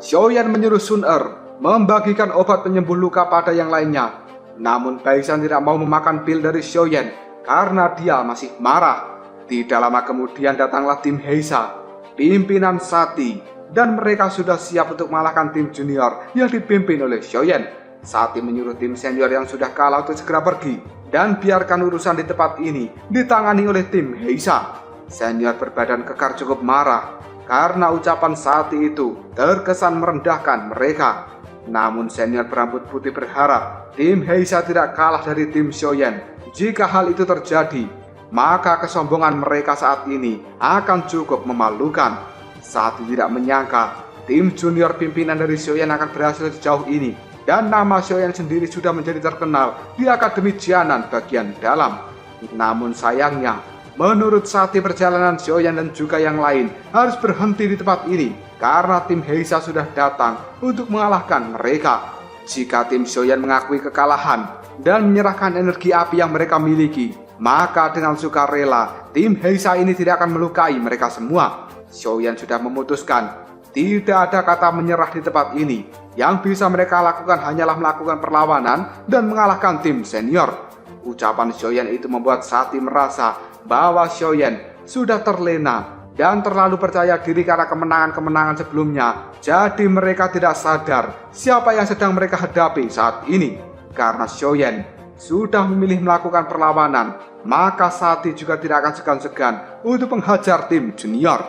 Xiaoyan menyuruh Sun Er membagikan obat penyembuh luka pada yang lainnya. Namun Baisan tidak mau memakan pil dari Xiaoyan karena dia masih marah. Tidak lama kemudian datanglah tim Heisa, pimpinan Sati, dan mereka sudah siap untuk mengalahkan tim junior yang dipimpin oleh Xiaoyan. Sati menyuruh tim senior yang sudah kalah untuk segera pergi dan biarkan urusan di tempat ini ditangani oleh tim Heisa. Senior berbadan kekar cukup marah karena ucapan Sati itu terkesan merendahkan mereka. Namun senior berambut putih berharap tim Heisa tidak kalah dari tim Xiaoyan. Jika hal itu terjadi, maka kesombongan mereka saat ini akan cukup memalukan. Sati tidak menyangka tim junior pimpinan dari Xiaoyan akan berhasil sejauh ini, dan nama Xiaoyan sendiri sudah menjadi terkenal di Akademi Jianan bagian dalam. Namun sayangnya, menurut Sati, perjalanan Xiaoyan dan juga yang lain harus berhenti di tempat ini karena tim Heisa sudah datang untuk mengalahkan mereka. Jika tim Xiaoyan mengakui kekalahan dan menyerahkan energi api yang mereka miliki, maka dengan sukarela tim Heisa ini tidak akan melukai mereka semua. Xiaoyan sudah memutuskan tidak ada kata menyerah di tempat ini. Yang bisa mereka lakukan hanyalah melakukan perlawanan dan mengalahkan tim senior. Ucapan Xiaoyan itu membuat Sati merasa bahwa Xiaoyan sudah terlena dan terlalu percaya diri karena kemenangan-kemenangan sebelumnya. Jadi mereka tidak sadar siapa yang sedang mereka hadapi saat ini. Karena Xiaoyan sudah memilih melakukan perlawanan, maka Sati juga tidak akan segan-segan untuk menghajar tim junior.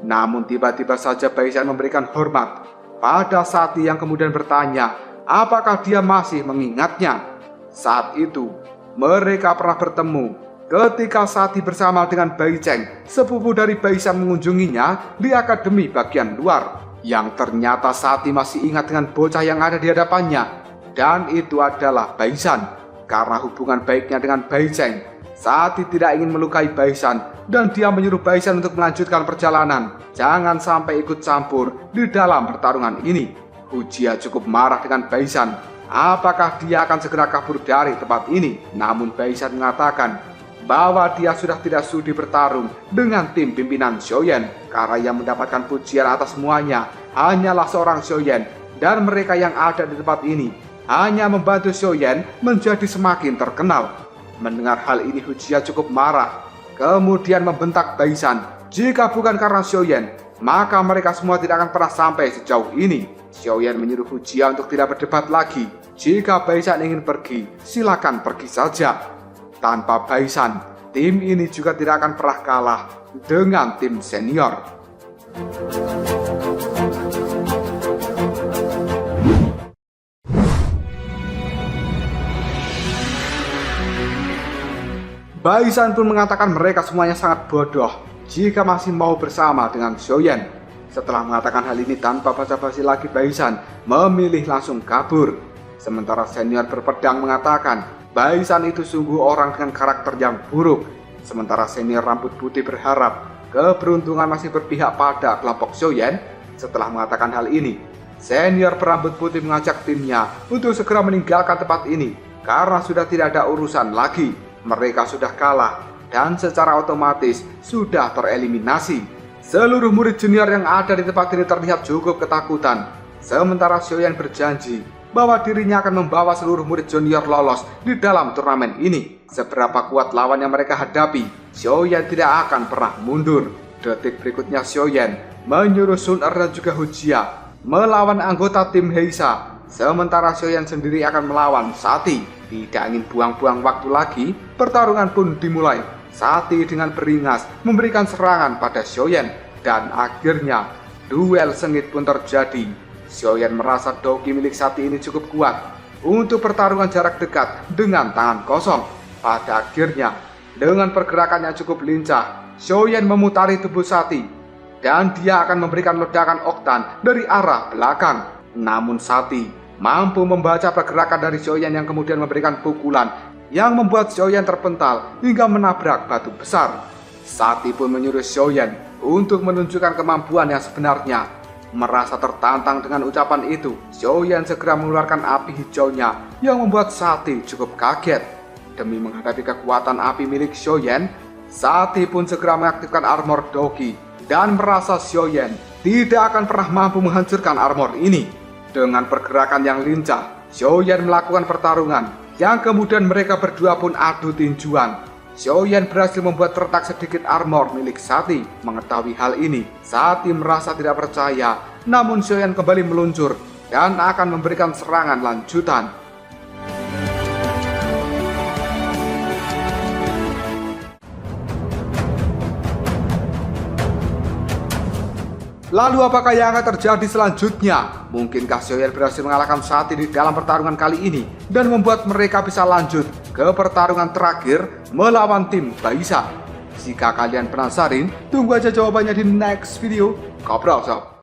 Namun tiba-tiba saja Baisan memberikan hormat pada Sati yang kemudian bertanya apakah dia masih mengingatnya. Saat itu mereka pernah bertemu ketika Sati bersama dengan Bai Cheng, sepupu dari Baisan, mengunjunginya di akademi bagian luar. Yang ternyata Sati masih ingat dengan bocah yang ada di hadapannya, dan itu adalah Baisan. Karena hubungan baiknya dengan Bai Cheng, Sati tidak ingin melukai Baisan, dan dia menyuruh Baisan untuk melanjutkan perjalanan. Jangan sampai ikut campur di dalam pertarungan ini. Hujia cukup marah dengan Baisan. Apakah dia akan segera kabur dari tempat ini? Namun Baisan mengatakan bahwa dia sudah tidak sudi bertarung dengan tim pimpinan Xiaoyan, karena yang mendapatkan pujian atas semuanya hanyalah seorang Xiaoyan dan mereka yang ada di tempat ini hanya membantu Xiaoyan menjadi semakin terkenal. Mendengar hal ini, Hujia cukup marah, kemudian membentak Baisan. Jika bukan karena Xiaoyan, maka mereka semua tidak akan pernah sampai sejauh ini. Xiaoyan menyuruh Hujia untuk tidak berdebat lagi. Jika Baisan ingin pergi, silakan pergi saja. Tanpa Baisan, tim ini juga tidak akan pernah kalah dengan tim senior. Baisan pun mengatakan mereka semuanya sangat bodoh jika masih mau bersama dengan Xiaoyan. Setelah mengatakan hal ini tanpa basa-basi lagi, Baisan memilih langsung kabur. Sementara senior berpedang mengatakan Baisan itu sungguh orang dengan karakter yang buruk. Sementara senior rambut putih berharap keberuntungan masih berpihak pada kelompok Xiaoyan. Setelah mengatakan hal ini, senior berambut putih mengajak timnya untuk segera meninggalkan tempat ini karena sudah tidak ada urusan lagi. Mereka sudah kalah dan secara otomatis sudah tereliminasi. Seluruh murid junior yang ada di tempat ini terlihat cukup ketakutan. Sementara Xiaoyan berjanji bahwa dirinya akan membawa seluruh murid junior lolos di dalam turnamen ini. Seberapa kuat lawan yang mereka hadapi, Xiaoyan tidak akan pernah mundur. Detik berikutnya Xiaoyan menyuruh Sun Er dan juga Hujia melawan anggota tim Heisa. Sementara Xiaoyan sendiri akan melawan Sati. Tidak ingin buang-buang waktu lagi, pertarungan pun dimulai. Sati dengan beringas memberikan serangan pada Xiaoyan dan akhirnya duel sengit pun terjadi. Xiaoyan merasa doki milik Sati ini cukup kuat untuk pertarungan jarak dekat dengan tangan kosong. Pada akhirnya, dengan pergerakan yang cukup lincah, Xiaoyan memutari tubuh Sati dan dia akan memberikan ledakan oktan dari arah belakang. Namun Sati mampu membaca pergerakan dari Xiaoyan yang kemudian memberikan pukulan yang membuat Xiaoyan terpental hingga menabrak batu besar. Sati pun menyuruh Xiaoyan untuk menunjukkan kemampuan yang sebenarnya. Merasa tertantang dengan ucapan itu, Xiaoyan segera mengeluarkan api hijaunya yang membuat Sati cukup kaget. Demi menghadapi kekuatan api milik Xiaoyan, Sati pun segera mengaktifkan armor Doki dan merasa Xiaoyan tidak akan pernah mampu menghancurkan armor ini. Dengan pergerakan yang lincah, Xiaoyan melakukan pertarungan yang kemudian mereka berdua pun adu tinjuan. Xiaoyan berhasil membuat retak sedikit armor milik Sati. Mengetahui hal ini, Sati merasa tidak percaya, namun Xiaoyan kembali meluncur dan akan memberikan serangan lanjutan. Lalu apakah yang akan terjadi selanjutnya? Mungkinkah Xiaoyan berhasil mengalahkan Sati di dalam pertarungan kali ini dan membuat mereka bisa lanjut ke pertarungan terakhir melawan tim Baisan? Jika kalian penasaran, tunggu aja jawabannya di next video. Ngobrol sob.